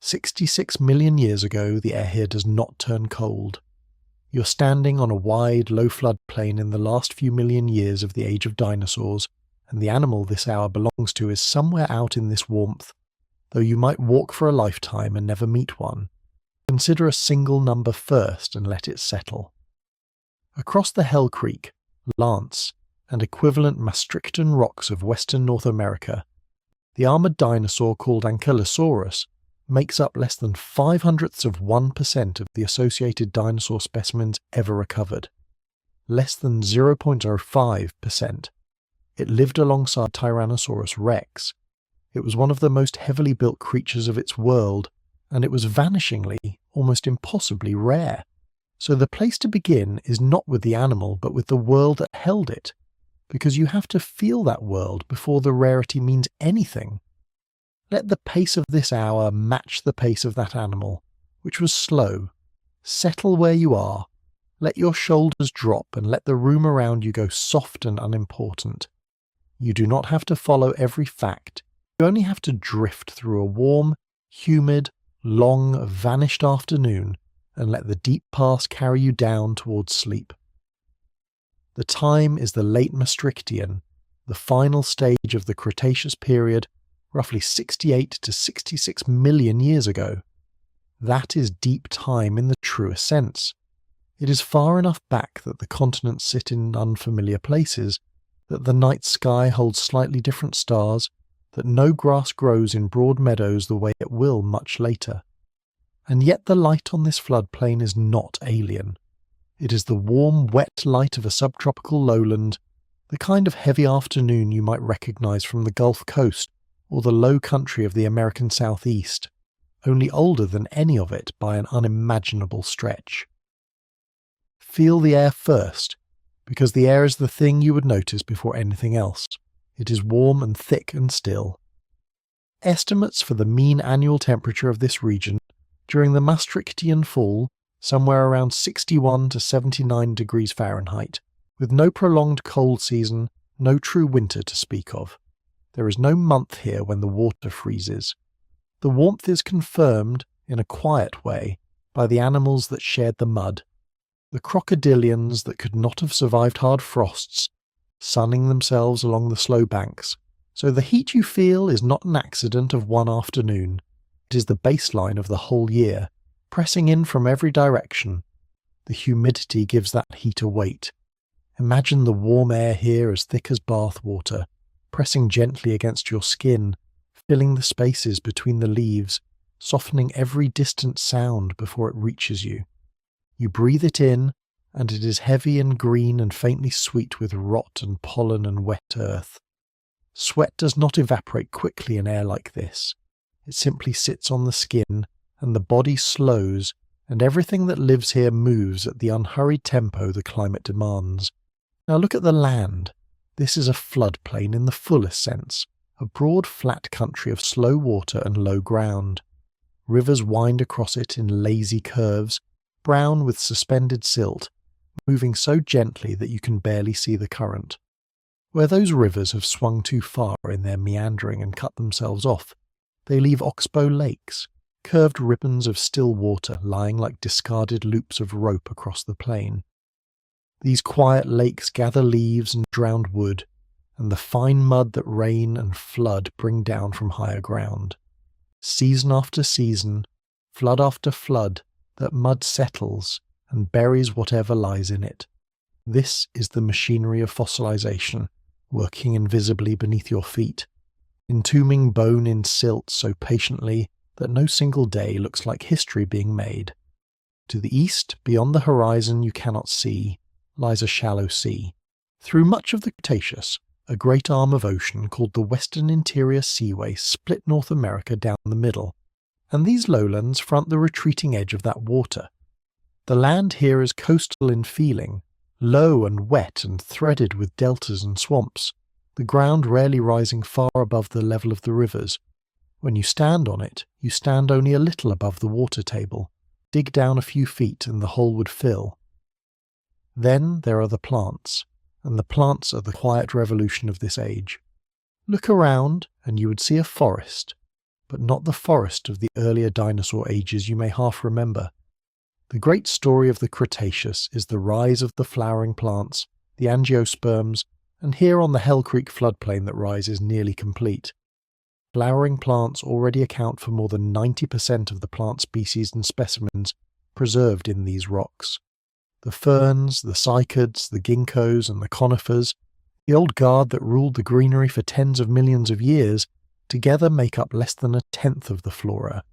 66 million years ago, the air here does not turn cold. You're standing on a wide, low floodplain in the last few million years of the age of dinosaurs, and the animal this hour belongs to is somewhere out in this warmth, though you might walk for a lifetime and never meet one. Consider a single number first and let it settle. Across the Hell Creek, Lance, and equivalent Maastrichtian rocks of western North America, the armoured dinosaur called Ankylosaurus makes up less than 0.05% of the associated dinosaur specimens ever recovered. Less than 0.05%. It lived alongside Tyrannosaurus rex. It was one of the most heavily built creatures of its world, and it was vanishingly, almost impossibly rare. So the place to begin is not with the animal, but with the world that held it, because you have to feel that world before the rarity means anything. Let the pace of this hour match the pace of that animal, which was slow. Settle where you are. Let your shoulders drop and let the room around you go soft and unimportant. You do not have to follow every fact. You only have to drift through a warm, humid, long, vanished afternoon and let the deep past carry you down towards sleep. The time is the late Maastrichtian, the final stage of the Cretaceous period, roughly 68 to 66 million years ago. That is deep time in the truest sense. It is far enough back that the continents sit in unfamiliar places, that the night sky holds slightly different stars, that no grass grows in broad meadows the way it will much later. And yet the light on this floodplain is not alien. It is the warm, wet light of a subtropical lowland, the kind of heavy afternoon you might recognize from the Gulf Coast or the low country of the American Southeast, only older than any of it by an unimaginable stretch. Feel the air first, because the air is the thing you would notice before anything else. It is warm and thick and still. Estimates for the mean annual temperature of this region during the Maastrichtian fall, somewhere around 61 to 79 degrees Fahrenheit, with no prolonged cold season, no true winter to speak of. There is no month here when the water freezes. The warmth is confirmed, in a quiet way, by the animals that shared the mud. The crocodilians that could not have survived hard frosts, sunning themselves along the slow banks. So the heat you feel is not an accident of one afternoon. It is the baseline of the whole year, pressing in from every direction. The humidity gives that heat a weight. Imagine the warm air here as thick as bath water, pressing gently against your skin, filling the spaces between the leaves, softening every distant sound before it reaches you. You breathe it in, and it is heavy and green and faintly sweet with rot and pollen and wet earth. Sweat does not evaporate quickly in air like this. It simply sits on the skin, and the body slows, and everything that lives here moves at the unhurried tempo the climate demands. Now look at the land. This is a floodplain in the fullest sense, a broad flat country of slow water and low ground. Rivers wind across it in lazy curves, brown with suspended silt, moving so gently that you can barely see the current. Where those rivers have swung too far in their meandering and cut themselves off, they leave oxbow lakes, curved ribbons of still water lying like discarded loops of rope across the plain. These quiet lakes gather leaves and drowned wood, and the fine mud that rain and flood bring down from higher ground. Season after season, flood after flood, that mud settles and buries whatever lies in it. This is the machinery of fossilization, working invisibly beneath your feet, entombing bone in silt so patiently that no single day looks like history being made. To the east, beyond the horizon you cannot see, lies a shallow sea. Through much of the Cretaceous, a great arm of ocean called the Western Interior Seaway split North America down the middle, and these lowlands front the retreating edge of that water. The land here is coastal in feeling, low and wet and threaded with deltas and swamps, the ground rarely rising far above the level of the rivers. When you stand on it, you stand only a little above the water table. Dig down a few feet and the hole would fill. Then there are the plants, and the plants are the quiet revolution of this age. Look around and you would see a forest. but not the forest of the earlier dinosaur ages you may half remember. The great story of the Cretaceous is the rise of the flowering plants, the angiosperms, and here on the Hell Creek floodplain that rise is nearly complete. Flowering plants already account for more than 90% of the plant species and specimens preserved in these rocks. The ferns, the cycads, the ginkgos and the conifers, the old guard that ruled the greenery for tens of millions of years, together make up less than a tenth of the flora.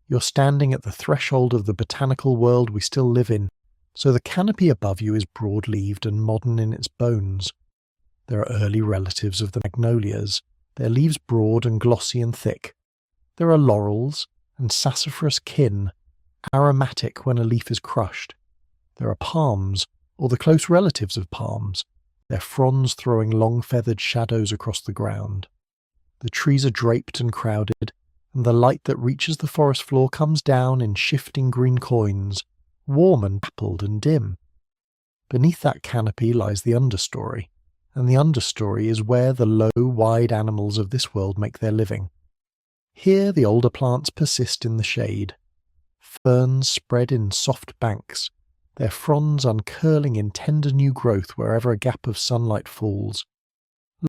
You're standing at the threshold of the botanical world we still live in, so the canopy above you is broad-leaved and modern in its bones. There are early relatives of the magnolias, their leaves broad and glossy and thick. There are laurels and sassafras kin, aromatic when a leaf is crushed. There are palms, or the close relatives of palms, their fronds throwing long feathered shadows across the ground. The trees are draped and crowded, and the light that reaches the forest floor comes down in shifting green coins, warm and dappled and dim. Beneath that canopy lies the understory, and the understory is where the low, wide animals of this world make their living. Here the older plants persist in the shade. Ferns spread in soft banks, their fronds uncurling in tender new growth wherever a gap of sunlight falls.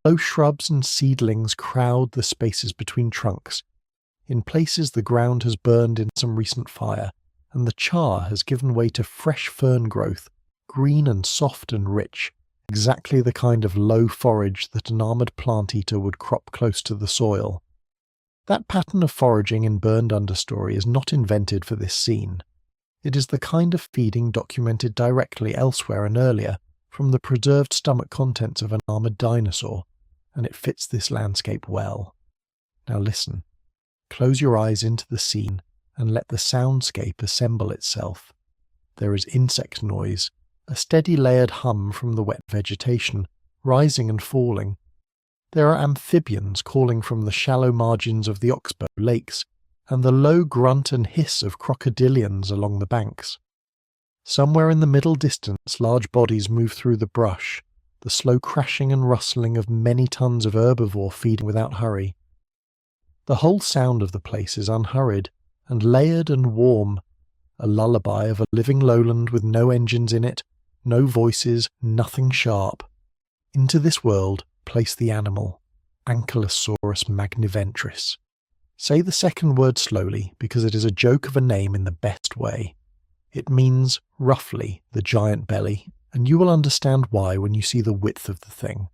Low shrubs and seedlings crowd the spaces between trunks. In places the ground has burned in some recent fire, and the char has given way to fresh fern growth, green and soft and rich, exactly the kind of low forage that an armoured plant-eater would crop close to the soil. That pattern of foraging in burned understory is not invented for this scene. It is the kind of feeding documented directly elsewhere and earlier from the preserved stomach contents of an armoured dinosaur, and it fits this landscape well. Now listen. Close your eyes into the scene and let the soundscape assemble itself. There is insect noise, a steady layered hum from the wet vegetation, rising and falling. There are amphibians calling from the shallow margins of the oxbow lakes, and the low grunt and hiss of crocodilians along the banks. Somewhere in the middle distance large bodies move through the brush, the slow crashing and rustling of many tons of herbivore feeding without hurry. The whole sound of the place is unhurried, and layered and warm, a lullaby of a living lowland with no engines in it, no voices, nothing sharp. Into this world place the animal, Ankylosaurus magniventris. Say the second word slowly, because it is a joke of a name in the best way. It means, roughly, the giant belly, and you will understand why when you see the width of the thing.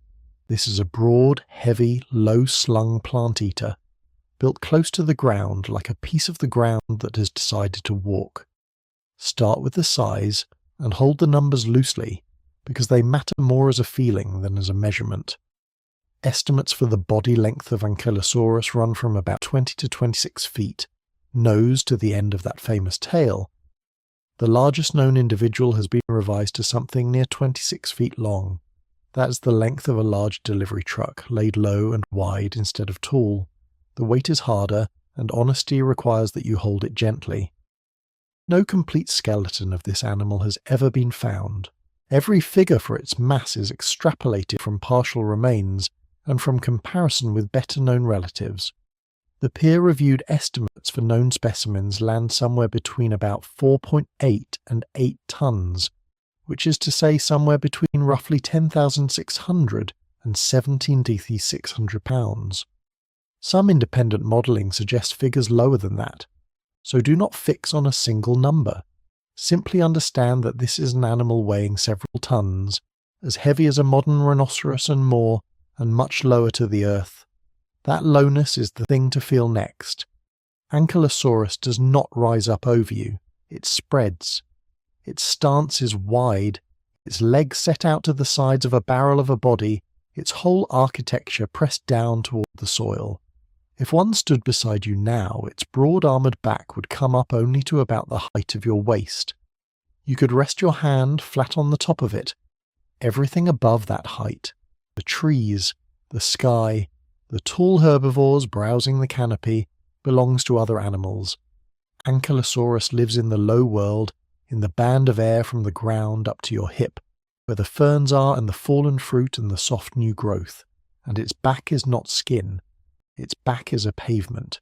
This is a broad, heavy, low-slung plant-eater, built close to the ground like a piece of the ground that has decided to walk. Start with the size and hold the numbers loosely, because they matter more as a feeling than as a measurement. Estimates for the body length of Ankylosaurus run from about 20 to 26 feet, nose to the end of that famous tail. The largest known individual has been revised to something near 26 feet long. That is the length of a large delivery truck, laid low and wide instead of tall. The weight is harder, and honesty requires that you hold it gently. No complete skeleton of this animal has ever been found. Every figure for its mass is extrapolated from partial remains and from comparison with better-known relatives. The peer-reviewed estimates for known specimens land somewhere between about 4.8 and 8 tons, which is to say somewhere between roughly 10,600 and 17,600 pounds. Some independent modelling suggests figures lower than that, so do not fix on a single number. Simply understand that this is an animal weighing several tons, as heavy as a modern rhinoceros and more, and much lower to the earth. That lowness is the thing to feel next. Ankylosaurus does not rise up over you, it spreads. Its stance is wide, its legs set out to the sides of a barrel of a body, its whole architecture pressed down toward the soil. If one stood beside you now, its broad armoured back would come up only to about the height of your waist. You could rest your hand flat on the top of it. Everything above that height, the trees, the sky, the tall herbivores browsing the canopy, belongs to other animals. Ankylosaurus lives in the low world, in the band of air from the ground up to your hip, where the ferns are and the fallen fruit and the soft new growth, and its back is not skin. Its back is a pavement.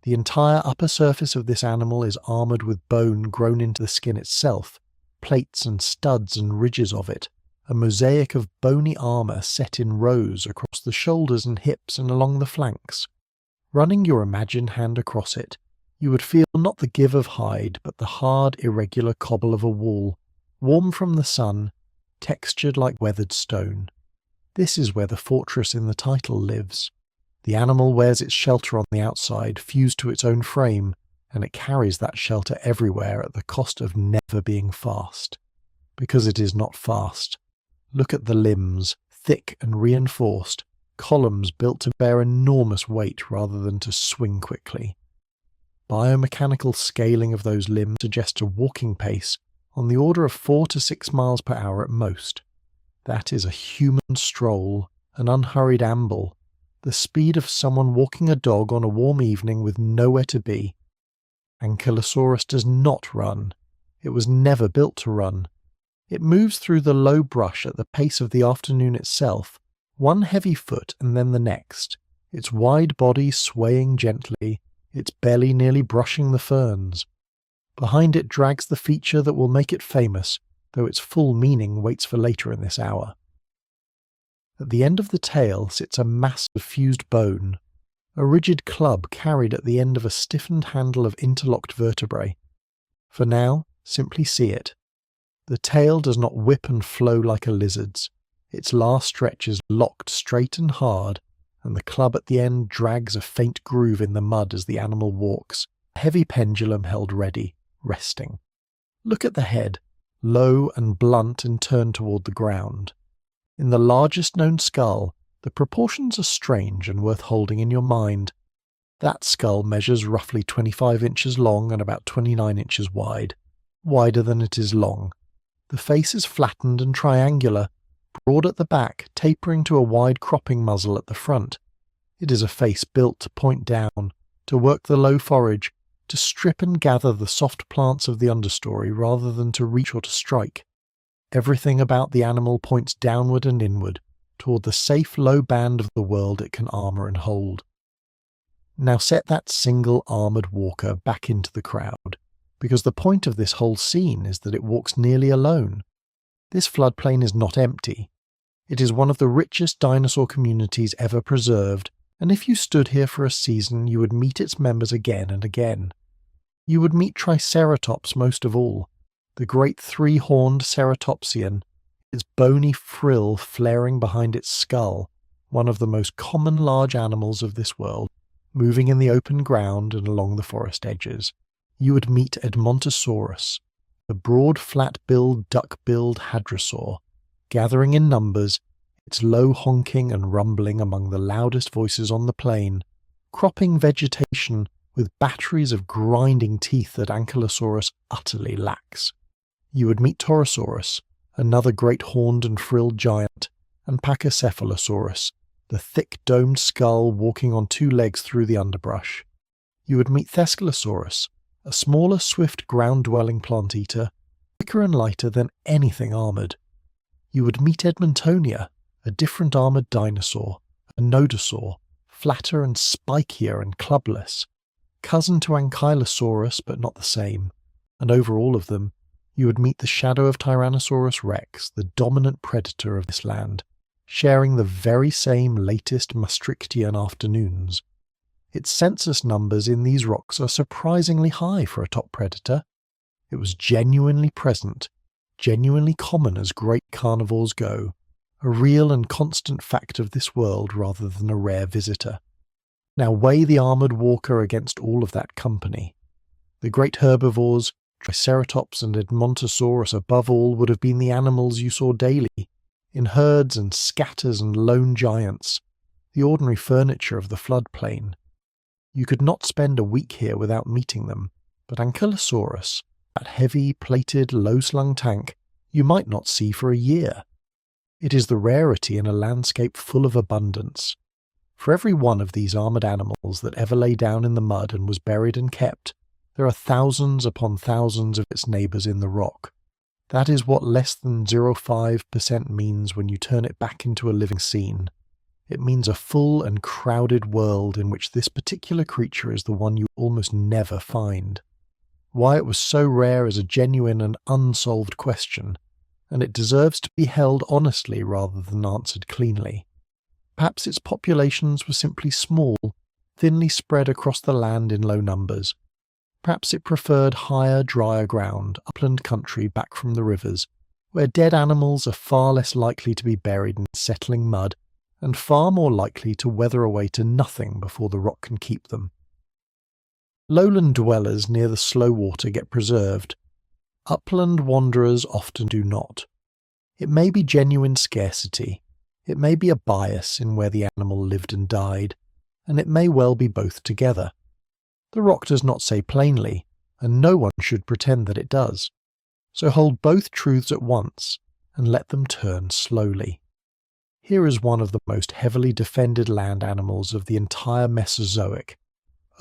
The entire upper surface of this animal is armoured with bone grown into the skin itself, plates and studs and ridges of it, a mosaic of bony armour set in rows across the shoulders and hips and along the flanks. Running your imagined hand across it, you would feel not the give of hide, but the hard, irregular cobble of a wall, warm from the sun, textured like weathered stone. This is where the fortress in the title lives. The animal wears its shelter on the outside, fused to its own frame, and it carries that shelter everywhere at the cost of never being fast. Because it is not fast. Look at the limbs, thick and reinforced, columns built to bear enormous weight rather than to swing quickly. Biomechanical scaling of those limbs suggests a walking pace on the order of 4 to 6 miles per hour at most. That is a human stroll, an unhurried amble, the speed of someone walking a dog on a warm evening with nowhere to be. Ankylosaurus does not run. It was never built to run. It moves through the low brush at the pace of the afternoon itself, one heavy foot and then the next, its wide body swaying gently, its belly nearly brushing the ferns. Behind it drags the feature that will make it famous, though its full meaning waits for later in this hour. At the end of the tail sits a mass of fused bone, a rigid club carried at the end of a stiffened handle of interlocked vertebrae. For now, simply see it. The tail does not whip and flow like a lizard's. Its last stretch is locked straight and hard, and the club at the end drags a faint groove in the mud as the animal walks, a heavy pendulum held ready, resting. Look at the head, low and blunt and turned toward the ground. In the largest known skull, the proportions are strange and worth holding in your mind. That skull measures roughly 25 inches long and about 29 inches wide, wider than it is long. The face is flattened and triangular, broad at the back, tapering to a wide cropping muzzle at the front. It is a face built to point down, to work the low forage, to strip and gather the soft plants of the understory rather than to reach or to strike. Everything about the animal points downward and inward, toward the safe low band of the world it can armour and hold. Now set that single armoured walker back into the crowd, because the point of this whole scene is that it walks nearly alone. This floodplain is not empty. It is one of the richest dinosaur communities ever preserved, and if you stood here for a season you would meet its members again and again. You would meet Triceratops most of all, the great three-horned ceratopsian, its bony frill flaring behind its skull, one of the most common large animals of this world, moving in the open ground and along the forest edges. You would meet Edmontosaurus, the broad flat-billed duck-billed hadrosaur, gathering in numbers, its low honking and rumbling among the loudest voices on the plain, cropping vegetation with batteries of grinding teeth that Ankylosaurus utterly lacks. You would meet Torosaurus, another great horned and frilled giant, and Pachycephalosaurus, the thick domed skull walking on 2 legs through the underbrush. You would meet Thescelosaurus, a smaller swift ground-dwelling plant-eater, quicker and lighter than anything armoured. You would meet Edmontonia, a different armoured dinosaur, a nodosaur, flatter and spikier and clubless, cousin to Ankylosaurus but not the same, and over all of them, you would meet the shadow of Tyrannosaurus rex, the dominant predator of this land, sharing the very same latest Maastrichtian afternoons. Its census numbers in these rocks are surprisingly high for a top predator. It was genuinely present, genuinely common as great carnivores go, a real and constant fact of this world rather than a rare visitor. Now weigh the armoured walker against all of that company. The great herbivores, Triceratops and Edmontosaurus above all, would have been the animals you saw daily, in herds and scatters and lone giants, the ordinary furniture of the floodplain. You could not spend a week here without meeting them, but Ankylosaurus, that heavy, plated, low-slung tank, you might not see for a year. It is the rarity in a landscape full of abundance. For every one of these armoured animals that ever lay down in the mud and was buried and kept, there are thousands upon thousands of its neighbours in the rock. That is what less than 0.5% means when you turn it back into a living scene. It means a full and crowded world in which this particular creature is the one you almost never find. Why it was so rare is a genuine and unsolved question, and it deserves to be held honestly rather than answered cleanly. Perhaps its populations were simply small, thinly spread across the land in low numbers. Perhaps it preferred higher, drier ground, upland country back from the rivers, where dead animals are far less likely to be buried in settling mud and far more likely to weather away to nothing before the rock can keep them. Lowland dwellers near the slow water get preserved. Upland wanderers often do not. It may be genuine scarcity, it may be a bias in where the animal lived and died, and it may well be both together. The rock does not say plainly, and no one should pretend that it does. So hold both truths at once, and let them turn slowly. Here is one of the most heavily defended land animals of the entire Mesozoic,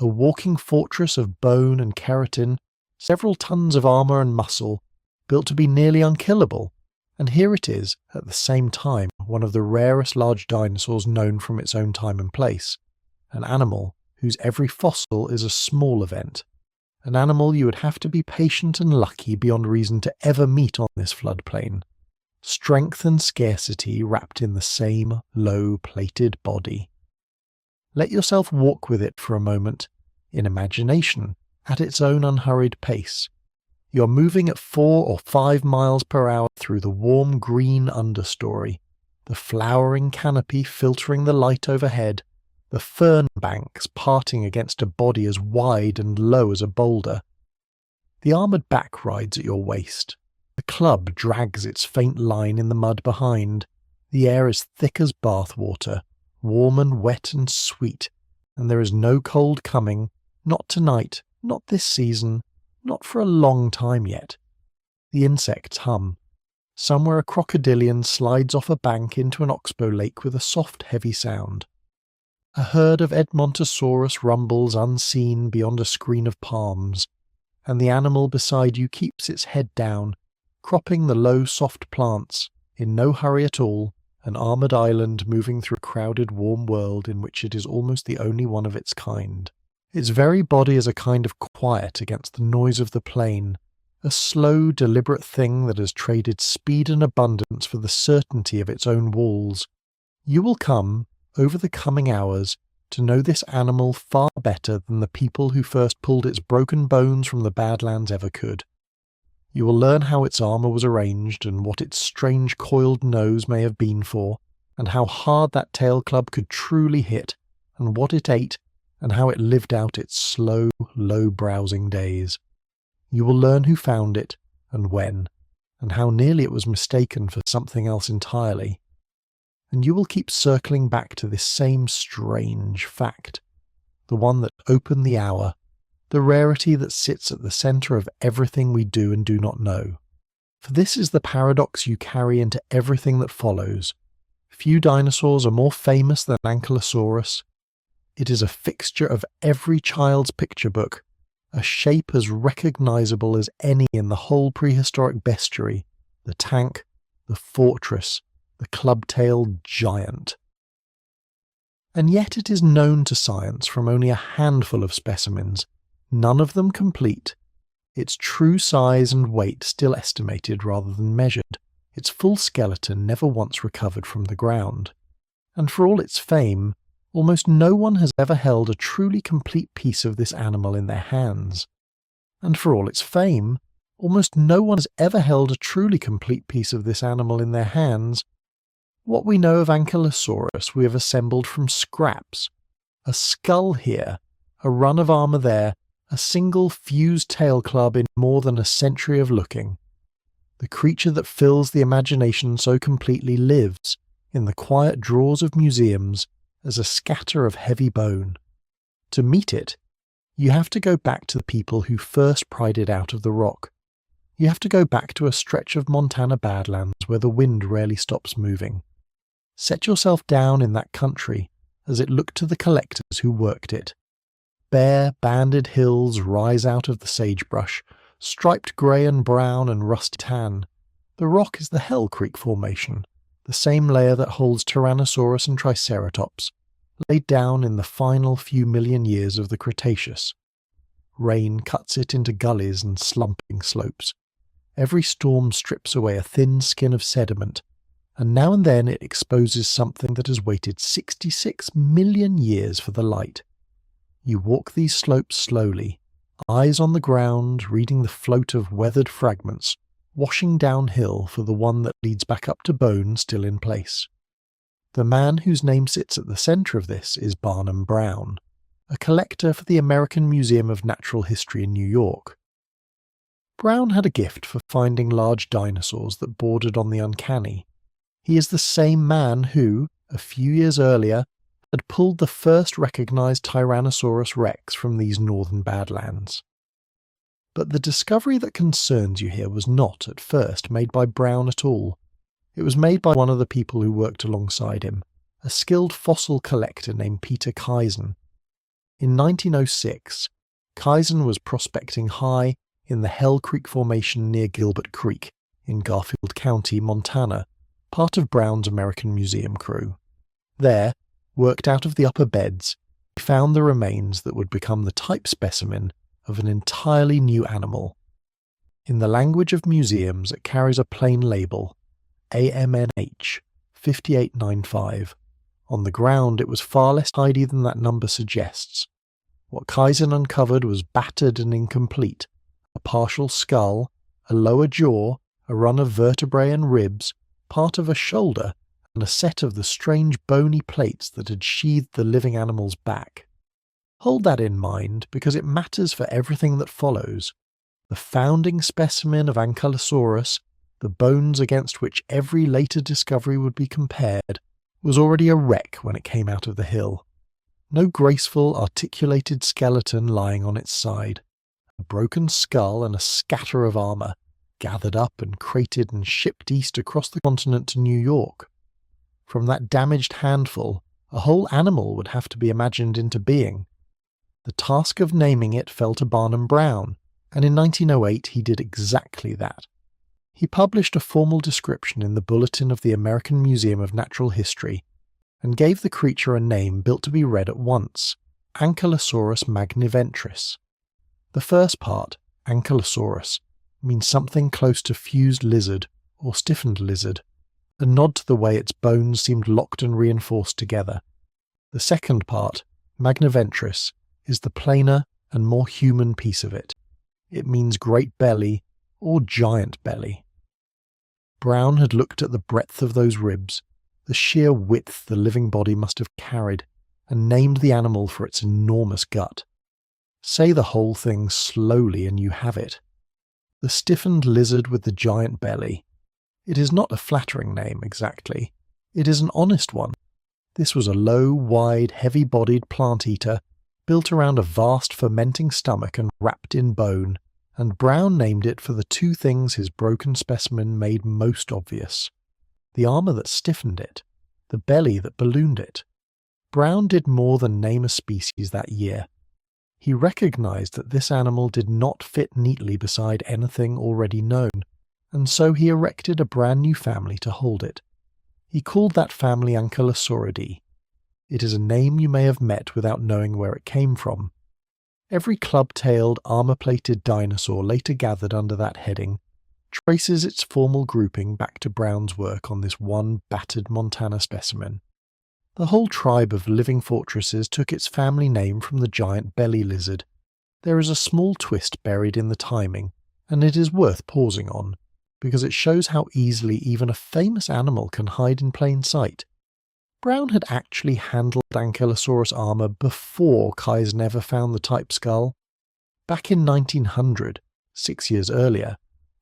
a walking fortress of bone and keratin, several tons of armour and muscle, built to be nearly unkillable, and here it is, at the same time, one of the rarest large dinosaurs known from its own time and place, an animal whose every fossil is a small event, an animal you would have to be patient and lucky beyond reason to ever meet on this floodplain. Strength and scarcity wrapped in the same low-plated body. Let yourself walk with it for a moment, in imagination, at its own unhurried pace. You are moving at 4 or 5 miles per hour through the warm green understory, the flowering canopy filtering the light overhead, the fern banks parting against a body as wide and low as a boulder. The armoured back rides at your waist. The club drags its faint line in the mud behind. The air is thick as bathwater, warm and wet and sweet, and there is no cold coming, not tonight, not this season, not for a long time yet. The insects hum. Somewhere a crocodilian slides off a bank into an oxbow lake with a soft, heavy sound. A herd of Edmontosaurus rumbles unseen beyond a screen of palms, and the animal beside you keeps its head down, cropping the low, soft plants, in no hurry at all, an armoured island moving through a crowded, warm world in which it is almost the only one of its kind. Its very body is a kind of quiet against the noise of the plain, a slow, deliberate thing that has traded speed and abundance for the certainty of its own walls. You will come, over the coming hours, to know this animal far better than the people who first pulled its broken bones from the Badlands ever could. You will learn how its armour was arranged, and what its strange coiled nose may have been for, and how hard that tail club could truly hit, and what it ate, and how it lived out its slow, low-browsing days. You will learn who found it, and when, and how nearly it was mistaken for something else entirely. And you will keep circling back to this same strange fact, the one that opened the hour, the rarity that sits at the centre of everything we do and do not know. For this is the paradox you carry into everything that follows. Few dinosaurs are more famous than Ankylosaurus. It is a fixture of every child's picture book, a shape as recognisable as any in the whole prehistoric bestiary, the tank, the fortress, the club-tailed giant. And yet it is known to science from only a handful of specimens, none of them complete, its true size and weight still estimated rather than measured, its full skeleton never once recovered from the ground. And for all its fame, almost no one has ever held a truly complete piece of this animal in their hands. And for all its fame, almost no one has ever held a truly complete piece of this animal in their hands. What we know of Ankylosaurus we have assembled from scraps. A skull here, a run of armour there, a single fused tail club in more than a century of looking. The creature that fills the imagination so completely lives, in the quiet drawers of museums, as a scatter of heavy bone. To meet it, you have to go back to the people who first pried it out of the rock. You have to go back to a stretch of Montana Badlands where the wind rarely stops moving. Set yourself down in that country as it looked to the collectors who worked it. Bare, banded hills rise out of the sagebrush, striped grey and brown and rusty tan. The rock is the Hell Creek Formation, the same layer that holds Tyrannosaurus and Triceratops, laid down in the final few million years of the Cretaceous. Rain cuts it into gullies and slumping slopes. Every storm strips away a thin skin of sediment, and now and then it exposes something that has waited 66 million years for the light. You walk these slopes slowly, eyes on the ground, reading the float of weathered fragments, washing downhill for the one that leads back up to bone still in place. The man whose name sits at the centre of this is Barnum Brown, a collector for the American Museum of Natural History in New York. Brown had a gift for finding large dinosaurs that bordered on the uncanny. He is the same man who, a few years earlier, had pulled the first recognised Tyrannosaurus rex from these northern Badlands. But the discovery that concerns you here was not, at first, made by Brown at all. It was made by one of the people who worked alongside him, a skilled fossil collector named Peter Chicxulub. In 1906, Chicxulub was prospecting high in the Hell Creek Formation near Gilbert Creek, in Garfield County, Montana, part of Brown's American Museum crew. There, worked out of the upper beds, he found the remains that would become the type specimen of an entirely new animal. In the language of museums, it carries a plain label, AMNH 5895. On the ground, it was far less tidy than that number suggests. What Chicxulub uncovered was battered and incomplete. A partial skull, a lower jaw, a run of vertebrae and ribs, part of a shoulder, and a set of the strange bony plates that had sheathed the living animal's back. Hold that in mind, because it matters for everything that follows. The founding specimen of Ankylosaurus, the bones against which every later discovery would be compared, was already a wreck when it came out of the hill. No graceful, articulated skeleton lying on its side. A broken skull and a scatter of armour, gathered up and crated and shipped east across the continent to New York. From that damaged handful, a whole animal would have to be imagined into being. The task of naming it fell to Barnum Brown, and in 1908 he did exactly that. He published a formal description in the Bulletin of the American Museum of Natural History, and gave the creature a name built to be read at once, Ankylosaurus magniventris. The first part, Ankylosaurus, means something close to fused lizard or stiffened lizard, a nod to the way its bones seemed locked and reinforced together. The second part, magniventris, is the plainer and more human piece of it. It means great belly or giant belly. Brown had looked at the breadth of those ribs, the sheer width the living body must have carried, and named the animal for its enormous gut. Say the whole thing slowly and you have it. The stiffened lizard with the giant belly. It is not a flattering name, exactly. It is an honest one. This was a low, wide, heavy-bodied plant-eater, built around a vast fermenting stomach and wrapped in bone, and Brown named it for the two things his broken specimen made most obvious. The armour that stiffened it, the belly that ballooned it. Brown did more than name a species that year. He recognised that this animal did not fit neatly beside anything already known, and so he erected a brand new family to hold it. He called that family Ankylosauridae. It is a name you may have met without knowing where it came from. Every club-tailed, armour-plated dinosaur later gathered under that heading traces its formal grouping back to Brown's work on this one battered Montana specimen. The whole tribe of living fortresses took its family name from the giant belly lizard. There is a small twist buried in the timing, and it is worth pausing on, because it shows how easily even a famous animal can hide in plain sight. Brown had actually handled Ankylosaurus armour before Chicxulub ever found the type skull. Back in 1900, 6 years earlier,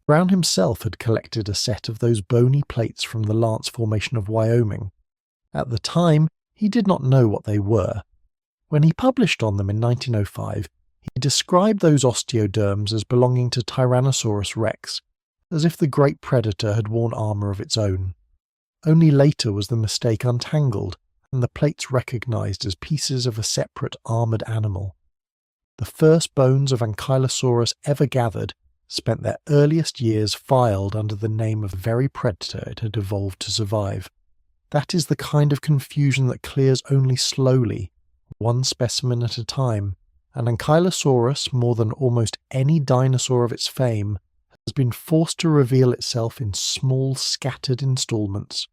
Brown himself had collected a set of those bony plates from the Lance Formation of Wyoming. At the time, he did not know what they were. When he published on them in 1905, he described those osteoderms as belonging to Tyrannosaurus rex, as if the great predator had worn armour of its own. Only later was the mistake untangled, and the plates recognised as pieces of a separate armoured animal. The first bones of Ankylosaurus ever gathered spent their earliest years filed under the name of the very predator it had evolved to survive. That is the kind of confusion that clears only slowly, one specimen at a time, and Ankylosaurus, more than almost any dinosaur of its fame, has been forced to reveal itself in small, scattered installments.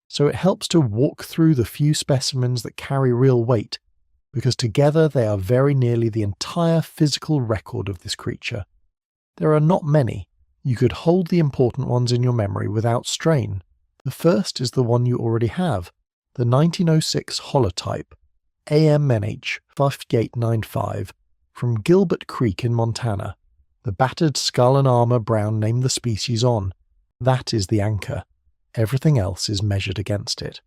So it helps to walk through the few specimens that carry real weight, because together they are very nearly the entire physical record of this creature. There are not many. You could hold the important ones in your memory without strain. The first is the one you already have, the 1906 holotype, AMNH 5895, from Gilbert Creek in Montana. The battered skull and armor Brown named the species on. That is the anchor. Everything else is measured against it.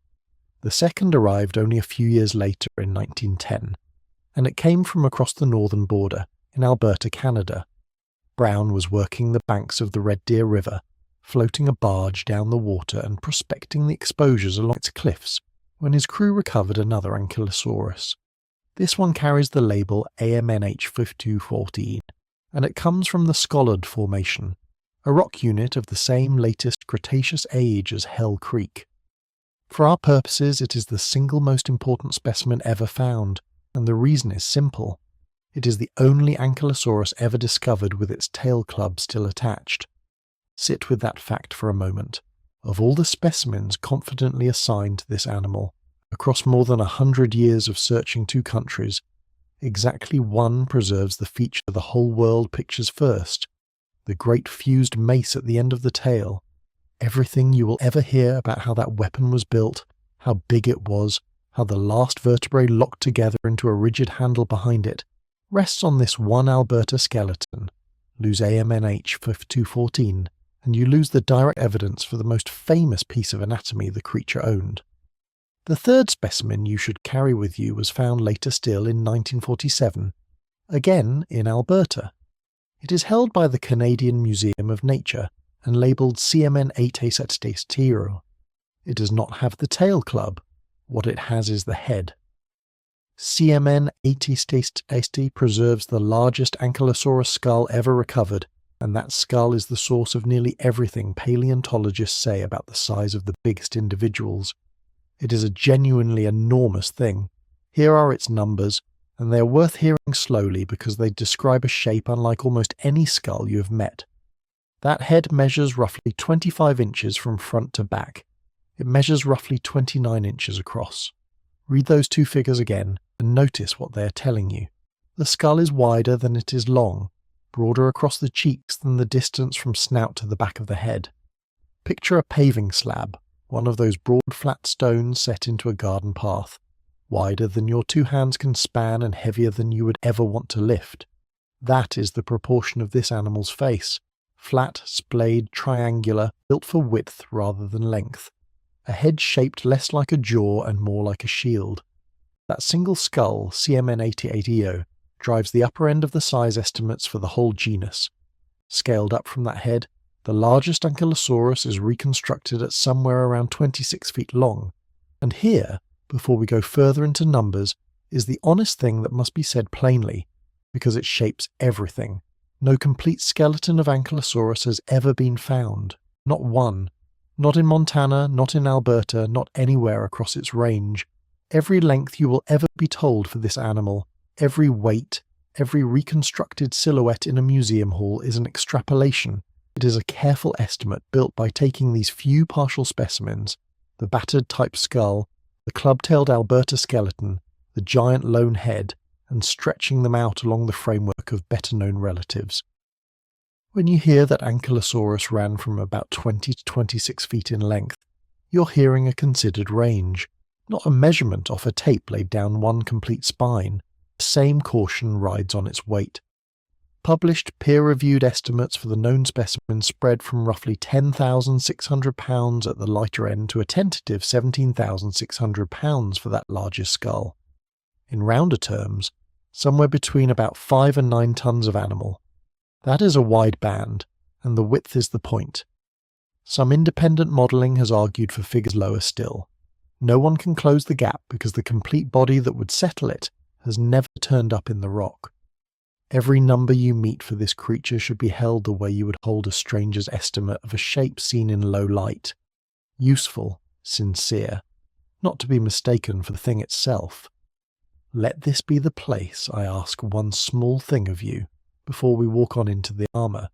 The second arrived only a few years later in 1910, and it came from across the northern border, in Alberta, Canada. Brown was working the banks of the Red Deer River, floating a barge down the water and prospecting the exposures along its cliffs, when his crew recovered another Ankylosaurus. This one carries the label AMNH 5214, and it comes from the Chicxulub Formation, a rock unit of the same latest Cretaceous age as Hell Creek. For our purposes, it is the single most important specimen ever found, and the reason is simple. It is the only Ankylosaurus ever discovered with its tail club still attached. Sit with that fact for a moment. Of all the specimens confidently assigned to this animal, across more than 100 years of searching 2 countries, exactly one preserves the feature the whole world pictures first, the great fused mace at the end of the tail. Everything you will ever hear about how that weapon was built, how big it was, how the last vertebrae locked together into a rigid handle behind it, rests on this one Alberta skeleton. Lose AMNH 5214, and you lose the direct evidence for the most famous piece of anatomy the creature owned. The third specimen you should carry with you was found later still in 1947, again in Alberta. It is held by the Canadian Museum of Nature and labelled CMN 8 It does not have the tail club. What it has is the head. CMN 8 preserves the largest Ankylosaurus skull ever recovered, and that skull is the source of nearly everything paleontologists say about the size of the biggest individuals. It is a genuinely enormous thing. Here are its numbers, and they are worth hearing slowly because they describe a shape unlike almost any skull you have met. That head measures roughly 25 inches from front to back. It measures roughly 29 inches across. Read those 2 figures again and notice what they are telling you. The skull is wider than it is long, broader across the cheeks than the distance from snout to the back of the head. Picture a paving slab, one of those broad flat stones set into a garden path, wider than your 2 hands can span and heavier than you would ever want to lift. That is the proportion of this animal's face. Flat, splayed, triangular, built for width rather than length. A head shaped less like a jaw and more like a shield. That single skull, CMN 88 drives the upper end of the size estimates for the whole genus. Scaled up from that head, the largest Ankylosaurus is reconstructed at somewhere around 26 feet long. And here, before we go further into numbers, is the honest thing that must be said plainly, because it shapes everything. No complete skeleton of Ankylosaurus has ever been found. Not one. Not in Montana, not in Alberta, not anywhere across its range. Every length you will ever be told for this animal, every weight, every reconstructed silhouette in a museum hall is an extrapolation. It is a careful estimate built by taking these few partial specimens, the battered type skull, the club-tailed Alberta skeleton, the giant lone head, and stretching them out along the framework of better-known relatives. When you hear that Ankylosaurus ran from about 20 to 26 feet in length, you're hearing a considered range, not a measurement off a tape laid down one complete spine. The same caution rides on its weight. Published peer-reviewed estimates for the known specimen spread from roughly 10,600 pounds at the lighter end to a tentative 17,600 pounds for that largest skull. In rounder terms, somewhere between about 5 and 9 tons of animal. That is a wide band, and the width is the point. Some independent modelling has argued for figures lower still. No one can close the gap because the complete body that would settle it has never turned up in the rock. Every number you meet for this creature should be held the way you would hold a stranger's estimate of a shape seen in low light. Useful, sincere, not to be mistaken for the thing itself. Let this be the place I ask one small thing of you before we walk on into the armour.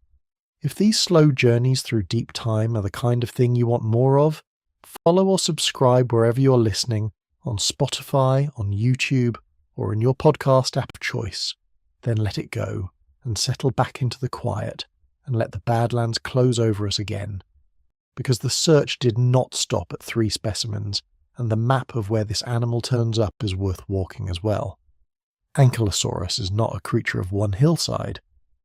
If these slow journeys through deep time are the kind of thing you want more of, follow or subscribe wherever you're listening, on Spotify, on YouTube, or in your podcast app of choice. Then let it go, and settle back into the quiet, and let the Badlands close over us again. Because the search did not stop at 3 specimens, and the map of where this animal turns up is worth walking as well. Ankylosaurus is not a creature of one hillside.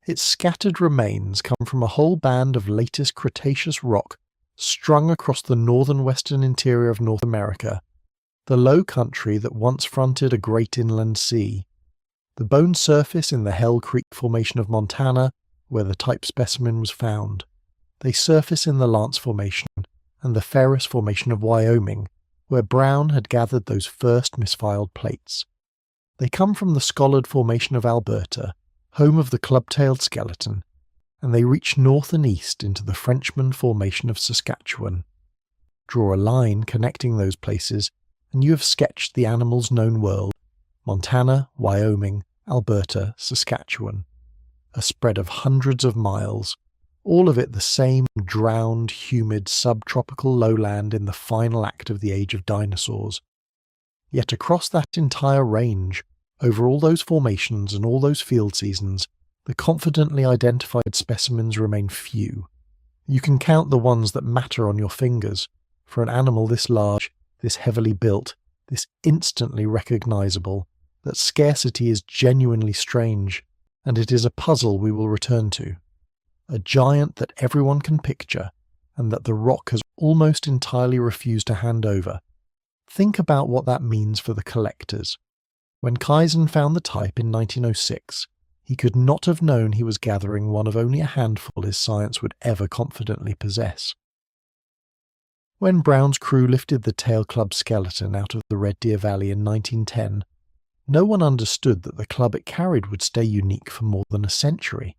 Its scattered remains come from a whole band of latest Cretaceous rock strung across the northern western interior of North America, the low country that once fronted a great inland sea. The bone surface in the Hell Creek Formation of Montana, where the type specimen was found. They surface in the Lance Formation and the Ferris Formation of Wyoming, where Brown had gathered those first misfiled plates. They come from the Schollard Formation of Alberta, home of the club-tailed skeleton, and they reach north and east into the Frenchman Formation of Saskatchewan. Draw a line connecting those places, and you have sketched the animal's known world: Montana, Wyoming, Alberta, Saskatchewan. A spread of hundreds of miles, all of it the same drowned, humid, subtropical lowland in the final act of the age of dinosaurs. Yet across that entire range, over all those formations and all those field seasons, the confidently identified specimens remain few. You can count the ones that matter on your fingers. For an animal this large, this heavily built, this instantly recognizable, that scarcity is genuinely strange, and it is a puzzle we will return to. A giant that everyone can picture, and that the rock has almost entirely refused to hand over. Think about what that means for the collectors. When Kaizen found the type in 1906, he could not have known he was gathering one of only a handful his science would ever confidently possess. When Brown's crew lifted the tail club skeleton out of the Red Deer Valley in 1910, no one understood that the club it carried would stay unique for more than a century.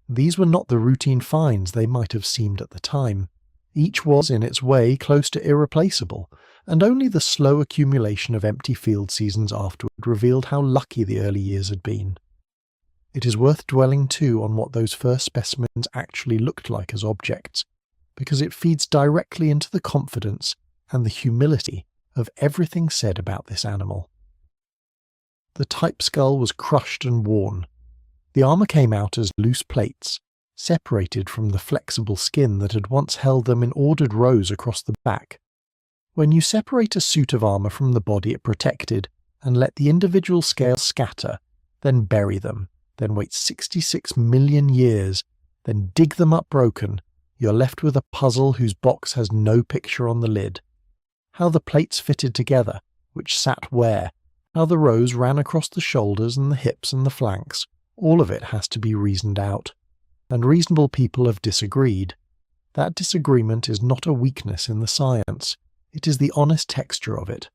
These were not the routine finds they might have seemed at the time. Each was, in its way, close to irreplaceable, and only the slow accumulation of empty field seasons afterward revealed how lucky the early years had been. It is worth dwelling too on what those first specimens actually looked like as objects, because it feeds directly into the confidence and the humility of everything said about this animal. The type skull was crushed and worn. The armour came out as loose plates, separated from the flexible skin that had once held them in ordered rows across the back. When you separate a suit of armour from the body it protected, and let the individual scales scatter, then bury them, then wait 66 million years, then dig them up broken, you're left with a puzzle whose box has no picture on the lid. How the plates fitted together, which sat where, how the rows ran across the shoulders and the hips and the flanks, all of it has to be reasoned out. And reasonable people have disagreed. That disagreement is not a weakness in the science, it is the honest texture of it.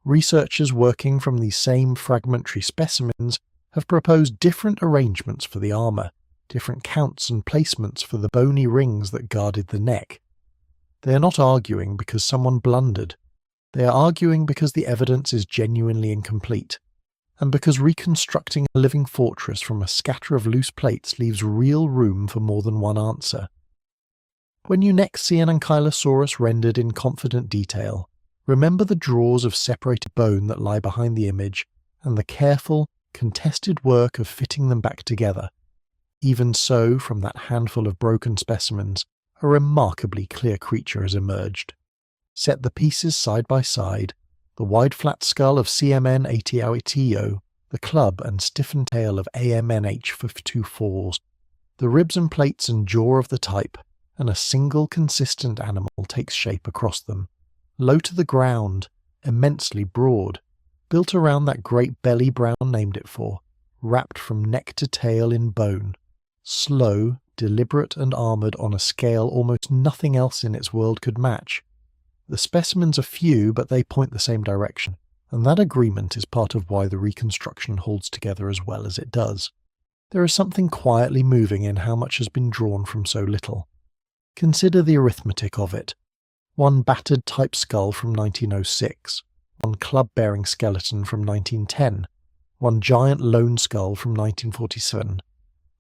Researchers working from these same fragmentary specimens have proposed different arrangements for the armour, different counts and placements for the bony rings that guarded the neck. They are not arguing because someone blundered. They are arguing because the evidence is genuinely incomplete, and because reconstructing a living fortress from a scatter of loose plates leaves real room for more than one answer. When you next see an Ankylosaurus rendered in confident detail, remember the drawers of separated bone that lie behind the image, and the careful, contested work of fitting them back together. Even so, from that handful of broken specimens, a remarkably clear creature has emerged. Set the pieces side by side, the wide flat skull of CMN 80 the club and stiffened tail of AMNH 524s, the ribs and plates and jaw of the type, and a single consistent animal takes shape across them. Low to the ground, immensely broad, built around that great belly Brown named it for, wrapped from neck to tail in bone, slow, deliberate and armoured on a scale almost nothing else in its world could match. The specimens are few, but they point the same direction, and that agreement is part of why the reconstruction holds together as well as it does. There is something quietly moving in how much has been drawn from so little. Consider the arithmetic of it. One battered type skull from 1906, one club-bearing skeleton from 1910, one giant lone skull from 1947,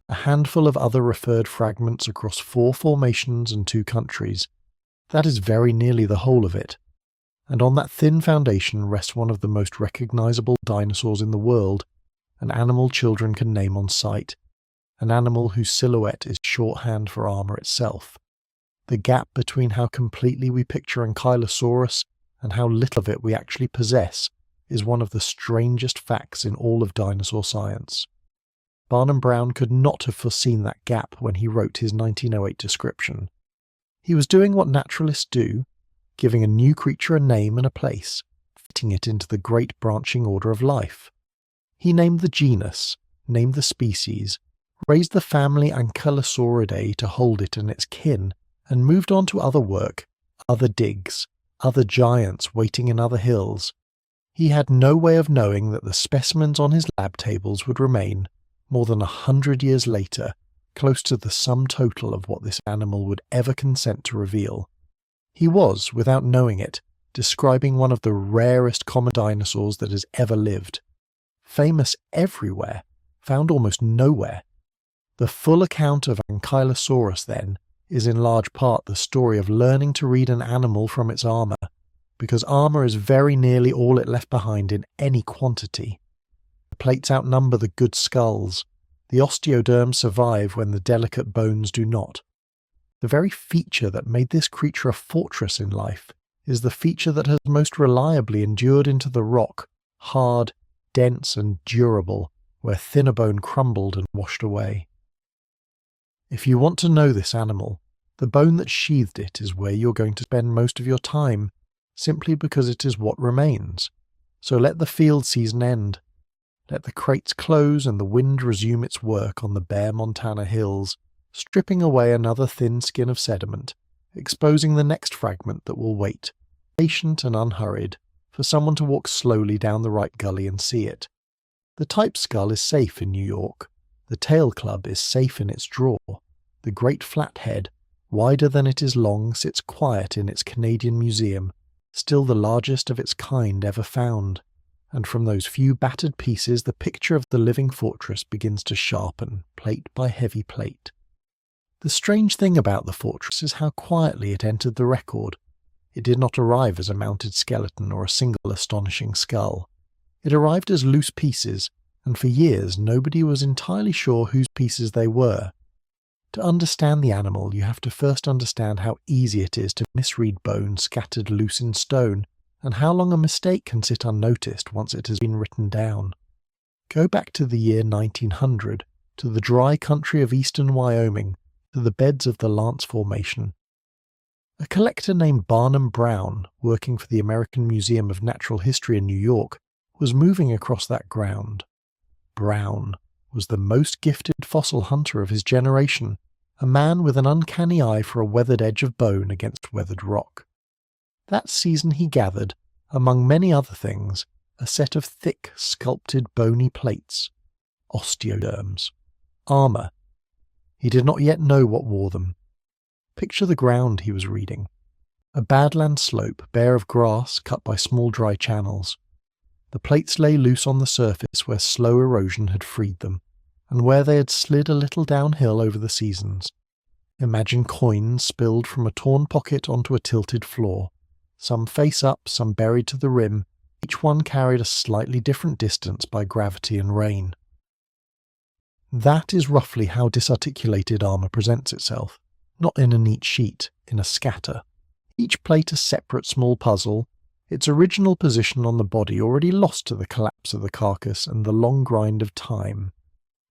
a handful of other referred fragments across 4 formations and 2 countries. That is very nearly the whole of it. And on that thin foundation rests one of the most recognizable dinosaurs in the world, an animal children can name on sight, an animal whose silhouette is shorthand for armour itself. The gap between how completely we picture Ankylosaurus and how little of it we actually possess is one of the strangest facts in all of dinosaur science. Barnum Brown could not have foreseen that gap when he wrote his 1908 description. He was doing what naturalists do, giving a new creature a name and a place, fitting it into the great branching order of life. He named the genus, named the species, raised the family Ankylosauridae to hold it and its kin, and moved on to other work, other digs, other giants waiting in other hills. He had no way of knowing that the specimens on his lab tables would remain, more than 100 years later, close to the sum total of what this animal would ever consent to reveal. He was, without knowing it, describing one of the rarest common dinosaurs that has ever lived. Famous everywhere, found almost nowhere. The full account of Ankylosaurus, then, is in large part the story of learning to read an animal from its armour, because armour is very nearly all it left behind in any quantity. The plates outnumber the good skulls. The osteoderm survive when the delicate bones do not. The very feature that made this creature a fortress in life is the feature that has most reliably endured into the rock, hard, dense and durable, where thinner bone crumbled and washed away. If you want to know this animal, the bone that sheathed it is where you're going to spend most of your time, simply because it is what remains. So let the field season end. Let the crates close and the wind resume its work on the bare Montana hills, stripping away another thin skin of sediment, exposing the next fragment that will wait, patient and unhurried, for someone to walk slowly down the right gully and see it. The type skull is safe in New York. The tail club is safe in its drawer. The great flathead, wider than it is long, sits quiet in its Canadian museum, still the largest of its kind ever found. And from those few battered pieces the picture of the living fortress begins to sharpen, plate by heavy plate. The strange thing about the fortress is how quietly it entered the record. It did not arrive as a mounted skeleton or a single astonishing skull. It arrived as loose pieces, and for years nobody was entirely sure whose pieces they were. To understand the animal, you have to first understand how easy it is to misread bone scattered loose in stone, and how long a mistake can sit unnoticed once it has been written down. Go back to the year 1900, to the dry country of eastern Wyoming, to the beds of the Lance Formation. A collector named Barnum Brown, working for the American Museum of Natural History in New York, was moving across that ground. Brown was the most gifted fossil hunter of his generation, a man with an uncanny eye for a weathered edge of bone against weathered rock. That season he gathered, among many other things, a set of thick, sculpted bony plates, osteoderms, armour. He did not yet know what wore them. Picture the ground he was reading. A badland slope bare of grass cut by small dry channels. The plates lay loose on the surface where slow erosion had freed them, and where they had slid a little downhill over the seasons. Imagine coins spilled from a torn pocket onto a tilted floor, some face up, some buried to the rim, each one carried a slightly different distance by gravity and rain. That is roughly how disarticulated armour presents itself, not in a neat sheet, in a scatter. Each plate a separate small puzzle, its original position on the body already lost to the collapse of the carcass and the long grind of time.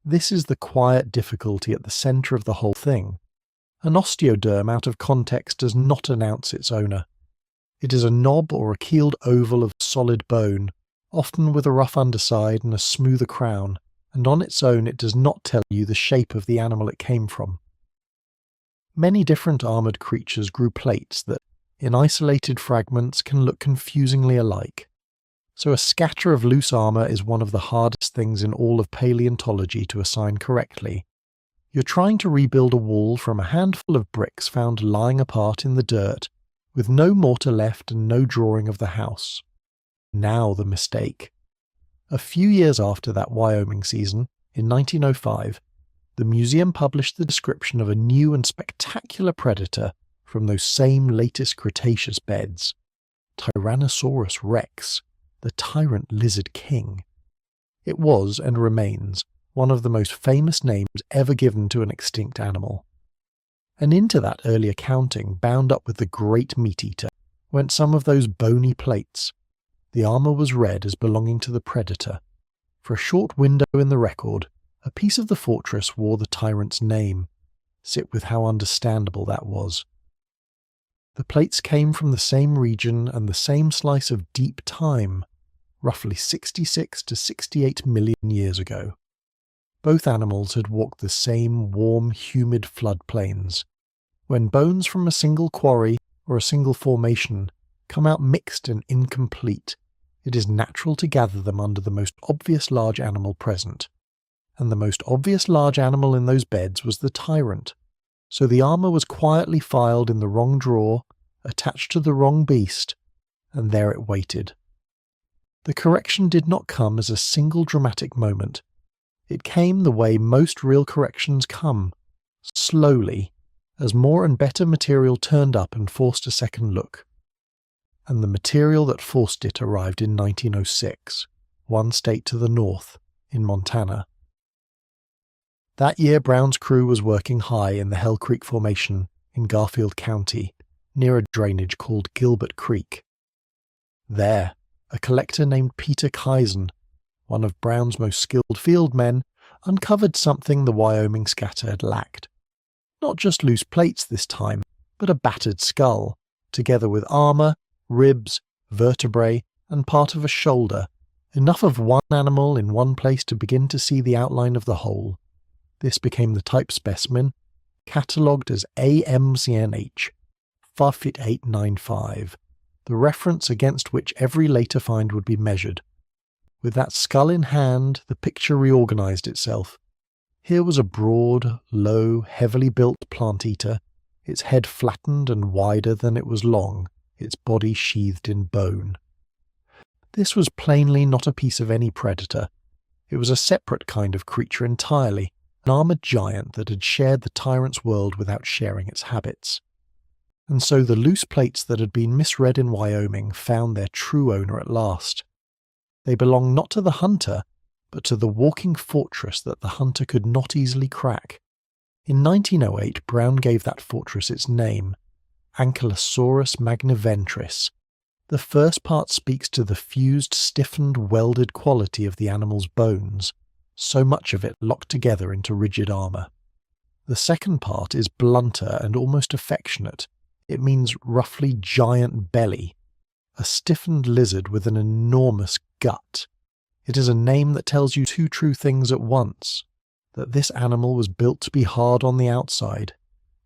This is the quiet difficulty at the centre of the whole thing. An osteoderm out of context does not announce its owner. It is a knob or a keeled oval of solid bone, often with a rough underside and a smoother crown, and on its own it does not tell you the shape of the animal it came from. Many different armoured creatures grew plates that, in isolated fragments, can look confusingly alike. so a scatter of loose armour is one of the hardest things in all of paleontology to assign correctly. You're trying to rebuild a wall from a handful of bricks found lying apart in the dirt, with no mortar left and no drawing of the house. Now the mistake. A few years after that Wyoming season, in 1905, the museum published the description of a new and spectacular predator from those same latest Cretaceous beds. Tyrannosaurus rex, the tyrant lizard king. It was, and remains, one of the most famous names ever given to an extinct animal. And into that early accounting, bound up with the great meat-eater, went some of those bony plates. The armour was read as belonging to the predator. For a short window in the record, a piece of the fortress wore the tyrant's name. Sit with how understandable that was. The plates came from the same region and the same slice of deep time, roughly 66 to 68 million years ago. Both animals had walked the same warm, humid floodplains. When bones from a single quarry or a single formation come out mixed and incomplete, it is natural to gather them under the most obvious large animal present. And the most obvious large animal in those beds was the tyrant. So the armour was quietly filed in the wrong drawer, attached to the wrong beast, and there it waited. The correction did not come as a single dramatic moment. It came the way most real corrections come, slowly, as more and better material turned up and forced a second look. And the material that forced it arrived in 1906, one state to the north, in Montana. That year Brown's crew was working high in the Hell Creek Formation in Garfield County, near a drainage called Gilbert Creek. There, a collector named Peter Kaizen, one of Brown's most skilled field men, uncovered something the Wyoming scatter had lacked. Not just loose plates this time, but a battered skull, together with armour, ribs, vertebrae, and part of a shoulder, enough of one animal in one place to begin to see the outline of the whole. This became the type specimen, catalogued as AMCNH, 5 feet 895, the reference against which every later find would be measured. With that skull in hand, the picture reorganised itself. Here was a broad, low, heavily built plant-eater, its head flattened and wider than it was long, its body sheathed in bone. This was plainly not a piece of any predator. It was a separate kind of creature entirely, an armoured giant that had shared the tyrant's world without sharing its habits. And so the loose plates that had been misread in Wyoming found their true owner at last. They belonged not to the hunter, but to the walking fortress that the hunter could not easily crack. In 1908, Brown gave that fortress its name, Ankylosaurus magniventris. The first part speaks to the fused, stiffened, welded quality of the animal's bones, so much of it locked together into rigid armour. The second part is blunter and almost affectionate. It means roughly giant belly, a stiffened lizard with an enormous gut. It is a name that tells you two true things at once, that this animal was built to be hard on the outside,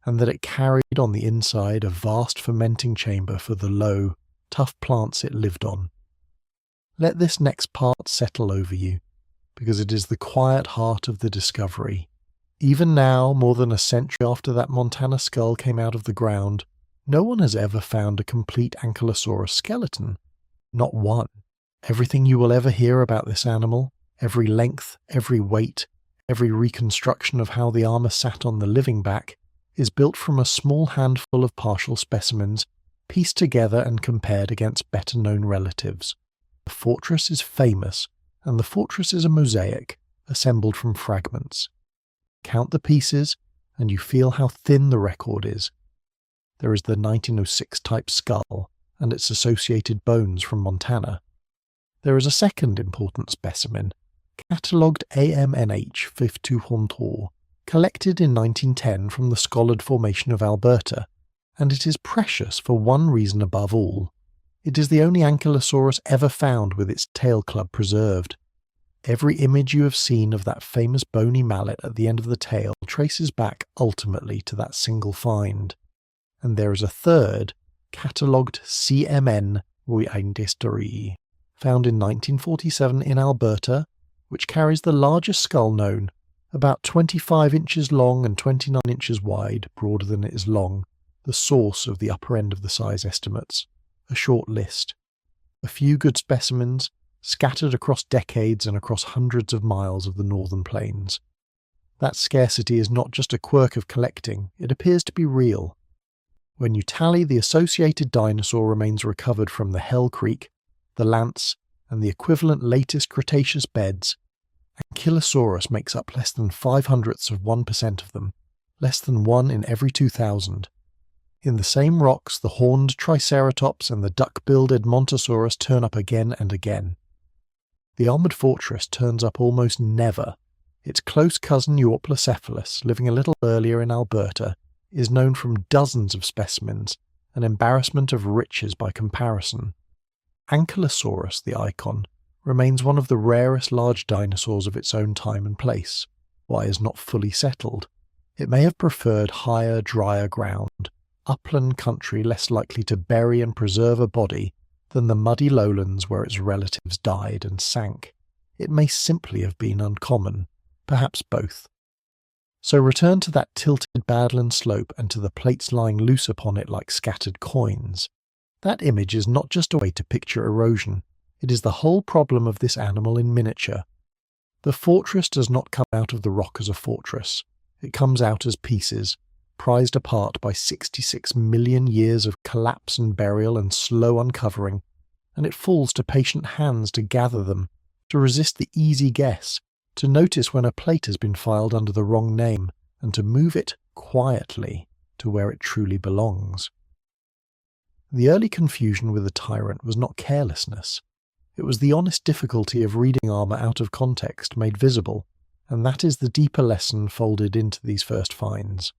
and that it carried on the inside a vast fermenting chamber for the low, tough plants it lived on. Let this next part settle over you, because it is the quiet heart of the discovery. Even now, more than a century after that Montana skull came out of the ground, no one has ever found a complete Ankylosaurus skeleton. Not one. Everything you will ever hear about this animal, every length, every weight, every reconstruction of how the armour sat on the living back, is built from a small handful of partial specimens, pieced together and compared against better-known relatives. The fortress is famous, and the fortress is a mosaic, assembled from fragments. Count the pieces, and you feel how thin the record is. There is the 1906 type skull, and its associated bones from Montana. There is a second important specimen, catalogued AMNH 5200, collected in 1910 from the Schollard Formation of Alberta, and it is precious for one reason above all. It is the only Ankylosaurus ever found with its tail club preserved. Every image you have seen of that famous bony mallet at the end of the tail traces back ultimately to that single find. And there is a third, catalogued CMN 51, found in 1947 in Alberta, which carries the largest skull known, about 25 inches long and 29 inches wide, broader than it is long, the source of the upper end of the size estimates. A short list. A few good specimens, scattered across decades and across hundreds of miles of the northern plains. That scarcity is not just a quirk of collecting, it appears to be real. When you tally the associated dinosaur remains recovered from the Hell Creek, the Lance, and the equivalent latest Cretaceous beds, Ankylosaurus makes up less than 0.05% of them, less than 1 in every 2,000. In the same rocks, the horned Triceratops and the duck-billed Edmontosaurus turn up again and again. The armoured fortress turns up almost never. Its close cousin Euoplocephalus, living a little earlier in Alberta, is known from dozens of specimens, an embarrassment of riches by comparison. Ankylosaurus, the icon, remains one of the rarest large dinosaurs of its own time and place. Why is not fully settled? It may have preferred higher, drier ground, upland country less likely to bury and preserve a body than the muddy lowlands where its relatives died and sank. It may simply have been uncommon, perhaps both. So return to that tilted badland slope and to the plates lying loose upon it like scattered coins. That image is not just a way to picture erosion, it is the whole problem of this animal in miniature. The fortress does not come out of the rock as a fortress. It comes out as pieces, prized apart by 66 million years of collapse and burial and slow uncovering, and it falls to patient hands to gather them, to resist the easy guess, to notice when a plate has been filed under the wrong name, and to move it quietly to where it truly belongs. The early confusion with the tyrant was not carelessness. It was the honest difficulty of reading armour out of context made visible, and that is the deeper lesson folded into these first finds.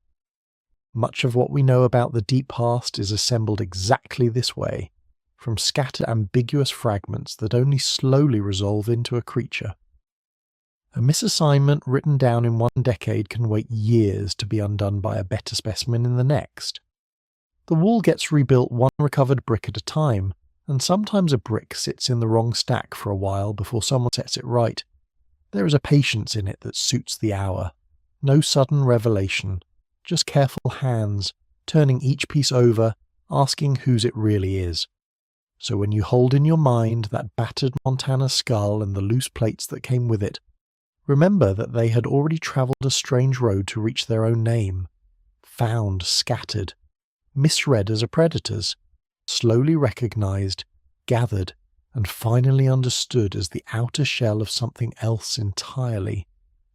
Much of what we know about the deep past is assembled exactly this way, from scattered ambiguous fragments that only slowly resolve into a creature. A misassignment written down in one decade can wait years to be undone by a better specimen in the next. The wall gets rebuilt one recovered brick at a time, and sometimes a brick sits in the wrong stack for a while before someone sets it right. There is a patience in it that suits the hour. No sudden revelation, just careful hands, turning each piece over, asking whose it really is. So when you hold in your mind that battered Montana skull and the loose plates that came with it, remember that they had already travelled a strange road to reach their own name. Found scattered, misread as a predator's, slowly recognised, gathered, and finally understood as the outer shell of something else entirely.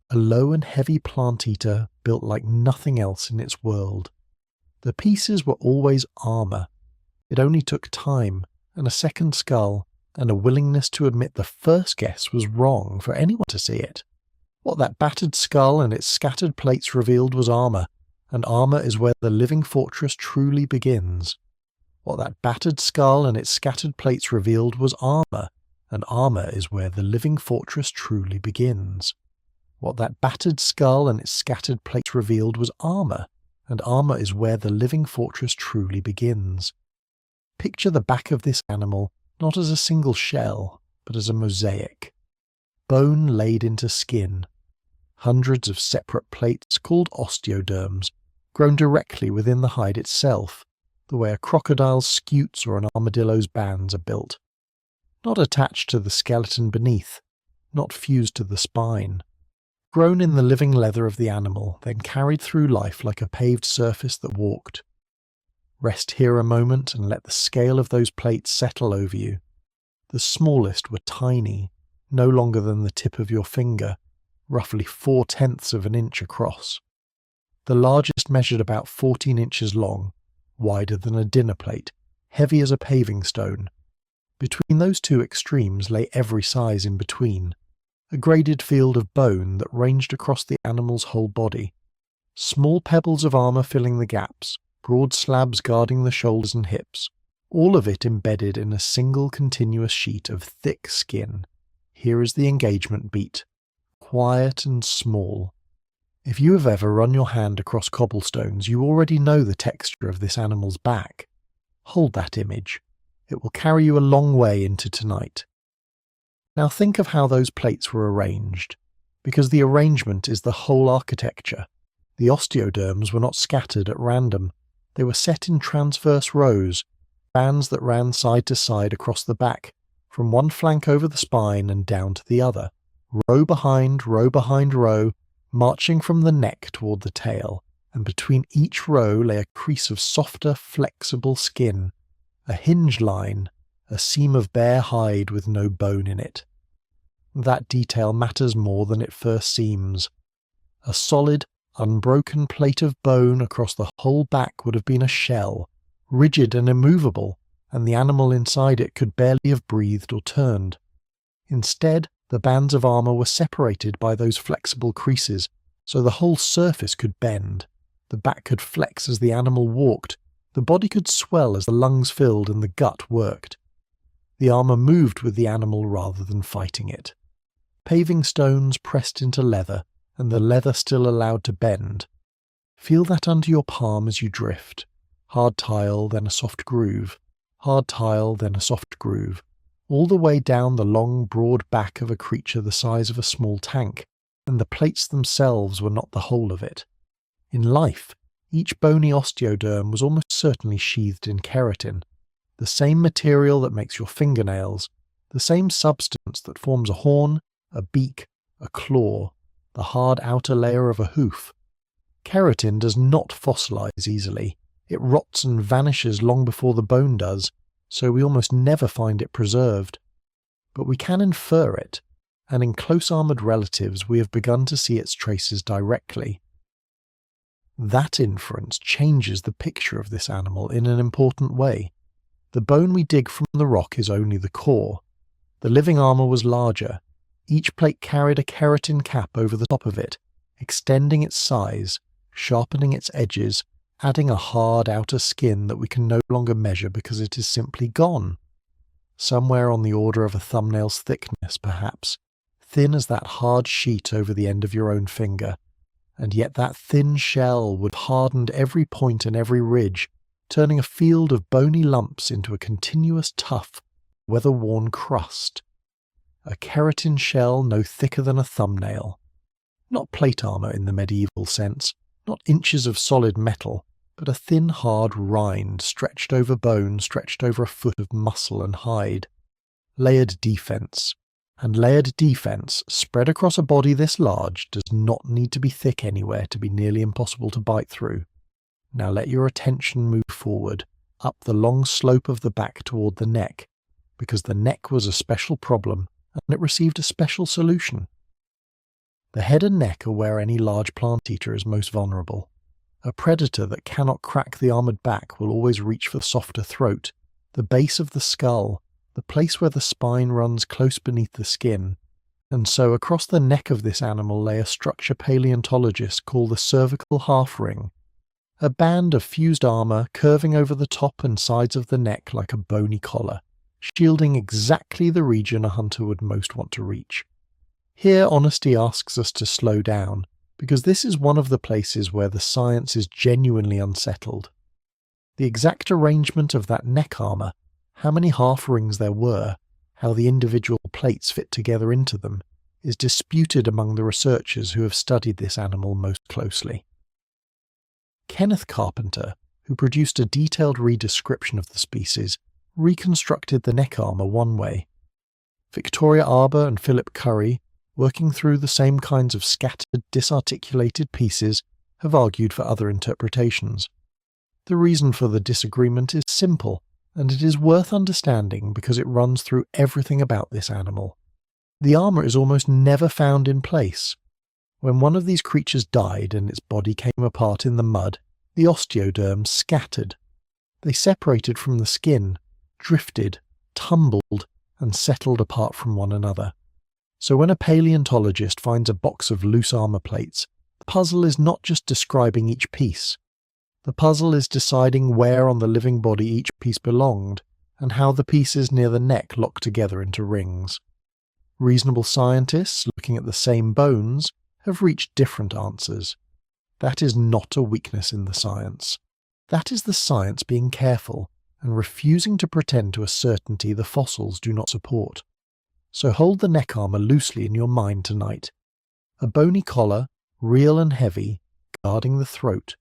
A low and heavy plant-eater built like nothing else in its world. The pieces were always armour. It only took time, and a second skull, and a willingness to admit the first guess was wrong for anyone to see it. What that battered skull and its scattered plates revealed was armour, and armour is where the living fortress truly begins. What that battered skull and its scattered plates revealed was armour, and armour is where the living fortress truly begins. What that battered skull and its scattered plates revealed was armour, and armour is where the living fortress truly begins. Picture the back of this animal not as a single shell, but as a mosaic. Bone laid into skin. Hundreds of separate plates called osteoderms, grown directly within the hide itself, the way a crocodile's scutes or an armadillo's bands are built. Not attached to the skeleton beneath, not fused to the spine. Grown in the living leather of the animal, then carried through life like a paved surface that walked. Rest here a moment and let the scale of those plates settle over you. The smallest were tiny, no longer than the tip of your finger, roughly 0.4 of an inch across. The largest measured about 14 inches long, wider than a dinner plate, heavy as a paving stone. Between those two extremes lay every size in between, a graded field of bone that ranged across the animal's whole body. Small pebbles of armour filling the gaps, broad slabs guarding the shoulders and hips, all of it embedded in a single continuous sheet of thick skin. Here is the engagement beat, quiet and small. If you have ever run your hand across cobblestones, you already know the texture of this animal's back. Hold that image. It will carry you a long way into tonight. Now think of how those plates were arranged, because the arrangement is the whole architecture. The osteoderms were not scattered at random. They were set in transverse rows, bands that ran side to side across the back, from one flank over the spine and down to the other, row behind row, marching from the neck toward the tail, and between each row lay a crease of softer, flexible skin, a hinge line, a seam of bare hide with no bone in it. That detail matters more than it first seems. A solid, unbroken plate of bone across the whole back would have been a shell, rigid and immovable, and the animal inside it could barely have breathed or turned. Instead, the bands of armour were separated by those flexible creases, so the whole surface could bend. The back could flex as the animal walked, the body could swell as the lungs filled and the gut worked. The armour moved with the animal rather than fighting it. Paving stones pressed into leather, and the leather still allowed to bend. Feel that under your palm as you drift. Hard tile, then a soft groove. Hard tile, then a soft groove. All the way down the long, broad back of a creature the size of a small tank, and the plates themselves were not the whole of it. In life, each bony osteoderm was almost certainly sheathed in keratin, the same material that makes your fingernails, the same substance that forms a horn, a beak, a claw, the hard outer layer of a hoof. Keratin does not fossilize easily. It rots and vanishes long before the bone does, so we almost never find it preserved. But we can infer it, and in close armoured relatives we have begun to see its traces directly. That inference changes the picture of this animal in an important way. The bone we dig from the rock is only the core. The living armour was larger. Each plate carried a keratin cap over the top of it, extending its size, sharpening its edges, adding a hard outer skin that we can no longer measure because it is simply gone. Somewhere on the order of a thumbnail's thickness, perhaps, thin as that hard sheet over the end of your own finger, and yet that thin shell would have hardened every point and every ridge, turning a field of bony lumps into a continuous tough, weather-worn crust. A keratin shell no thicker than a thumbnail. Not plate armour in the medieval sense, not inches of solid metal, but a thin hard rind stretched over bone, stretched over a foot of muscle and hide. Layered defence. And layered defence, spread across a body this large, does not need to be thick anywhere to be nearly impossible to bite through. Now let your attention move forward, up the long slope of the back toward the neck, because the neck was a special problem, and it received a special solution. The head and neck are where any large plant eater is most vulnerable. A predator that cannot crack the armoured back will always reach for the softer throat, the base of the skull, the place where the spine runs close beneath the skin, and so across the neck of this animal lay a structure paleontologists call the cervical half-ring, a band of fused armour curving over the top and sides of the neck like a bony collar, shielding exactly the region a hunter would most want to reach. Here honesty asks us to slow down, because this is one of the places where the science is genuinely unsettled. The exact arrangement of that neck armour, how many half-rings there were, how the individual plates fit together into them, is disputed among the researchers who have studied this animal most closely. Kenneth Carpenter, who produced a detailed redescription of the species, reconstructed the neck armour one way. Victoria Arbour and Philip Curry, working through the same kinds of scattered, disarticulated pieces, have argued for other interpretations. The reason for the disagreement is simple, and it is worth understanding because it runs through everything about this animal. The armour is almost never found in place. When one of these creatures died and its body came apart in the mud, the osteoderms scattered. They separated from the skin, drifted, tumbled, and settled apart from one another. So when a paleontologist finds a box of loose armour plates, the puzzle is not just describing each piece. The puzzle is deciding where on the living body each piece belonged, and how the pieces near the neck lock together into rings. Reasonable scientists, looking at the same bones, have reached different answers. That is not a weakness in the science. That is the science being careful, and refusing to pretend to a certainty the fossils do not support. So hold the neck armour loosely in your mind tonight. A bony collar, real and heavy, guarding the throat.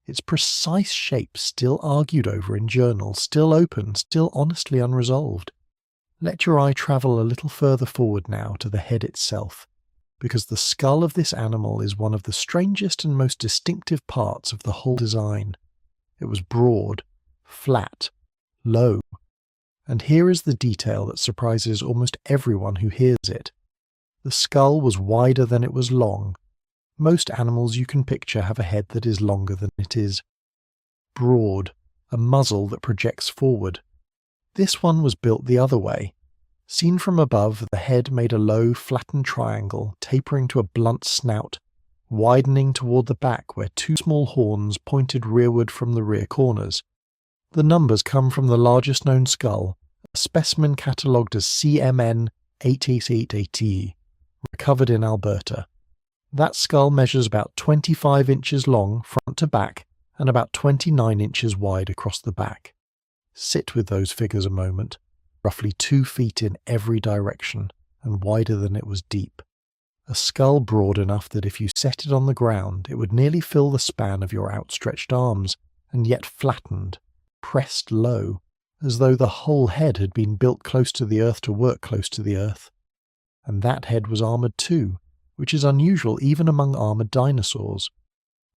Its precise shape still argued over in journals, still open, still honestly unresolved. Let your eye travel a little further forward now to the head itself, because the skull of this animal is one of the strangest and most distinctive parts of the whole design. It was broad, flat, low, and here is the detail that surprises almost everyone who hears it. The skull was wider than it was long. Most animals you can picture have a head that is longer than it is. Broad, a muzzle that projects forward. This one was built the other way. Seen from above, the head made a low, flattened triangle, tapering to a blunt snout, widening toward the back where two small horns pointed rearward from the rear corners. The numbers come from the largest known skull, a specimen catalogued as CMN 888AT, recovered in Alberta. That skull measures about 25 inches long front to back and about 29 inches wide across the back. Sit with those figures a moment. Roughly 2 feet in every direction, and wider than it was deep. A skull broad enough that if you set it on the ground, it would nearly fill the span of your outstretched arms, and yet flattened, pressed low, as though the whole head had been built close to the earth to work close to the earth. And that head was armoured too, which is unusual even among armoured dinosaurs.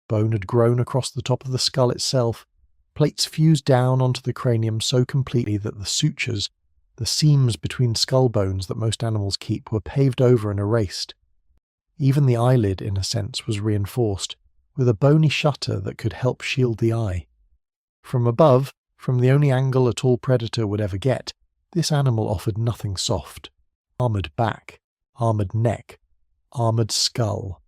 Bone had grown across the top of the skull itself, plates fused down onto the cranium so completely that the sutures, the seams between skull bones that most animals keep, were paved over and erased. Even the eyelid, in a sense, was reinforced, with a bony shutter that could help shield the eye. From above, from the only angle a tall predator would ever get, this animal offered nothing soft. Armoured back, armoured neck, armoured skull.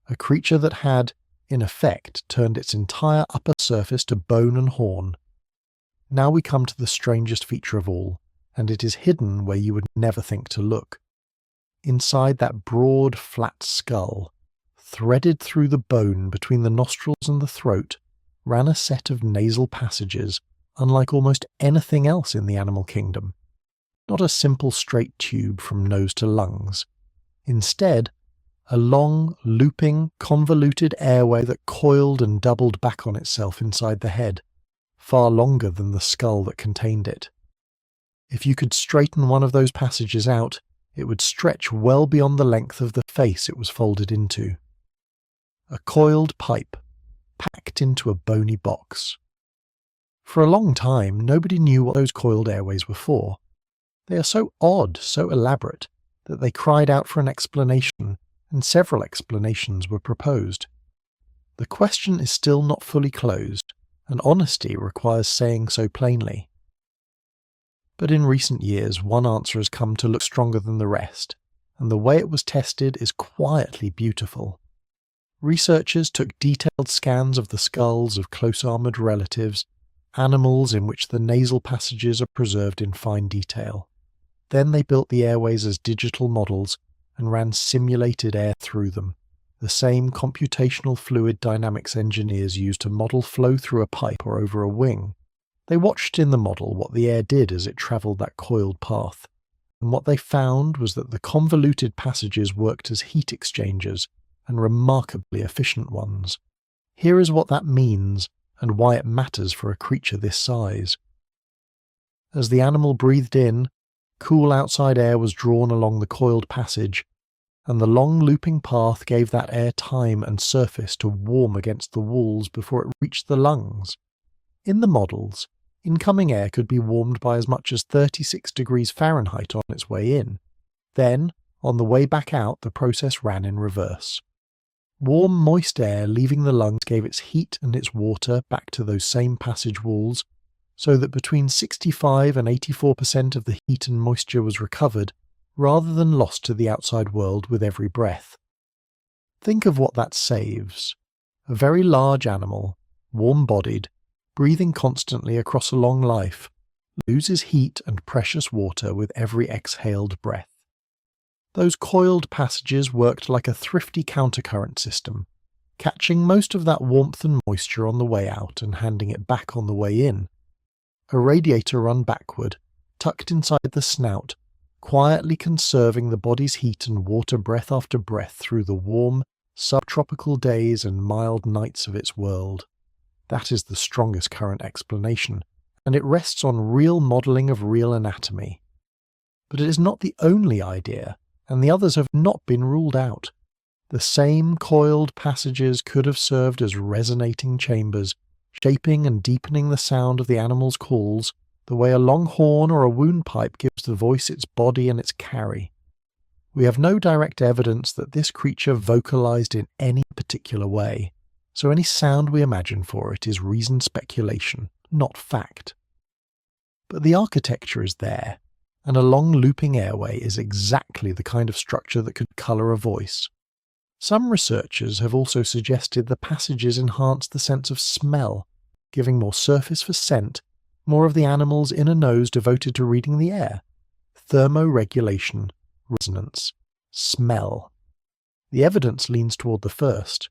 A creature that had, in effect, turned its entire upper surface to bone and horn. Now we come to the strangest feature of all, and it is hidden where you would never think to look. Inside that broad, flat skull, threaded through the bone between the nostrils and the throat, ran a set of nasal passages unlike almost anything else in the animal kingdom. Not a simple straight tube from nose to lungs. Instead, a long, looping, convoluted airway that coiled and doubled back on itself inside the head, far longer than the skull that contained it. If you could straighten one of those passages out, it would stretch well beyond the length of the face it was folded into. A coiled pipe, packed into a bony box. For a long time, nobody knew what those coiled airways were for. They are so odd, so elaborate, that they cried out for an explanation, and several explanations were proposed. The question is still not fully closed, and honesty requires saying so plainly. But in recent years, one answer has come to look stronger than the rest, and the way it was tested is quietly beautiful. Researchers took detailed scans of the skulls of close-armoured relatives, animals in which the nasal passages are preserved in fine detail. Then they built the airways as digital models and ran simulated air through them, the same computational fluid dynamics engineers use to model flow through a pipe or over a wing. They watched in the model what the air did as it travelled that coiled path, and what they found was that the convoluted passages worked as heat exchangers, and remarkably efficient ones. Here is what that means, and why it matters for a creature this size. As the animal breathed in, cool outside air was drawn along the coiled passage, and the long looping path gave that air time and surface to warm against the walls before it reached the lungs. In the models, incoming air could be warmed by as much as 36 degrees Fahrenheit on its way in. Then, on the way back out, the process ran in reverse. Warm, moist air leaving the lungs gave its heat and its water back to those same passage walls, so that between 65 and 84% of the heat and moisture was recovered, rather than lost to the outside world with every breath. Think of what that saves. A very large animal, warm-bodied, breathing constantly across a long life, loses heat and precious water with every exhaled breath. Those coiled passages worked like a thrifty countercurrent system, catching most of that warmth and moisture on the way out and handing it back on the way in. A radiator run backward, tucked inside the snout, quietly conserving the body's heat and water breath after breath through the warm, subtropical days and mild nights of its world. That is the strongest current explanation, and it rests on real modelling of real anatomy. But it is not the only idea, and the others have not been ruled out. The same coiled passages could have served as resonating chambers, shaping and deepening the sound of the animal's calls, the way a long horn or a wound pipe gives the voice its body and its carry. We have no direct evidence that this creature vocalized in any particular way, so any sound we imagine for it is reasoned speculation, not fact. But the architecture is there, and a long looping airway is exactly the kind of structure that could colour a voice. Some researchers have also suggested the passages enhance the sense of smell, giving more surface for scent, more of the animal's inner nose devoted to reading the air. Thermoregulation, resonance, smell. The evidence leans toward the first.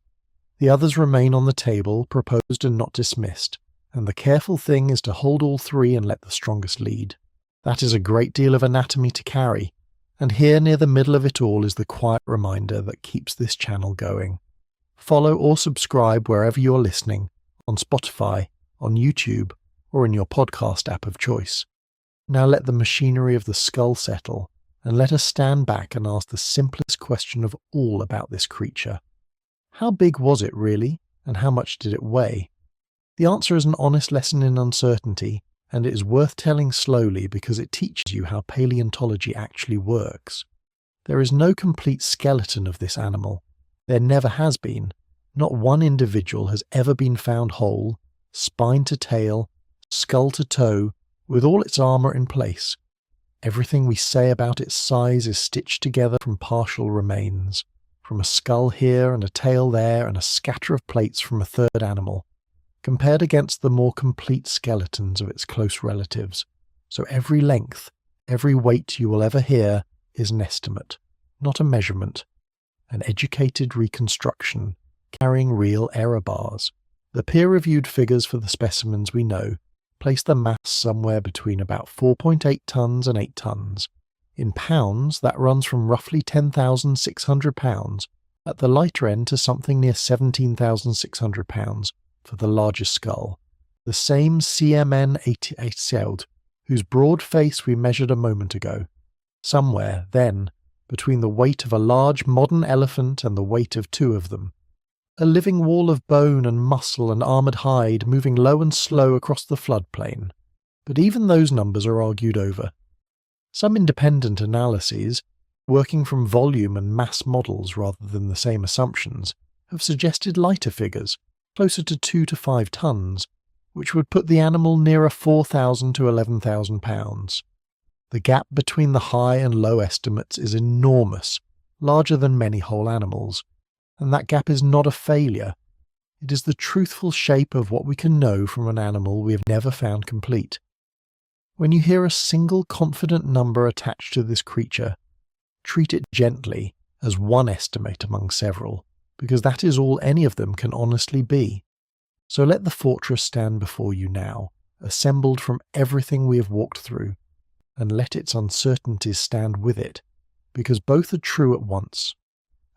The others remain on the table, proposed and not dismissed, and the careful thing is to hold all three and let the strongest lead. That is a great deal of anatomy to carry, and here near the middle of it all is the quiet reminder that keeps this channel going. Follow or subscribe wherever you're listening, on Spotify, on YouTube, or in your podcast app of choice. Now let the machinery of the skull settle, and let us stand back and ask the simplest question of all about this creature. How big was it really, and how much did it weigh? The answer is an honest lesson in uncertainty, and it is worth telling slowly because it teaches you how paleontology actually works. There is no complete skeleton of this animal. There never has been. Not one individual has ever been found whole, spine to tail, skull to toe, with all its armour in place. Everything we say about its size is stitched together from partial remains, from a skull here and a tail there and a scatter of plates from a third animal, compared against the more complete skeletons of its close relatives. So every length, every weight you will ever hear is an estimate, not a measurement, an educated reconstruction, carrying real error bars. The peer-reviewed figures for the specimens we know place the mass somewhere between about 4.8 tons and 8 tons. In pounds, that runs from roughly 10,600 pounds at the lighter end to something near 17,600 pounds for the largest skull. The same CMN 88, whose broad face we measured a moment ago. Somewhere, then, between the weight of a large modern elephant and the weight of two of them. A living wall of bone and muscle and armoured hide moving low and slow across the floodplain. But even those numbers are argued over. Some independent analyses, working from volume and mass models rather than the same assumptions, have suggested lighter figures, closer to 2 to 5 tons, which would put the animal nearer 4,000 to 11,000 pounds. The gap between the high and low estimates is enormous, larger than many whole animals. And that gap is not a failure. It is the truthful shape of what we can know from an animal we have never found complete. When you hear a single confident number attached to this creature, treat it gently as one estimate among several, because that is all any of them can honestly be. So let the fortress stand before you now, assembled from everything we have walked through, and let its uncertainties stand with it, because both are true at once.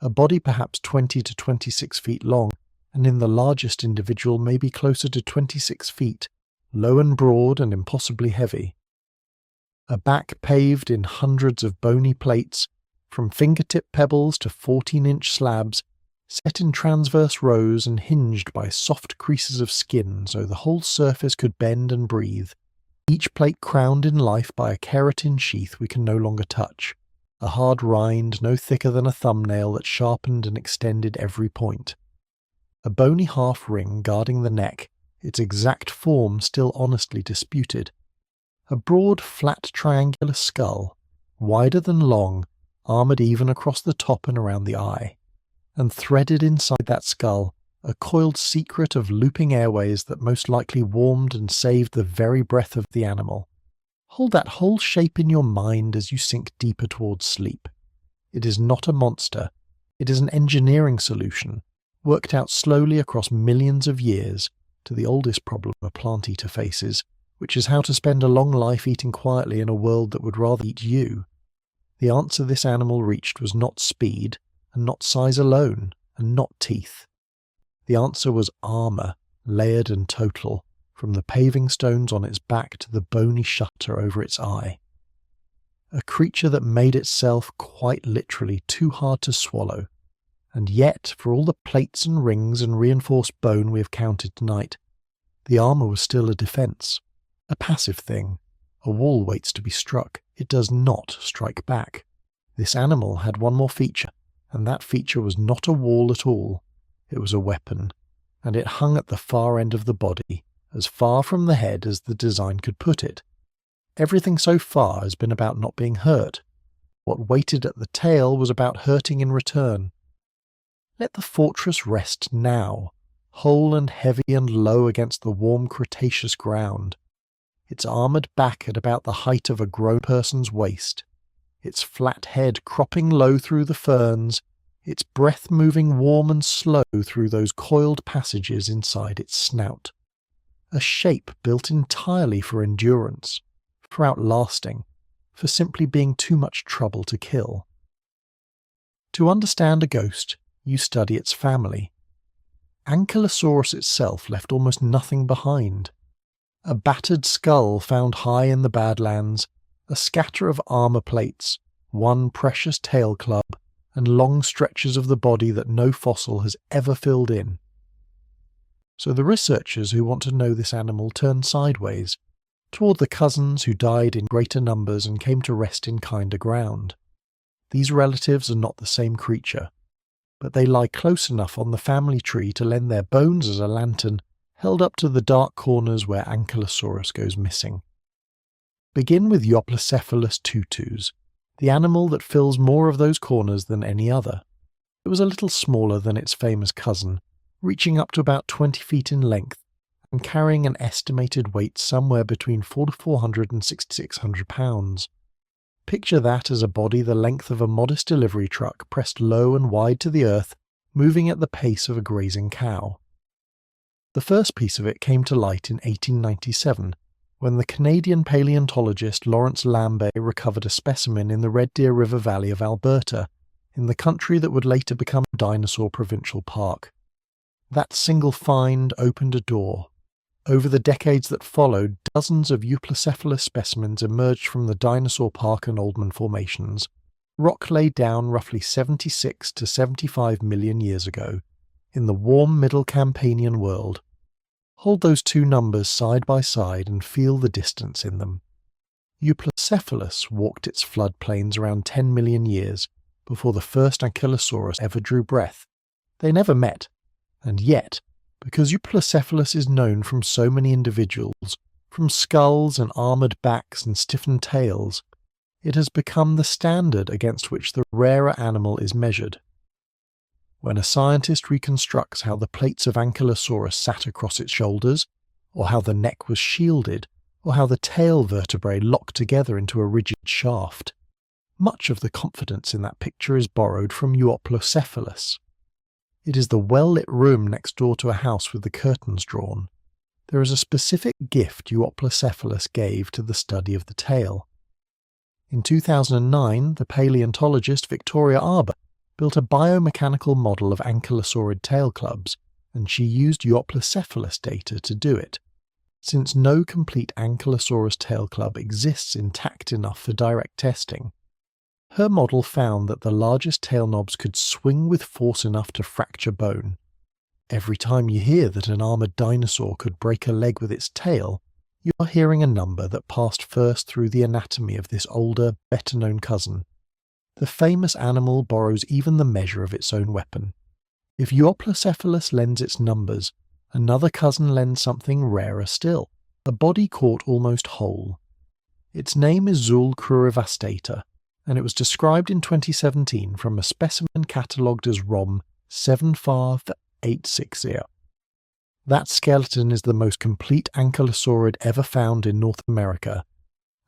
A body perhaps 20 to 26 feet long, and in the largest individual maybe closer to 26 feet, low and broad and impossibly heavy. A back paved in hundreds of bony plates, from fingertip pebbles to 14-inch slabs, set in transverse rows and hinged by soft creases of skin so the whole surface could bend and breathe, each plate crowned in life by a keratin sheath we can no longer touch. A hard rind no thicker than a thumbnail that sharpened and extended every point. A bony half-ring guarding the neck, its exact form still honestly disputed. A broad, flat triangular skull, wider than long, armoured even across the top and around the eye. And threaded inside that skull, a coiled secret of looping airways that most likely warmed and saved the very breath of the animal. Hold that whole shape in your mind as you sink deeper towards sleep. It is not a monster. It is an engineering solution, worked out slowly across millions of years, to the oldest problem a plant eater faces, which is how to spend a long life eating quietly in a world that would rather eat you. The answer this animal reached was not speed, and not size alone, and not teeth. The answer was armour, layered and total, from the paving stones on its back to the bony shutter over its eye. A creature that made itself quite literally too hard to swallow, and yet, for all the plates and rings and reinforced bone we have counted tonight, the armour was still a defence, a passive thing. A wall waits to be struck, it does not strike back. This animal had one more feature, and that feature was not a wall at all. It was a weapon, and it hung at the far end of the body, as far from the head as the design could put it. Everything so far has been about not being hurt. What waited at the tail was about hurting in return. Let the fortress rest now, whole and heavy and low against the warm Cretaceous ground, its armoured back at about the height of a grown person's waist, its flat head cropping low through the ferns, its breath moving warm and slow through those coiled passages inside its snout. A shape built entirely for endurance, for outlasting, for simply being too much trouble to kill. To understand a ghost, you study its family. Ankylosaurus itself left almost nothing behind. A battered skull found high in the Badlands, a scatter of armour plates, one precious tail club, and long stretches of the body that no fossil has ever filled in. So the researchers who want to know this animal turn sideways, toward the cousins who died in greater numbers and came to rest in kinder ground. These relatives are not the same creature, but they lie close enough on the family tree to lend their bones as a lantern, held up to the dark corners where Ankylosaurus goes missing. Begin with Euplocephalus tutus, the animal that fills more of those corners than any other. It was a little smaller than its famous cousin, reaching up to about 20 feet in length, and carrying an estimated weight somewhere between 4,400 and 6,600 pounds. Picture that as a body the length of a modest delivery truck pressed low and wide to the earth, moving at the pace of a grazing cow. The first piece of it came to light in 1897, when the Canadian paleontologist Lawrence Lambay recovered a specimen in the Red Deer River Valley of Alberta, in the country that would later become Dinosaur Provincial Park. That single find opened a door. Over the decades that followed, dozens of Euplocephalus specimens emerged from the Dinosaur Park and Oldman formations, rock laid down roughly 76 to 75 million years ago, in the warm Middle Campanian world. Hold those two numbers side by side and feel the distance in them. Euplocephalus walked its floodplains around 10 million years before the first Ankylosaurus ever drew breath. They never met, and yet, because Euplocephalus is known from so many individuals, from skulls and armoured backs and stiffened tails, it has become the standard against which the rarer animal is measured. When a scientist reconstructs how the plates of Ankylosaurus sat across its shoulders, or how the neck was shielded, or how the tail vertebrae locked together into a rigid shaft, much of the confidence in that picture is borrowed from Euplocephalus. It is the well-lit room next door to a house with the curtains drawn. There is a specific gift Euplocephalus gave to the study of the tail. In 2009, the paleontologist Victoria Arbour built a biomechanical model of ankylosaurid tail clubs, and she used Euplocephalus data to do it, since no complete Ankylosaurus tail club exists intact enough for direct testing. Her model found that the largest tail knobs could swing with force enough to fracture bone. Every time you hear that an armoured dinosaur could break a leg with its tail, you are hearing a number that passed first through the anatomy of this older, better-known cousin. The famous animal borrows even the measure of its own weapon. If Euplocephalus lends its numbers, another cousin lends something rarer still, a body caught almost whole. Its name is Zool crurivastata, and it was described in 2017 from a specimen catalogued as ROM 75860. That skeleton is the most complete ankylosaurid ever found in North America,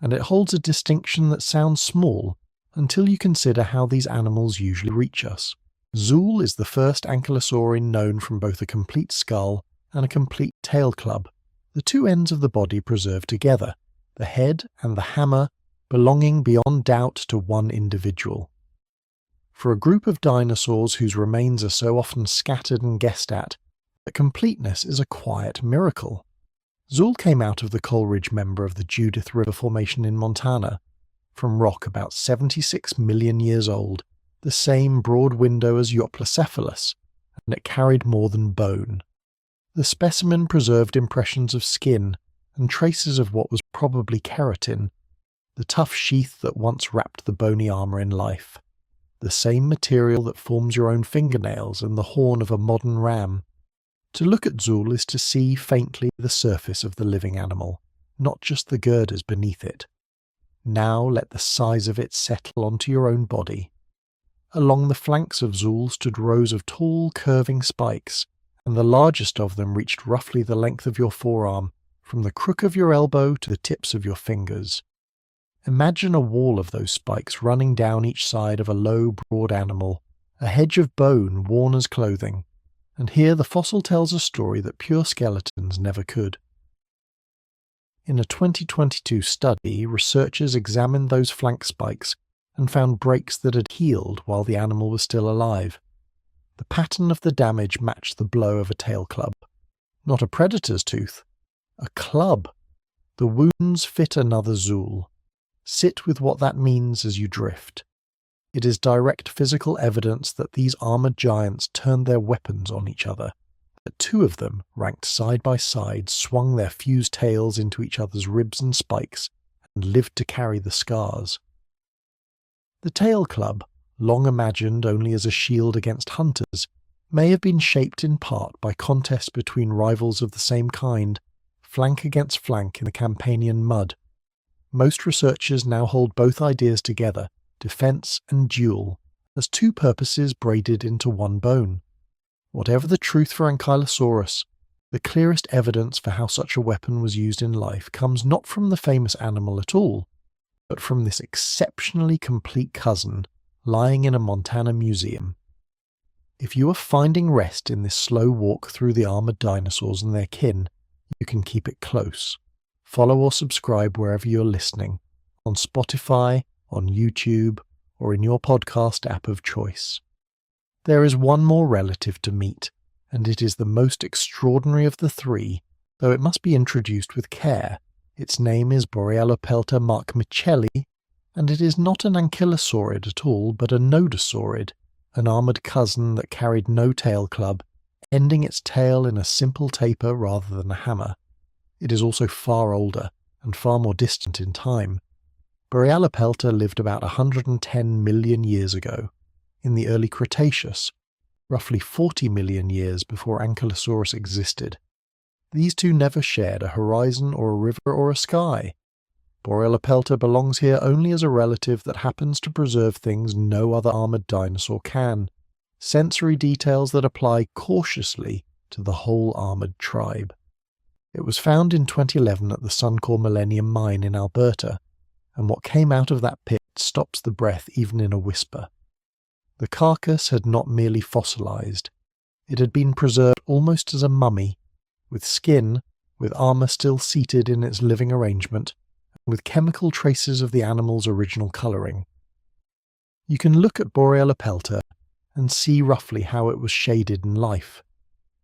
and it holds a distinction that sounds small until you consider how these animals usually reach us. Zool is the first ankylosaurin known from both a complete skull and a complete tail club, the two ends of the body preserved together, the head and the hammer, belonging beyond doubt to one individual. For a group of dinosaurs whose remains are so often scattered and guessed at, that completeness is a quiet miracle. Zuul came out of the Coleridge member of the Judith River Formation in Montana, from rock about 76 million years old, the same broad window as Euplocephalus, and it carried more than bone. The specimen preserved impressions of skin and traces of what was probably keratin, the tough sheath that once wrapped the bony armour in life, the same material that forms your own fingernails and the horn of a modern ram. To look at Zuul is to see faintly the surface of the living animal, not just the girders beneath it. Now let the size of it settle onto your own body. Along the flanks of Zuul stood rows of tall, curving spikes, and the largest of them reached roughly the length of your forearm, from the crook of your elbow to the tips of your fingers. Imagine a wall of those spikes running down each side of a low, broad animal, a hedge of bone worn as clothing, and here the fossil tells a story that pure skeletons never could. In a 2022 study, researchers examined those flank spikes and found breaks that had healed while the animal was still alive. The pattern of the damage matched the blow of a tail club. Not a predator's tooth, a club. The wounds fit another Zuul. Sit with what that means as you drift. It is direct physical evidence that these armoured giants turned their weapons on each other, that two of them, ranked side by side, swung their fused tails into each other's ribs and spikes, and lived to carry the scars. The tail club, long imagined only as a shield against hunters, may have been shaped in part by contests between rivals of the same kind, flank against flank in the Campanian mud. Most researchers now hold both ideas together, defence and duel, as two purposes braided into one bone. Whatever the truth for Ankylosaurus, the clearest evidence for how such a weapon was used in life comes not from the famous animal at all, but from this exceptionally complete cousin lying in a Montana museum. If you are finding rest in this slow walk through the armoured dinosaurs and their kin, you can keep it close. Follow or subscribe wherever you're listening, on Spotify, on YouTube, or in your podcast app of choice. There is one more relative to meet, and it is the most extraordinary of the three, though it must be introduced with care. Its name is Borealopelta markmicheli, and it is not an ankylosaurid at all, but a nodosaurid, an armoured cousin that carried no tail club, ending its tail in a simple taper rather than a hammer. It is also far older, and far more distant in time. Borealopelta lived about 110 million years ago, in the early Cretaceous, roughly 40 million years before Ankylosaurus existed. These two never shared a horizon or a river or a sky. Borealopelta belongs here only as a relative that happens to preserve things no other armoured dinosaur can, sensory details that apply cautiously to the whole armoured tribe. It was found in 2011 at the Suncor Millennium Mine in Alberta, and what came out of that pit stops the breath even in a whisper. The carcass had not merely fossilised, it had been preserved almost as a mummy, with skin, with armour still seated in its living arrangement, and with chemical traces of the animal's original colouring. You can look at Borealopelta and see roughly how it was shaded in life.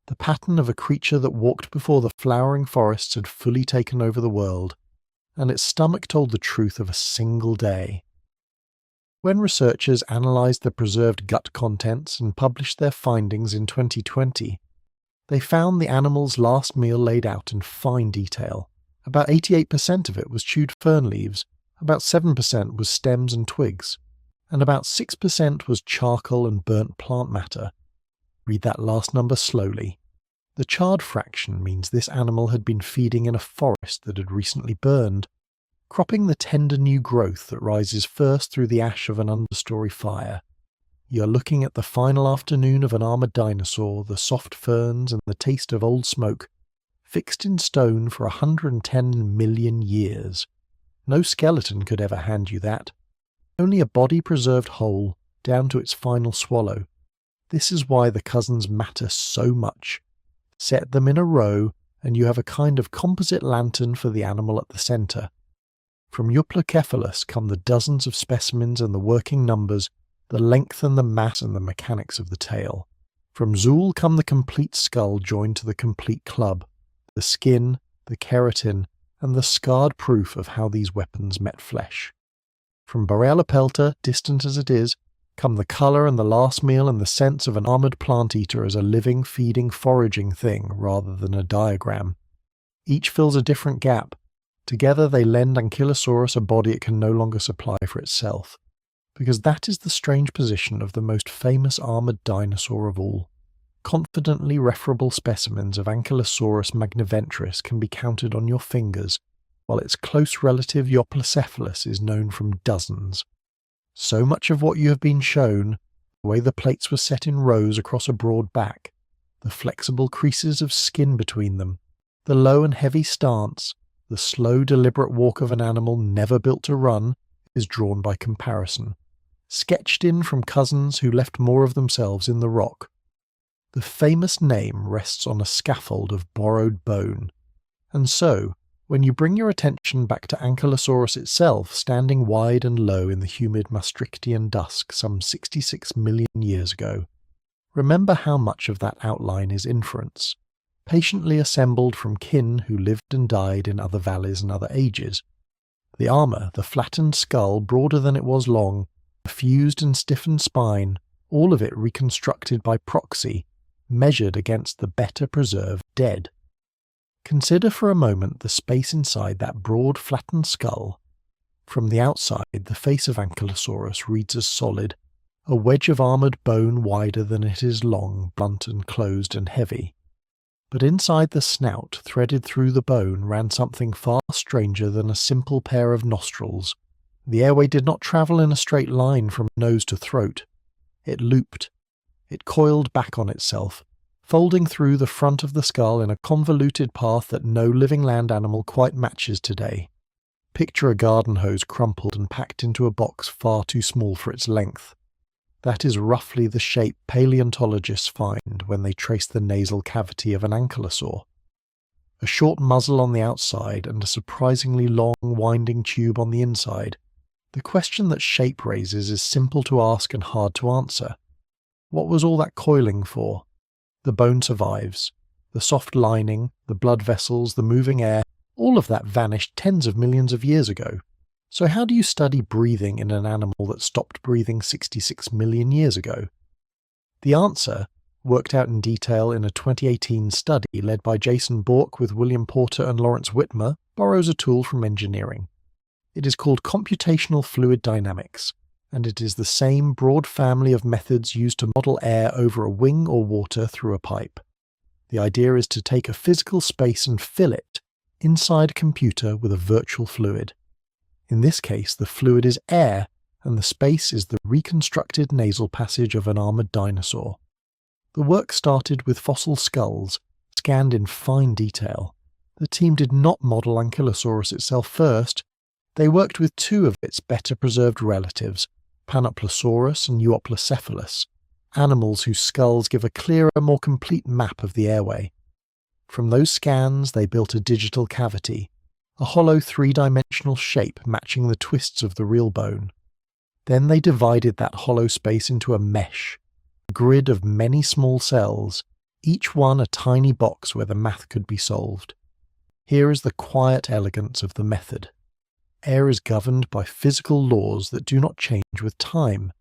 The pattern of a creature that walked before the flowering forests had fully taken over the world, and its stomach told the truth of a single day. When researchers analysed the preserved gut contents and published their findings in 2020, they found the animal's last meal laid out in fine detail. About 88% of it was chewed fern leaves, about 7% was stems and twigs, and about 6% was charcoal and burnt plant matter. Read that last number slowly. The charred fraction means this animal had been feeding in a forest that had recently burned, cropping the tender new growth that rises first through the ash of an understory fire. You're looking at the final afternoon of an armoured dinosaur, the soft ferns and the taste of old smoke, fixed in stone for 110 million years. No skeleton could ever hand you that. Only a body preserved whole, down to its final swallow. This is why the cousins matter so much. Set them in a row, and you have a kind of composite lantern for the animal at the centre. From Euplocephalus come the dozens of specimens and the working numbers, the length and the mass and the mechanics of the tail. From Zool come the complete skull joined to the complete club, the skin, the keratin, and the scarred proof of how these weapons met flesh. From Borealopelta, distant as it is, come the colour and the last meal and the sense of an armoured plant-eater as a living, feeding, foraging thing rather than a diagram. Each fills a different gap. Together they lend Ankylosaurus a body it can no longer supply for itself. Because that is the strange position of the most famous armoured dinosaur of all. Confidently referable specimens of Ankylosaurus magniventris can be counted on your fingers, while its close relative Euplocephalus is known from dozens. So much of what you have been shown, the way the plates were set in rows across a broad back, the flexible creases of skin between them, the low and heavy stance, the slow deliberate walk of an animal never built to run, is drawn by comparison, sketched in from cousins who left more of themselves in the rock. The famous name rests on a scaffold of borrowed bone, and so, when you bring your attention back to Ankylosaurus itself standing wide and low in the humid Maastrichtian dusk some 66 million years ago, remember how much of that outline is inference, patiently assembled from kin who lived and died in other valleys and other ages. The armour, the flattened skull broader than it was long, the fused and stiffened spine, all of it reconstructed by proxy, measured against the better preserved dead. Consider for a moment the space inside that broad flattened skull. From the outside, the face of Ankylosaurus reads as solid, a wedge of armoured bone wider than it is long, blunt and closed and heavy. But inside the snout, threaded through the bone, ran something far stranger than a simple pair of nostrils. The airway did not travel in a straight line from nose to throat. It looped. It coiled back on itself, folding through the front of the skull in a convoluted path that no living land animal quite matches today. Picture a garden hose crumpled and packed into a box far too small for its length. That is roughly the shape paleontologists find when they trace the nasal cavity of an ankylosaur. A short muzzle on the outside and a surprisingly long winding tube on the inside. The question that shape raises is simple to ask and hard to answer. What was all that coiling for? The bone survives. The soft lining, the blood vessels, the moving air, all of that vanished tens of millions of years ago. So how do you study breathing in an animal that stopped breathing 66 million years ago? The answer, worked out in detail in a 2018 study led by Jason Bork with William Porter and Lawrence Whitmer, borrows a tool from engineering. It is called computational fluid dynamics, and it is the same broad family of methods used to model air over a wing or water through a pipe. The idea is to take a physical space and fill it, inside a computer, with a virtual fluid. In this case, the fluid is air, and the space is the reconstructed nasal passage of an armoured dinosaur. The work started with fossil skulls, scanned in fine detail. The team did not model Ankylosaurus itself first. They worked with two of its better preserved relatives, Panoplosaurus and Euplocephalus, animals whose skulls give a clearer, more complete map of the airway. From those scans they built a digital cavity, a hollow three-dimensional shape matching the twists of the real bone. Then they divided that hollow space into a mesh, a grid of many small cells, each one a tiny box where the math could be solved. Here is the quiet elegance of the method. Air is governed by physical laws that do not change with time.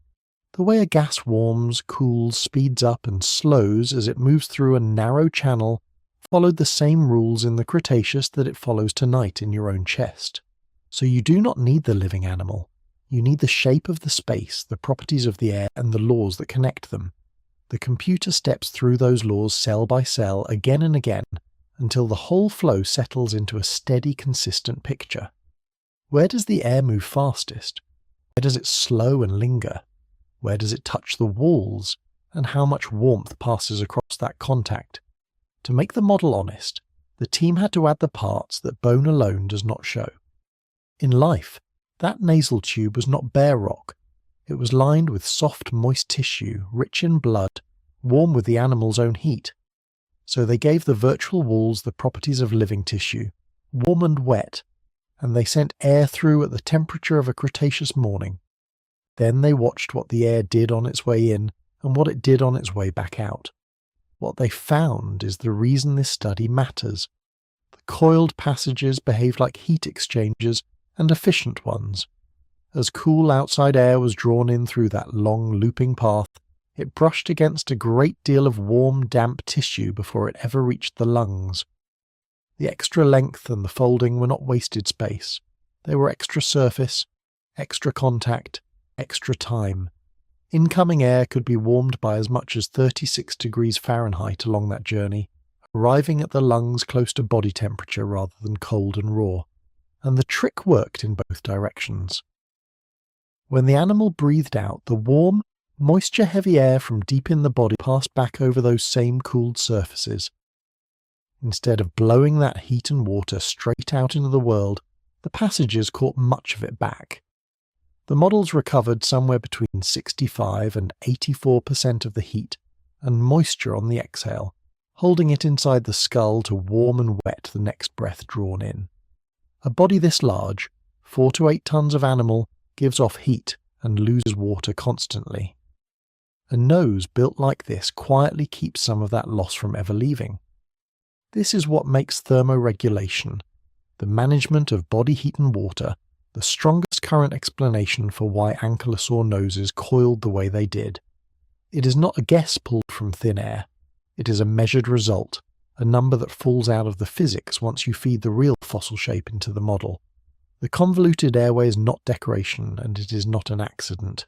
The way a gas warms, cools, speeds up and slows as it moves through a narrow channel followed the same rules in the Cretaceous that it follows tonight in your own chest. So you do not need the living animal. You need the shape of the space, the properties of the air, and the laws that connect them. The computer steps through those laws cell by cell again and again until the whole flow settles into a steady, consistent picture. Where does the air move fastest? Where does it slow and linger? Where does it touch the walls? And how much warmth passes across that contact? To make the model honest, the team had to add the parts that bone alone does not show. In life, that nasal tube was not bare rock. It was lined with soft, moist tissue, rich in blood, warm with the animal's own heat. So they gave the virtual walls the properties of living tissue, warm and wet, and they sent air through at the temperature of a Cretaceous morning. Then they watched what the air did on its way in and what it did on its way back out. What they found is the reason this study matters. The coiled passages behaved like heat exchangers, and efficient ones. As cool outside air was drawn in through that long looping path, it brushed against a great deal of warm, damp tissue before it ever reached the lungs. The extra length and the folding were not wasted space. They were extra surface, extra contact, extra time. Incoming air could be warmed by as much as 36 degrees Fahrenheit along that journey, arriving at the lungs close to body temperature rather than cold and raw. And the trick worked in both directions. When the animal breathed out, the warm, moisture-heavy air from deep in the body passed back over those same cooled surfaces. Instead of blowing that heat and water straight out into the world, the passages caught much of it back. The models recovered somewhere between 65 and 84% of the heat and moisture on the exhale, holding it inside the skull to warm and wet the next breath drawn in. A body this large, 4 to 8 tons of animal, gives off heat and loses water constantly. A nose built like this quietly keeps some of that loss from ever leaving. This is what makes thermoregulation, the management of body heat and water, the strongest current explanation for why ankylosaur noses coiled the way they did. It is not a guess pulled from thin air. It is a measured result, a number that falls out of the physics once you feed the real fossil shape into the model. The convoluted airway is not decoration, and it is not an accident.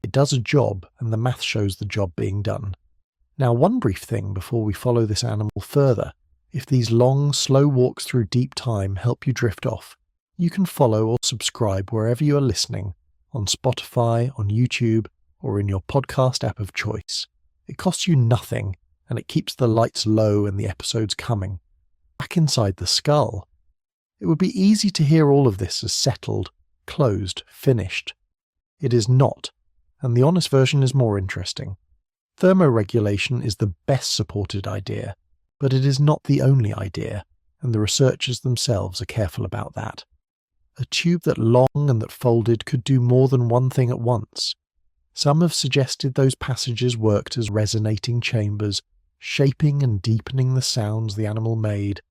It does a job, and the math shows the job being done. Now, one brief thing before we follow this animal further. If these long, slow walks through deep time help you drift off, you can follow or subscribe wherever you are listening, on Spotify, on YouTube, or in your podcast app of choice. It costs you nothing, and it keeps the lights low and the episodes coming. Back inside the skull. It would be easy to hear all of this as settled, closed, finished. It is not, and the honest version is more interesting. Thermoregulation is the best supported idea, but it is not the only idea, and the researchers themselves are careful about that. A tube that long and that folded could do more than one thing at once. Some have suggested those passages worked as resonating chambers, shaping and deepening the sounds the animal made,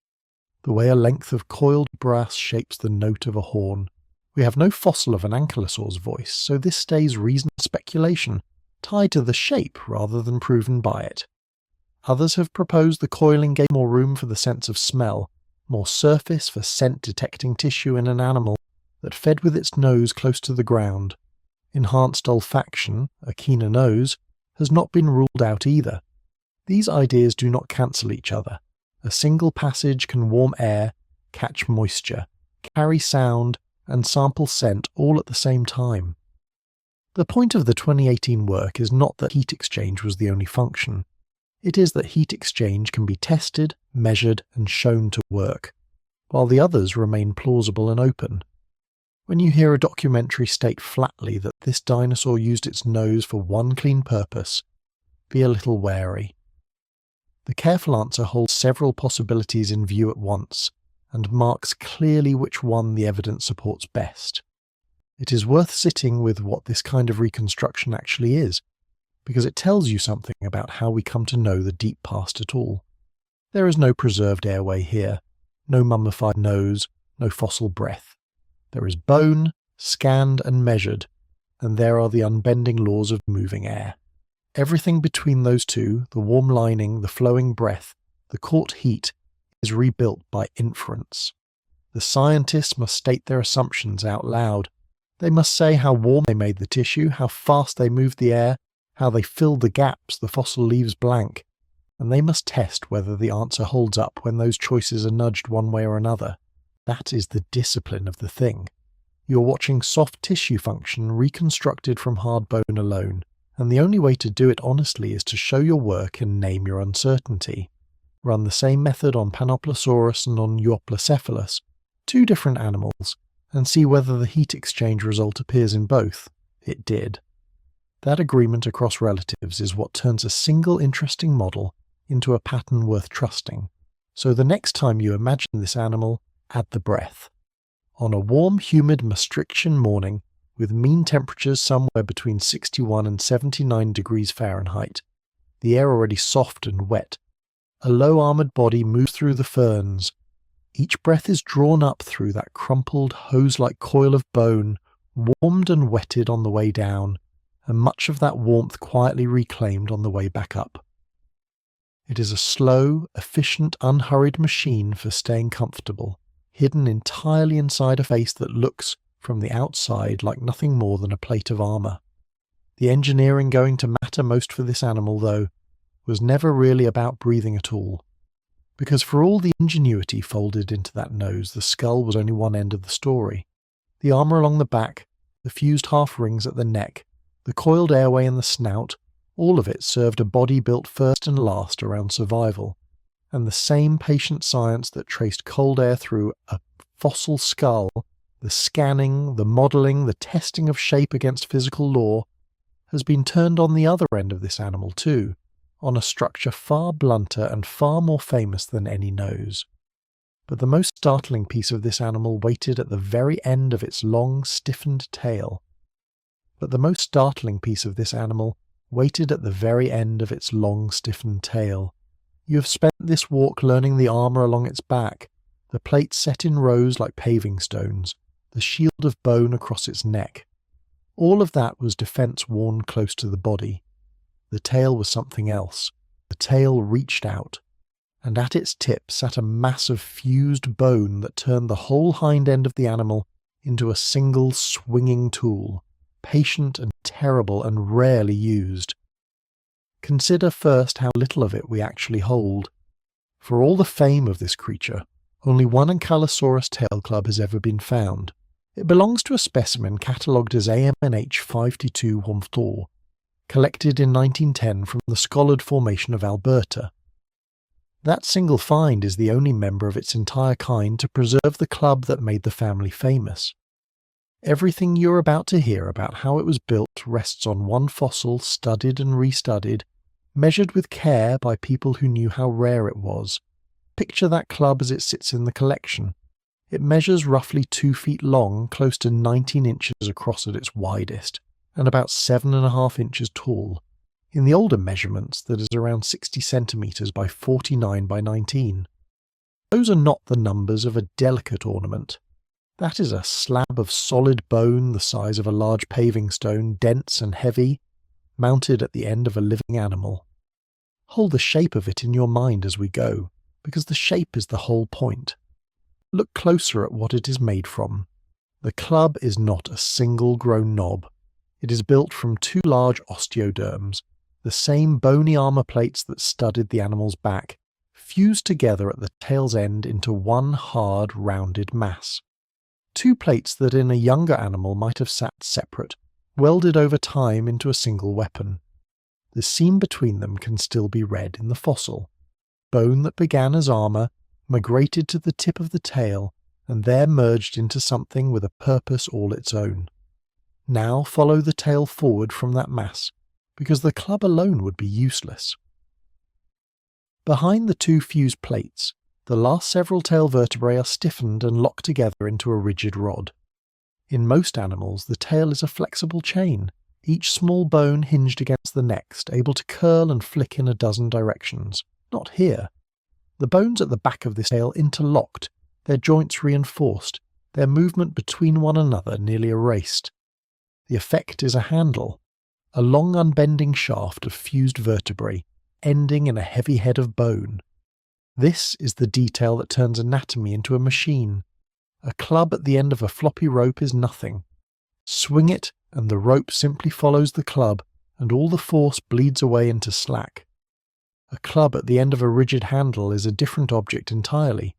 the way a length of coiled brass shapes the note of a horn. We have no fossil of an ankylosaur's voice, so this stays reasoned speculation, tied to the shape rather than proven by it. Others have proposed the coiling gave more room for the sense of smell, more surface for scent-detecting tissue in an animal that fed with its nose close to the ground. Enhanced olfaction, a keener nose, has not been ruled out either. These ideas do not cancel each other. A single passage can warm air, catch moisture, carry sound, and sample scent all at the same time. The point of the 2018 work is not that heat exchange was the only function. It is that heat exchange can be tested, measured, and shown to work, while the others remain plausible and open. When you hear a documentary state flatly that this dinosaur used its nose for one clean purpose, be a little wary. The careful answer holds several possibilities in view at once, and marks clearly which one the evidence supports best. It is worth sitting with what this kind of reconstruction actually is, because it tells you something about how we come to know the deep past at all. There is no preserved airway here, no mummified nose, no fossil breath. There is bone, scanned and measured, and there are the unbending laws of moving air. Everything between those two, the warm lining, the flowing breath, the caught heat, is rebuilt by inference. The scientists must state their assumptions out loud. They must say how warm they made the tissue, how fast they moved the air, how they filled the gaps the fossil leaves blank, and they must test whether the answer holds up when those choices are nudged one way or another. That is the discipline of the thing. You're watching soft tissue function reconstructed from hard bone alone, and the only way to do it honestly is to show your work and name your uncertainty. Run the same method on Panoplosaurus and on Euoplocephalus, two different animals, and see whether the heat exchange result appears in both. It did. That agreement across relatives is what turns a single interesting model into a pattern worth trusting. So the next time you imagine this animal, add the breath. On a warm, humid Maastrichtian morning, with mean temperatures somewhere between 61 and 79 degrees Fahrenheit, the air already soft and wet, a low armoured body moves through the ferns. Each breath is drawn up through that crumpled, hose-like coil of bone, warmed and wetted on the way down, and much of that warmth quietly reclaimed on the way back up. It is a slow, efficient, unhurried machine for staying comfortable, hidden entirely inside a face that looks, from the outside, like nothing more than a plate of armour. The engineering going to matter most for this animal, though, was never really about breathing at all. Because for all the ingenuity folded into that nose, the skull was only one end of the story. The armour along the back, the fused half-rings at the neck, the coiled airway in the snout, all of it served a body built first and last around survival, and the same patient science that traced cold air through a fossil skull, the scanning, the modelling, the testing of shape against physical law, has been turned on the other end of this animal too, on a structure far blunter and far more famous than any nose. But the most startling piece of this animal waited at the very end of its long, stiffened tail. You have spent this walk learning the armour along its back, the plates set in rows like paving stones, the shield of bone across its neck. All of that was defence worn close to the body. The tail was something else. The tail reached out, and at its tip sat a mass of fused bone that turned the whole hind end of the animal into a single swinging tool, patient and terrible and rarely used. Consider first how little of it we actually hold. For all the fame of this creature, only one Ankylosaurus tail club has ever been found. It belongs to a specimen catalogued as AMNH 522 Humthor, collected in 1910 from the Schollard Formation of Alberta. That single find is the only member of its entire kind to preserve the club that made the family famous. Everything you're about to hear about how it was built rests on one fossil studied and restudied, measured with care by people who knew how rare it was. Picture that club as it sits in the collection. It measures roughly 2 feet long, close to 19 inches across at its widest, and about 7.5 inches tall. In the older measurements, that is around 60 centimetres by 49 by 19. Those are not the numbers of a delicate ornament. That is a slab of solid bone the size of a large paving stone, dense and heavy, mounted at the end of a living animal. Hold the shape of it in your mind as we go, because the shape is the whole point. Look closer at what it is made from. The club is not a single grown knob. It is built from 2 large osteoderms, the same bony armour plates that studded the animal's back, fused together at the tail's end into one hard, rounded mass. 2 plates that in a younger animal might have sat separate, welded over time into a single weapon. The seam between them can still be read in the fossil. Bone that began as armour migrated to the tip of the tail and there merged into something with a purpose all its own. Now follow the tail forward from that mass, because the club alone would be useless. Behind the 2 fused plates, the last several tail vertebrae are stiffened and locked together into a rigid rod. In most animals, the tail is a flexible chain, each small bone hinged against the next, able to curl and flick in a dozen directions. Not here. The bones at the back of this tail interlocked, their joints reinforced, their movement between one another nearly erased. The effect is a handle, a long unbending shaft of fused vertebrae, ending in a heavy head of bone. This is the detail that turns anatomy into a machine. A club at the end of a floppy rope is nothing. Swing it, and the rope simply follows the club, and all the force bleeds away into slack. A club at the end of a rigid handle is a different object entirely.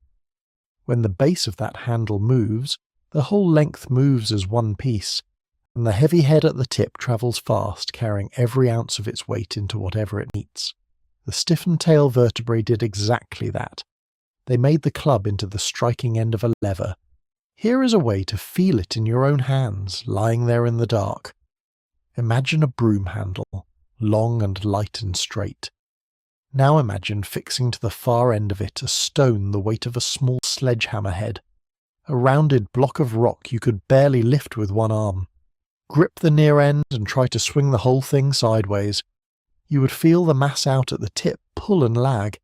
When the base of that handle moves, the whole length moves as one piece, and the heavy head at the tip travels fast, carrying every ounce of its weight into whatever it meets. The stiffened tail vertebrae did exactly that. They made the club into the striking end of a lever. Here is a way to feel it in your own hands, lying there in the dark. Imagine a broom handle, long and light and straight. Now imagine fixing to the far end of it a stone the weight of a small sledgehammer head. a rounded block of rock you could barely lift with one arm. Grip the near end and try to swing the whole thing sideways. You would feel the mass out at the tip pull and lag,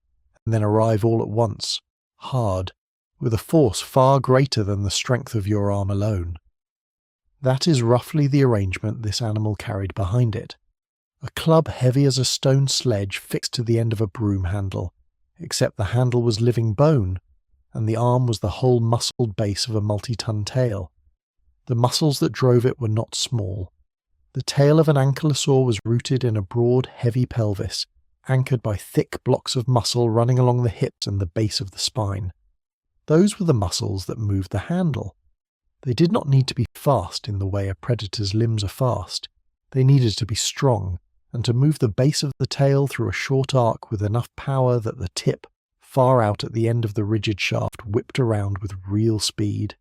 and then arrive all at once, hard, with a force far greater than the strength of your arm alone. That is roughly the arrangement this animal carried behind it. A club heavy as a stone sledge fixed to the end of a broom handle, except the handle was living bone, and the arm was the whole muscled base of a multi-ton tail. The muscles that drove it were not small. The tail of an ankylosaur was rooted in a broad, heavy pelvis, anchored by thick blocks of muscle running along the hips and the base of the spine. Those were the muscles that moved the handle. They did not need to be fast in the way a predator's limbs are fast. They needed to be strong, and to move the base of the tail through a short arc with enough power that the tip, far out at the end of the rigid shaft, whipped around with real speed.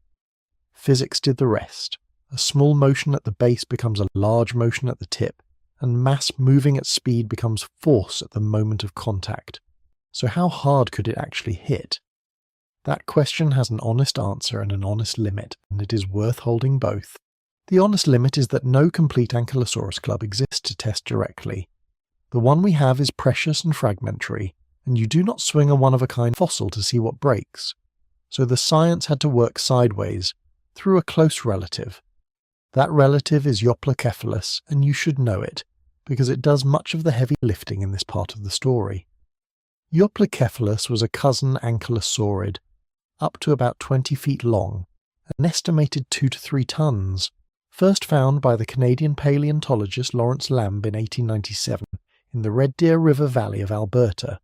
Physics did the rest. A small motion at the base becomes a large motion at the tip, and mass moving at speed becomes force at the moment of contact. So how hard could it actually hit? That question has an honest answer and an honest limit, and it is worth holding both. The honest limit is that no complete Ankylosaurus club exists to test directly. The one we have is precious and fragmentary, and you do not swing a one-of-a-kind fossil to see what breaks. So the science had to work sideways, through a close relative. That relative is Euplocephalus, and you should know it, because it does much of the heavy lifting in this part of the story. Euplocephalus was a cousin ankylosaurid, up to about 20 feet long, an estimated 2 to 3 tons, first found by the Canadian paleontologist Lawrence Lamb in 1897 in the Red Deer River Valley of Alberta.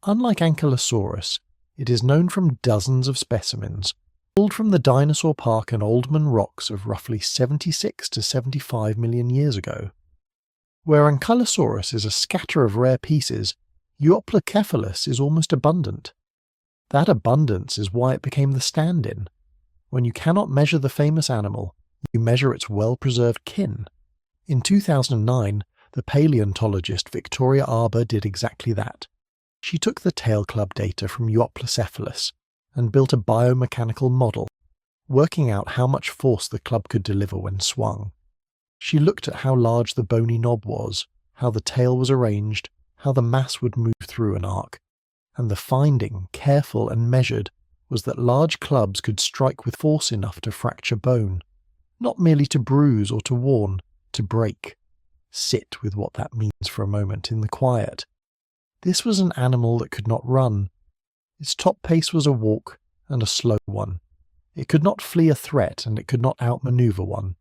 Unlike Ankylosaurus, it is known from dozens of specimens, pulled from the dinosaur park and Oldman rocks of roughly 76 to 75 million years ago. Where Ankylosaurus is a scatter of rare pieces, Euplocephalus is almost abundant. That abundance is why it became the stand-in. When you cannot measure the famous animal, you measure its well-preserved kin. In 2009, the paleontologist Victoria Arbour did exactly that. She took the tail club data from Euplocephalus and built a biomechanical model, working out how much force the club could deliver when swung. She looked at how large the bony knob was, how the tail was arranged, how the mass would move through an arc, and the finding, careful and measured, was that large clubs could strike with force enough to fracture bone, not merely to bruise or to warn, to break. Sit with what that means for a moment in the quiet. This was an animal that could not run. Its top pace was a walk, and a slow one. It could not flee a threat, and it could not outmaneuver one.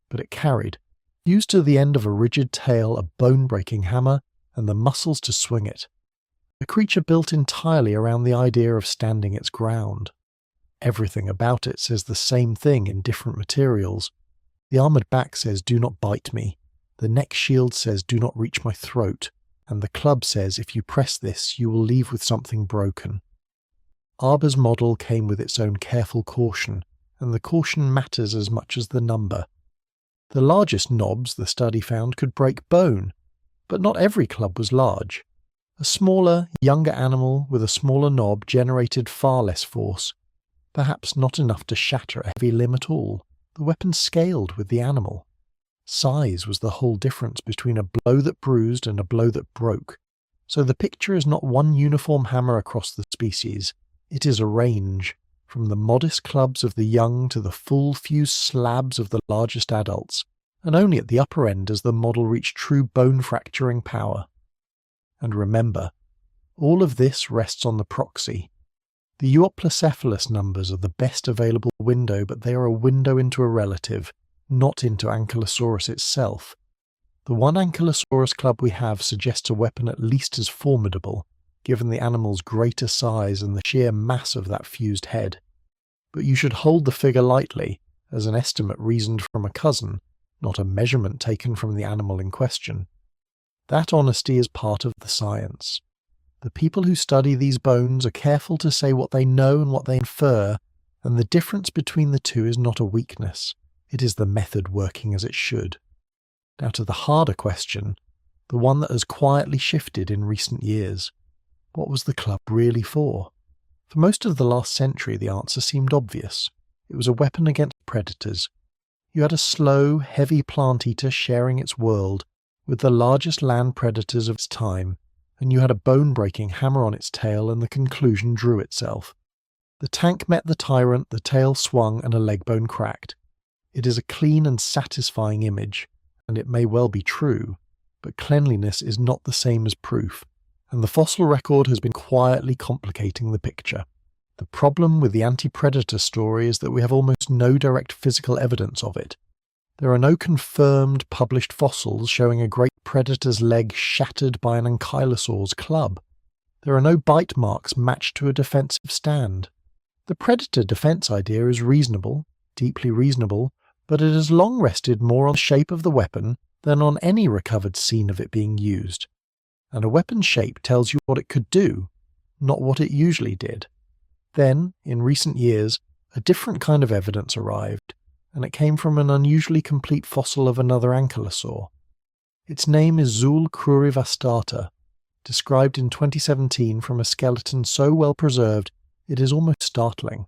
But it carried, fused to the end of a rigid tail, a bone-breaking hammer, and the muscles to swing it. A creature built entirely around the idea of standing its ground. Everything about it says the same thing in different materials. The armoured back says, "Do not bite me." The neck shield says, "Do not reach my throat." And the club says, "If you press this, you will leave with something broken." Arbour's model came with its own careful caution, and the caution matters as much as the number. The largest knobs, the study found, could break bone, but not every club was large. A smaller, younger animal with a smaller knob generated far less force, perhaps not enough to shatter a heavy limb at all. The weapon scaled with the animal. Size was the whole difference between a blow that bruised and a blow that broke. So the picture is not one uniform hammer across the species. It is a range, from the modest clubs of the young to the full fused slabs of the largest adults, and only at the upper end does the model reach true bone-fracturing power. And remember, all of this rests on the proxy. The Euplocephalus numbers are the best available window, but they are a window into a relative, not into Ankylosaurus itself. The one Ankylosaurus club we have suggests a weapon at least as formidable, given the animal's greater size and the sheer mass of that fused head. But you should hold the figure lightly, as an estimate reasoned from a cousin, not a measurement taken from the animal in question. That honesty is part of the science. The people who study these bones are careful to say what they know and what they infer, and the difference between the two is not a weakness. It is the method working as it should. Now to the harder question, the one that has quietly shifted in recent years. What was the club really for? For most of the last century, the answer seemed obvious. It was a weapon against predators. You had a slow, heavy plant-eater sharing its world with the largest land predators of its time, and you had a bone-breaking hammer on its tail, and the conclusion drew itself. The tank met the tyrant, the tail swung, and a leg bone cracked. It is a clean and satisfying image, and it may well be true, but cleanliness is not the same as proof, and the fossil record has been quietly complicating the picture. The problem with the anti-predator story is that we have almost no direct physical evidence of it. There are no confirmed, published fossils showing a great predator's leg shattered by an Ankylosaur's club. There are no bite marks matched to a defensive stand. The predator defense idea is reasonable, deeply reasonable, but it has long rested more on the shape of the weapon than on any recovered scene of it being used. And a weapon's shape tells you what it could do, not what it usually did. Then, in recent years, a different kind of evidence arrived, and it came from an unusually complete fossil of another ankylosaur. Its name is Zool crurivastata, described in 2017 from a skeleton so well preserved it is almost startling.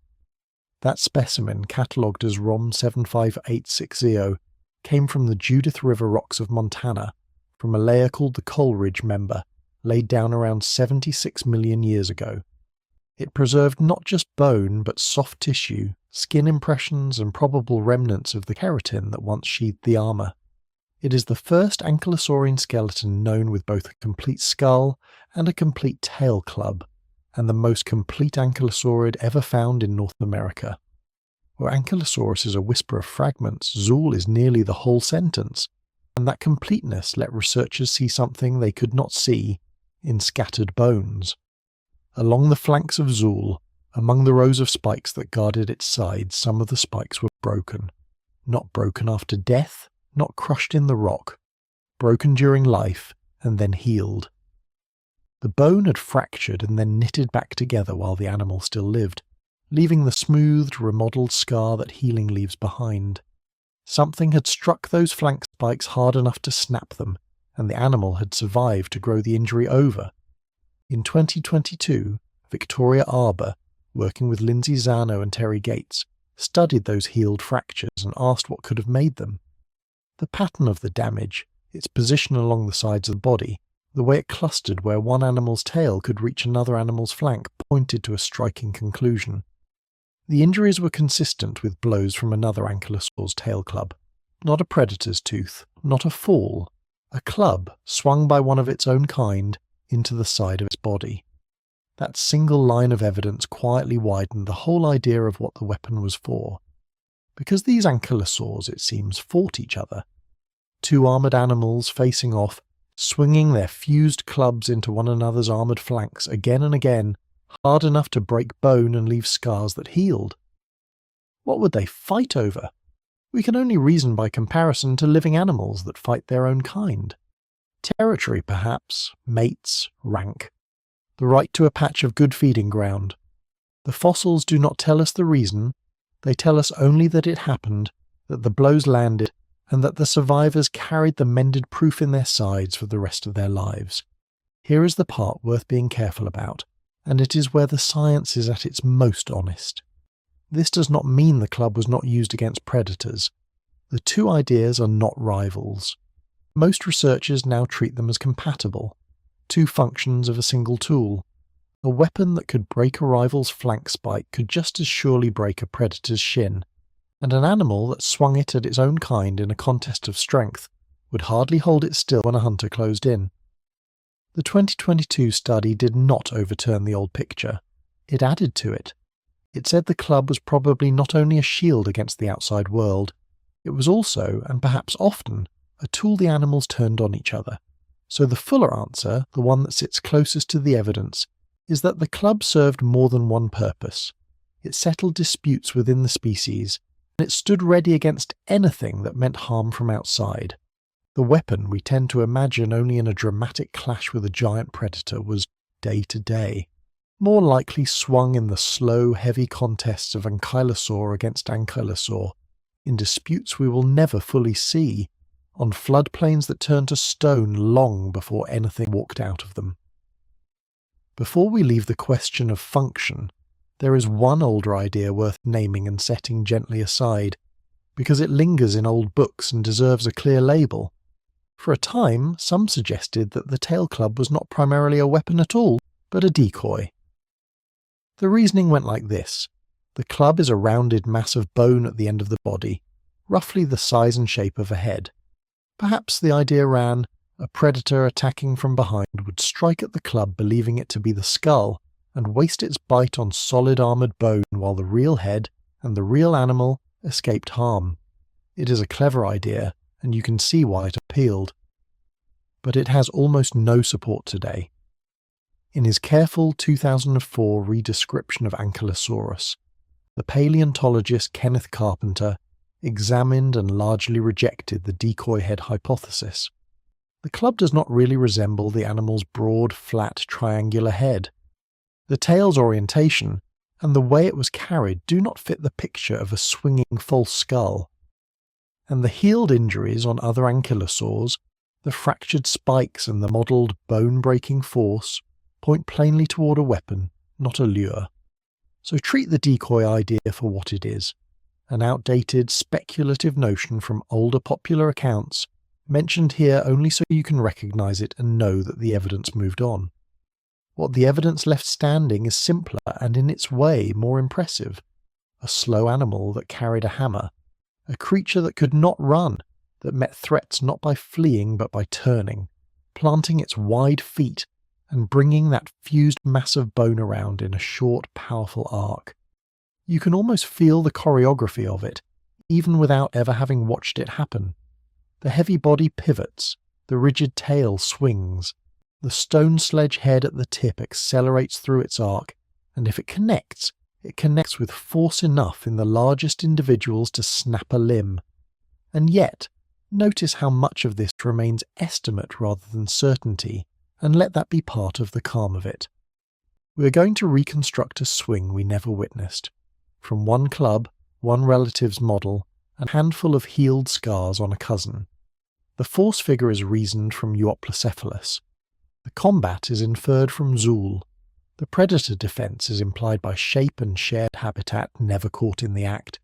That specimen, catalogued as ROM 75860, came from the Judith River rocks of Montana, from a layer called the Coleridge member, laid down around 76 million years ago. It preserved not just bone, but soft tissue, skin impressions, and probable remnants of the keratin that once sheathed the armour. It is the first ankylosaurian skeleton known with both a complete skull and a complete tail club, and the most complete ankylosaurid ever found in North America. Where Ankylosaurus is a whisper of fragments, Zool is nearly the whole sentence, and that completeness let researchers see something they could not see in scattered bones. Along the flanks of Zool, among the rows of spikes that guarded its sides, some of the spikes were broken. Not broken after death, not crushed in the rock. Broken during life, and then healed. The bone had fractured and then knitted back together while the animal still lived, leaving the smoothed, remodelled scar that healing leaves behind. Something had struck those flank spikes hard enough to snap them, and the animal had survived to grow the injury over. In 2022, Victoria Arbour, working with Lindsay Zano and Terry Gates, studied those healed fractures and asked what could have made them. The pattern of the damage, its position along the sides of the body, the way it clustered where one animal's tail could reach another animal's flank pointed to a striking conclusion. The injuries were consistent with blows from another ankylosaur's tail club. Not a predator's tooth, not a fall, a club swung by one of its own kind into the side of its body. That single line of evidence quietly widened the whole idea of what the weapon was for. Because these ankylosaurs, it seems, fought each other. Two armoured animals facing off, swinging their fused clubs into one another's armoured flanks again and again, hard enough to break bone and leave scars that healed. What would they fight over? We can only reason by comparison to living animals that fight their own kind. Territory, perhaps, mates, rank. The right to a patch of good feeding ground. The fossils do not tell us the reason, they tell us only that it happened, that the blows landed, and that the survivors carried the mended proof in their sides for the rest of their lives. Here is the part worth being careful about, and it is where the science is at its most honest. This does not mean the club was not used against predators. The two ideas are not rivals. Most researchers now treat them as compatible, two functions of a single tool. A weapon that could break a rival's flank spike could just as surely break a predator's shin, and an animal that swung it at its own kind in a contest of strength would hardly hold it still when a hunter closed in. The 2022 study did not overturn the old picture. It added to it. It said the club was probably not only a shield against the outside world, it was also, and perhaps often, a tool the animals turned on each other. So the fuller answer, the one that sits closest to the evidence, is that the club served more than one purpose. It settled disputes within the species, and it stood ready against anything that meant harm from outside. The weapon we tend to imagine only in a dramatic clash with a giant predator was day-to-day, more likely swung in the slow, heavy contests of ankylosaur against ankylosaur, in disputes we will never fully see, on floodplains that turned to stone long before anything walked out of them. Before we leave the question of function, there is one older idea worth naming and setting gently aside, because it lingers in old books and deserves a clear label. For a time, some suggested that the tail club was not primarily a weapon at all, but a decoy. The reasoning went like this. The club is a rounded mass of bone at the end of the body, roughly the size and shape of a head. Perhaps the idea ran, a predator attacking from behind would strike at the club believing it to be the skull, and waste its bite on solid armoured bone while the real head and the real animal escaped harm. It is a clever idea, and you can see why it appealed. But it has almost no support today. In his careful 2004 redescription of Ankylosaurus, the paleontologist Kenneth Carpenter examined and largely rejected the decoy head hypothesis. The club does not really resemble the animal's broad, flat, triangular head. The tail's orientation and the way it was carried do not fit the picture of a swinging false skull. And the healed injuries on other ankylosaurs, the fractured spikes and the modelled bone-breaking force, point plainly toward a weapon, not a lure. So treat the decoy idea for what it is, an outdated, speculative notion from older popular accounts, mentioned here only so you can recognise it and know that the evidence moved on. What the evidence left standing is simpler and in its way more impressive. A slow animal that carried a hammer, a creature that could not run, that met threats not by fleeing but by turning, planting its wide feet and bringing that fused mass of bone around in a short, powerful arc. You can almost feel the choreography of it, even without ever having watched it happen. The heavy body pivots, the rigid tail swings, the stone sledge head at the tip accelerates through its arc, and if it connects with force enough in the largest individuals to snap a limb. And yet, notice how much of this remains estimate rather than certainty, and let that be part of the calm of it. We are going to reconstruct a swing we never witnessed. From one club, one relative's model, and a handful of healed scars on a cousin. The force figure is reasoned from Euoplocephalus. The combat is inferred from Zool. The predator defense is implied by shape and shared habitat never caught in the act.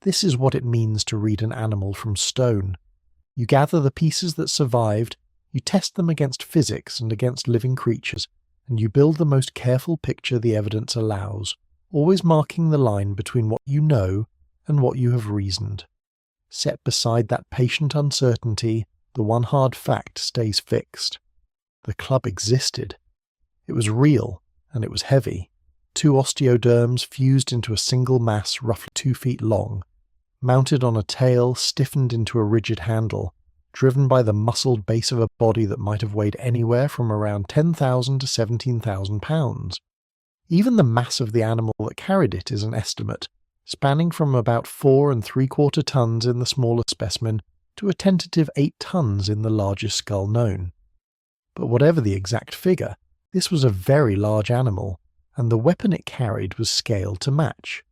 This is what it means to read an animal from stone. You gather the pieces that survived, you test them against physics and against living creatures, and you build the most careful picture the evidence allows, always marking the line between what you know and what you have reasoned. Set beside that patient uncertainty, the one hard fact stays fixed. The club existed. It was real, and it was heavy. 2 osteoderms fused into a single mass roughly 2 feet long, mounted on a tail stiffened into a rigid handle, driven by the muscled base of a body that might have weighed anywhere from around 10,000 to 17,000 pounds. Even the mass of the animal that carried it is an estimate, spanning from about 4 3/4 tons in the smaller specimen to a tentative 8 tons in the largest skull known. But whatever the exact figure, this was a very large animal, and the weapon it carried was scaled to match.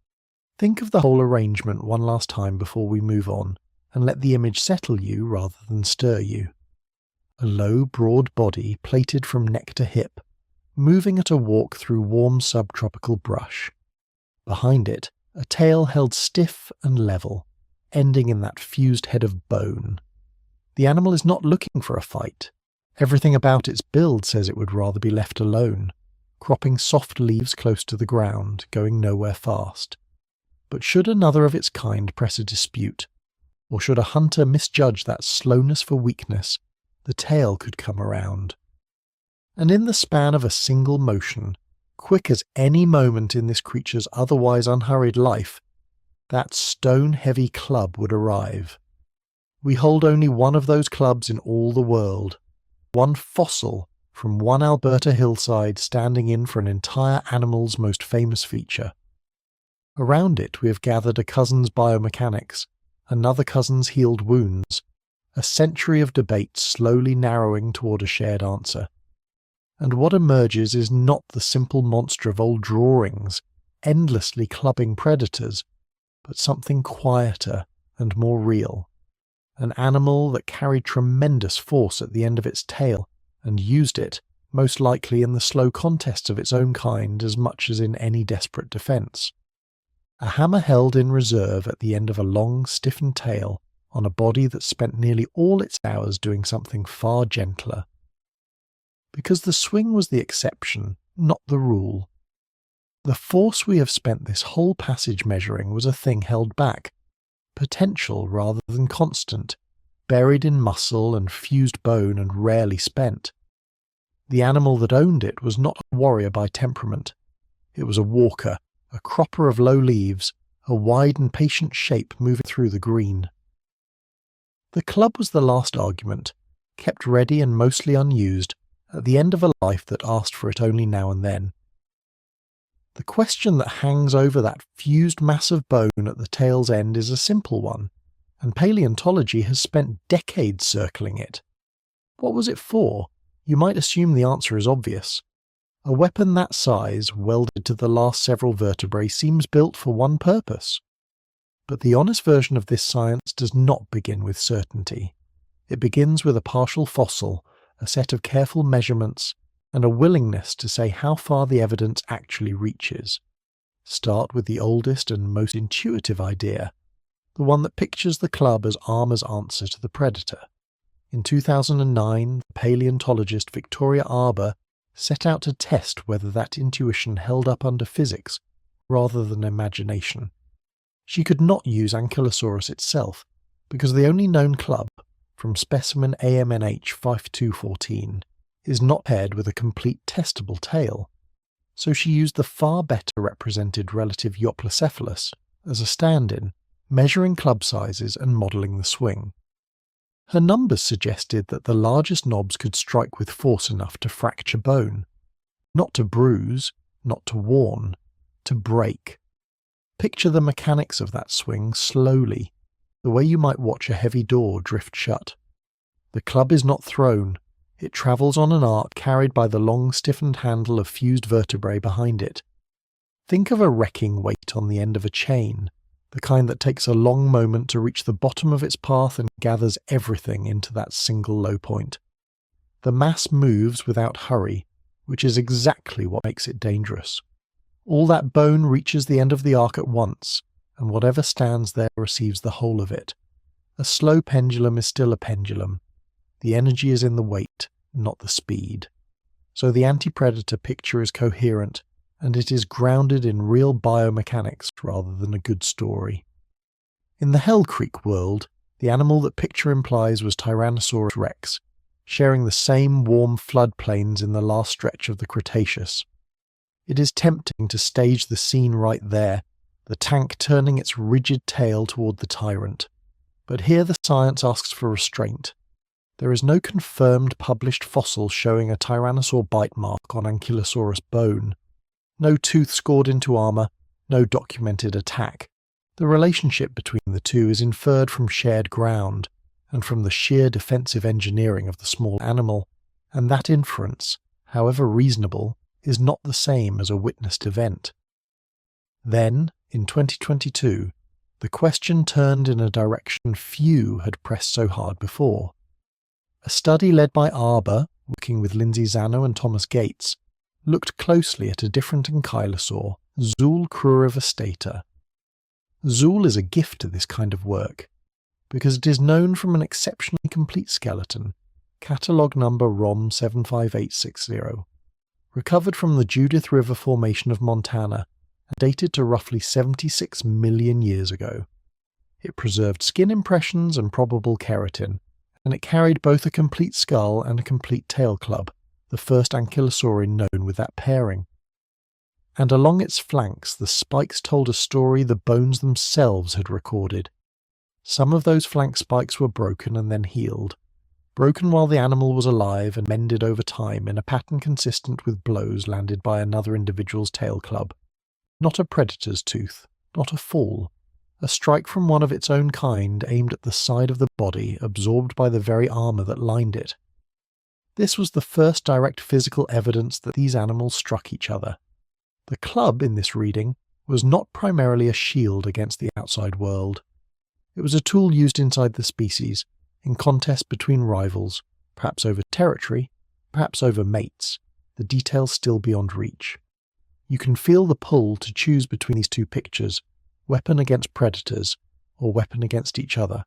Think of the whole arrangement one last time before we move on, and let the image settle you rather than stir you. A low, broad body plated from neck to hip, moving at a walk through warm subtropical brush. Behind it, a tail held stiff and level, ending in that fused head of bone. The animal is not looking for a fight. Everything about its build says it would rather be left alone, cropping soft leaves close to the ground, going nowhere fast. But should another of its kind press a dispute, or should a hunter misjudge that slowness for weakness, the tail could come around. And in the span of a single motion, quick as any moment in this creature's otherwise unhurried life, that stone-heavy club would arrive. We hold only one of those clubs in all the world, one fossil from one Alberta hillside standing in for an entire animal's most famous feature. Around it we have gathered a cousin's biomechanics, another cousin's healed wounds, a century of debate slowly narrowing toward a shared answer. And what emerges is not the simple monster of old drawings, endlessly clubbing predators, but something quieter and more real. An animal that carried tremendous force at the end of its tail and used it, most likely in the slow contests of its own kind as much as in any desperate defence. A hammer held in reserve at the end of a long, stiffened tail on a body that spent nearly all its hours doing something far gentler. Because the swing was the exception, not the rule. The force we have spent this whole passage measuring was a thing held back, potential rather than constant, buried in muscle and fused bone and rarely spent. The animal that owned it was not a warrior by temperament. It was a walker, a cropper of low leaves, a wide and patient shape moving through the green. The club was the last argument, kept ready and mostly unused, at the end of a life that asked for it only now and then. The question that hangs over that fused mass of bone at the tail's end is a simple one, and paleontology has spent decades circling it. What was it for? You might assume the answer is obvious. A weapon that size, welded to the last several vertebrae, seems built for one purpose. But the honest version of this science does not begin with certainty. It begins with a partial fossil, a set of careful measurements, and a willingness to say how far the evidence actually reaches. Start with the oldest and most intuitive idea, the one that pictures the club as armor's answer to the predator. In 2009, the paleontologist Victoria Arbour set out to test whether that intuition held up under physics rather than imagination. She could not use Ankylosaurus itself, because the only known club, from specimen AMNH 5214, is not paired with a complete testable tail, so she used the far better represented relative Yoplocephalus as a stand-in, measuring club sizes and modelling the swing. Her numbers suggested that the largest knobs could strike with force enough to fracture bone, not to bruise, not to warn, to break. Picture the mechanics of that swing slowly, the way you might watch a heavy door drift shut. The club is not thrown. It travels on an arc carried by the long stiffened handle of fused vertebrae behind it. Think of a wrecking weight on the end of a chain, the kind that takes a long moment to reach the bottom of its path and gathers everything into that single low point. The mass moves without hurry, which is exactly what makes it dangerous. All that bone reaches the end of the arc at once, and whatever stands there receives the whole of it. A slow pendulum is still a pendulum. The energy is in the weight, not the speed. So the anti-predator picture is coherent, and it is grounded in real biomechanics rather than a good story. In the Hell Creek world, the animal that picture implies was Tyrannosaurus rex, sharing the same warm floodplains in the last stretch of the Cretaceous. It is tempting to stage the scene right there, the tank turning its rigid tail toward the tyrant. But here the science asks for restraint. There is no confirmed published fossil showing a tyrannosaur bite mark on Ankylosaurus bone. No tooth scored into armour, no documented attack. The relationship between the two is inferred from shared ground, and from the sheer defensive engineering of the small animal, and that inference, however reasonable, is not the same as a witnessed event. Then, in 2022, the question turned in a direction few had pressed so hard before. A study led by Arbour, working with Lindsay Zano and Thomas Gates, looked closely at a different ankylosaur, Zool crurivastata. Zool is a gift to this kind of work, because it is known from an exceptionally complete skeleton, catalogue number ROM 75860, recovered from the Judith River Formation of Montana and dated to roughly 76 million years ago. It preserved skin impressions and probable keratin, and it carried both a complete skull and a complete tail club, the first ankylosaurin known with that pairing. And along its flanks the spikes told a story the bones themselves had recorded. Some of those flank spikes were broken and then healed, broken while the animal was alive and mended over time in a pattern consistent with blows landed by another individual's tail club. Not a predator's tooth, not a fall. A strike from one of its own kind aimed at the side of the body absorbed by the very armour that lined it. This was the first direct physical evidence that these animals struck each other. The club in this reading was not primarily a shield against the outside world. It was a tool used inside the species, in contest between rivals, perhaps over territory, perhaps over mates, the details still beyond reach. You can feel the pull to choose between these two pictures, weapon against predators, or weapon against each other.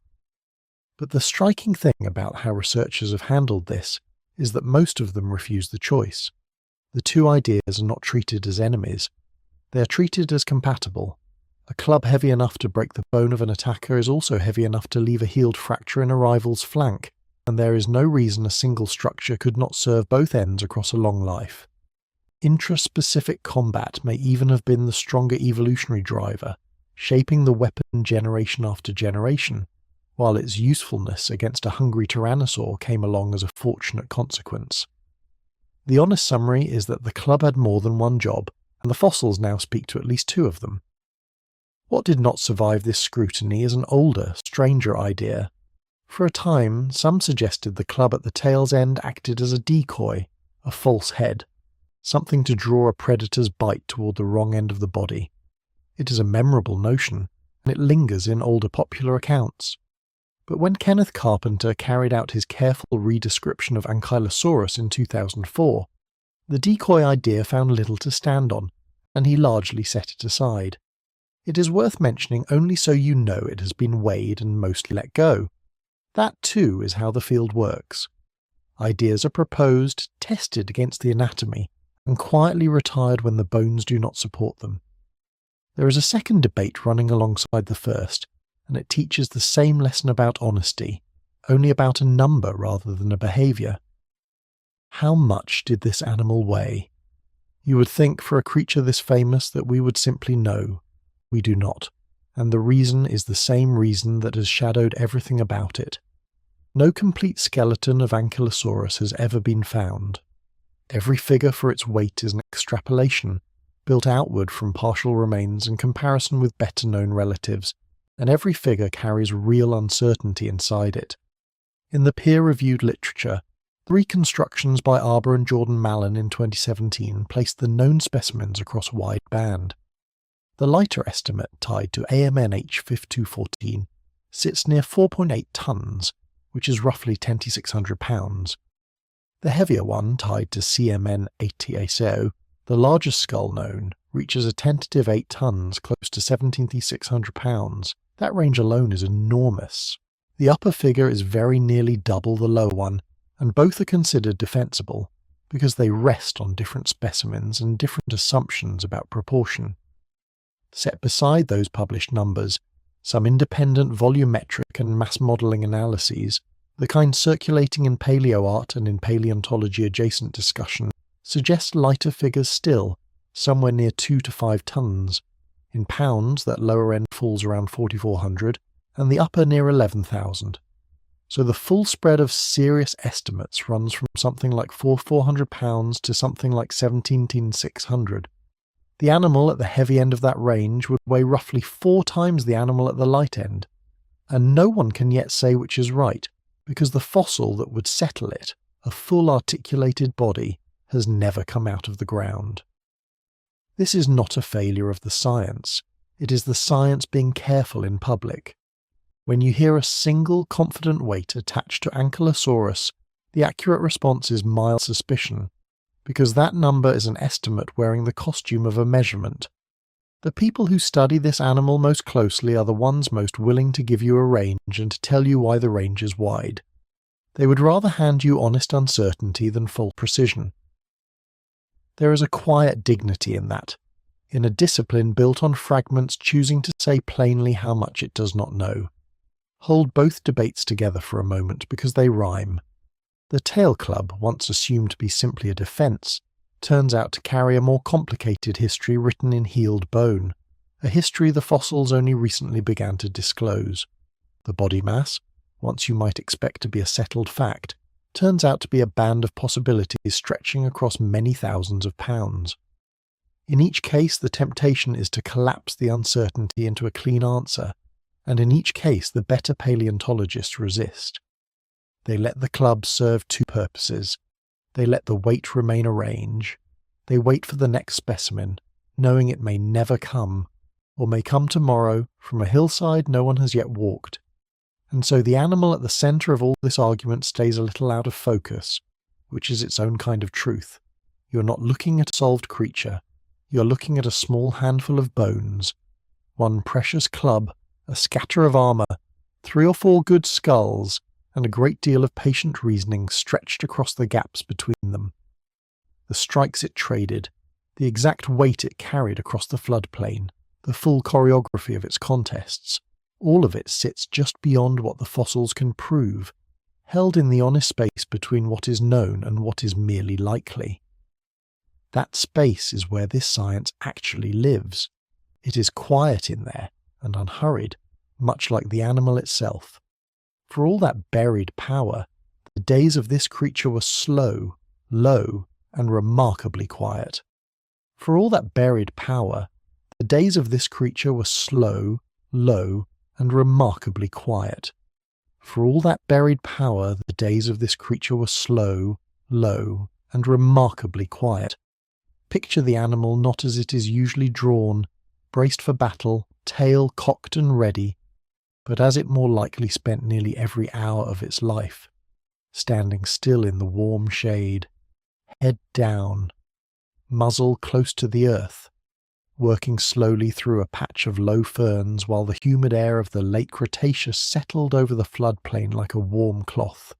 But the striking thing about how researchers have handled this is that most of them refuse the choice. The two ideas are not treated as enemies. They are treated as compatible. A club heavy enough to break the bone of an attacker is also heavy enough to leave a healed fracture in a rival's flank, and there is no reason a single structure could not serve both ends across a long life. Intraspecific combat may even have been the stronger evolutionary driver, shaping the weapon generation after generation, while its usefulness against a hungry tyrannosaur came along as a fortunate consequence. The honest summary is that the club had more than one job, and the fossils now speak to at least two of them. What did not survive this scrutiny is an older, stranger idea. For a time, some suggested the club at the tail's end acted as a decoy, a false head, something to draw a predator's bite toward the wrong end of the body. It is a memorable notion, and it lingers in older popular accounts. But when Kenneth Carpenter carried out his careful redescription of Ankylosaurus in 2004, the decoy idea found little to stand on, and he largely set it aside. It is worth mentioning only so you know it has been weighed and mostly let go. That too is how the field works. Ideas are proposed, tested against the anatomy, and quietly retired when the bones do not support them. There is a second debate running alongside the first, and it teaches the same lesson about honesty, only about a number rather than a behaviour. How much did this animal weigh? You would think for a creature this famous that we would simply know. We do not, and the reason is the same reason that has shadowed everything about it. No complete skeleton of Ankylosaurus has ever been found. Every figure for its weight is an extrapolation, built outward from partial remains in comparison with better-known relatives, and every figure carries real uncertainty inside it. In the peer-reviewed literature, reconstructions by Arbour and Jordan Mallon in 2017 placed the known specimens across a wide band. The lighter estimate tied to AMNH 5214 sits near 4.8 tonnes, which is roughly 2,600 pounds. The heavier one, tied to CMN 80ASO, the largest skull known, reaches a tentative 8 tonnes, close to 17,600 pounds. That range alone is enormous. The upper figure is very nearly double the lower one, and both are considered defensible, because they rest on different specimens and different assumptions about proportion. Set beside those published numbers, some independent volumetric and mass modelling analyses, the kind circulating in paleoart and in paleontology adjacent discussion, suggest lighter figures still, somewhere near 2 to 5 tonnes. In pounds, that lower end falls around 4,400, and the upper near 11,000. So the full spread of serious estimates runs from something like 400 pounds to something like 17,600. The animal at the heavy end of that range would weigh roughly 4 times the animal at the light end, and no one can yet say which is right, because the fossil that would settle it, a full articulated body, has never come out of the ground. This is not a failure of the science, it is the science being careful in public. When you hear a single confident weight attached to Ankylosaurus, the accurate response is mild suspicion, because that number is an estimate wearing the costume of a measurement. The people who study this animal most closely are the ones most willing to give you a range and to tell you why the range is wide. They would rather hand you honest uncertainty than full precision. There is a quiet dignity in that, in a discipline built on fragments choosing to say plainly how much it does not know. Hold both debates together for a moment because they rhyme. The tail club, once assumed to be simply a defence, turns out to carry a more complicated history written in healed bone, a history the fossils only recently began to disclose. The body mass, once you might expect to be a settled fact, turns out to be a band of possibilities stretching across many thousands of pounds. In each case, the temptation is to collapse the uncertainty into a clean answer, and in each case the better paleontologists resist. They let the club serve two purposes. They let the weight remain a range. They wait for the next specimen, knowing it may never come, or may come tomorrow from a hillside no one has yet walked. And so the animal at the centre of all this argument stays a little out of focus, which is its own kind of truth. You're not looking at a solved creature. You're looking at a small handful of bones, one precious club, a scatter of armour, 3 or 4 good skulls, and a great deal of patient reasoning stretched across the gaps between them. The strikes it traded, the exact weight it carried across the floodplain, the full choreography of its contests, all of it sits just beyond what the fossils can prove, held in the honest space between what is known and what is merely likely. That space is where this science actually lives. It is quiet in there and unhurried, much like the animal itself. For all that buried power, the days of this creature were slow, low, and remarkably quiet. For all that buried power, the days of this creature were slow, low, and remarkably quiet. For all that buried power, the days of this creature were slow, low, and remarkably quiet. Picture the animal not as it is usually drawn, braced for battle, tail cocked and ready, but as it more likely spent nearly every hour of its life, standing still in the warm shade, head down, muzzle close to the earth, working slowly through a patch of low ferns while the humid air of the late Cretaceous settled over the floodplain like a warm cloth.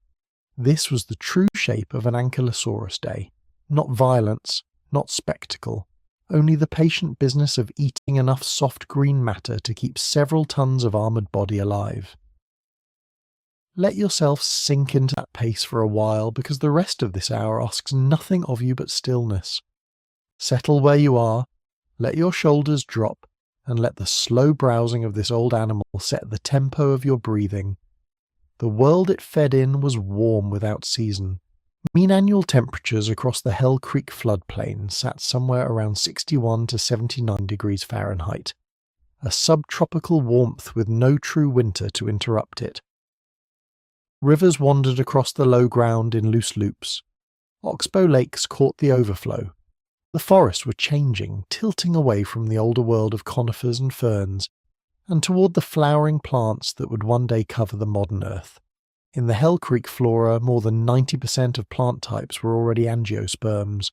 This was the true shape of an Ankylosaurus day, not violence, not spectacle, only the patient business of eating enough soft green matter to keep several tons of armoured body alive. Let yourself sink into that pace for a while, because the rest of this hour asks nothing of you but stillness. Settle where you are, let your shoulders drop, and let the slow browsing of this old animal set the tempo of your breathing. The world it fed in was warm without season. Mean annual temperatures across the Hell Creek floodplain sat somewhere around 61 to 79 degrees Fahrenheit, a subtropical warmth with no true winter to interrupt it. Rivers wandered across the low ground in loose loops. Oxbow lakes caught the overflow. The forests were changing, tilting away from the older world of conifers and ferns, and toward the flowering plants that would one day cover the modern earth. In the Hell Creek flora, more than 90% of plant types were already angiosperms,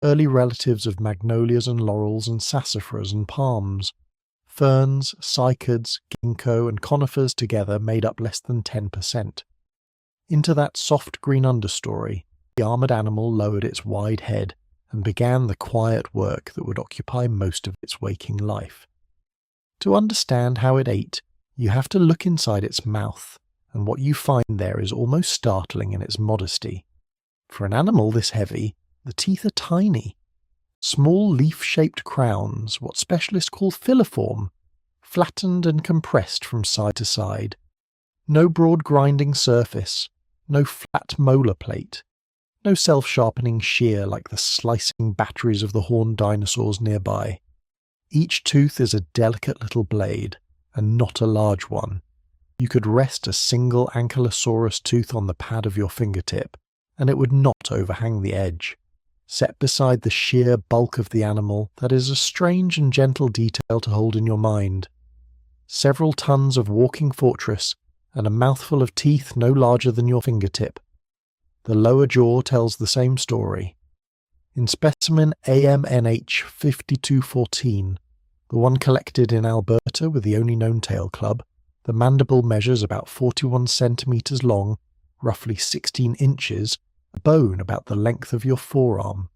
early relatives of magnolias and laurels and sassafras and palms. Ferns, cycads, ginkgo and conifers together made up less than 10%. Into that soft green understory, the armoured animal lowered its wide head and began the quiet work that would occupy most of its waking life. To understand how it ate, you have to look inside its mouth, and what you find there is almost startling in its modesty. For an animal this heavy, the teeth are tiny. Small leaf-shaped crowns, what specialists call filiform, flattened and compressed from side to side. No broad grinding surface, no flat molar plate, no self-sharpening shear like the slicing batteries of the horned dinosaurs nearby. Each tooth is a delicate little blade, and not a large one. You could rest a single Ankylosaurus tooth on the pad of your fingertip, and it would not overhang the edge. Set beside the sheer bulk of the animal, that is a strange and gentle detail to hold in your mind. Several tons of walking fortress, and a mouthful of teeth no larger than your fingertip. The lower jaw tells the same story. In specimen AMNH 5214, the one collected in Alberta with the only known tail club, the mandible measures about 41 centimetres long, roughly 16 inches, a bone about the length of your forearm.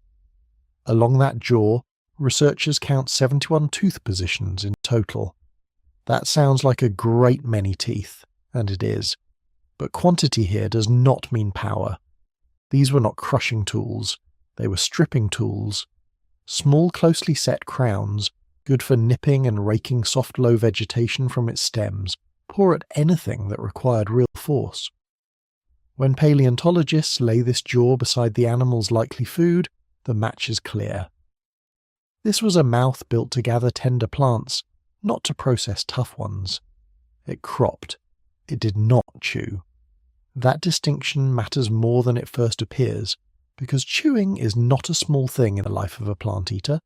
Along that jaw, researchers count 71 tooth positions in total. That sounds like a great many teeth, and it is. But quantity here does not mean power. These were not crushing tools, they were stripping tools. Small closely set crowns, good for nipping and raking soft low vegetation from its stems, poor at anything that required real force. When paleontologists lay this jaw beside the animal's likely food, the match is clear. This was a mouth built to gather tender plants, not to process tough ones. It cropped. It did not chew. That distinction matters more than it first appears, because chewing is not a small thing in the life of a plant eater.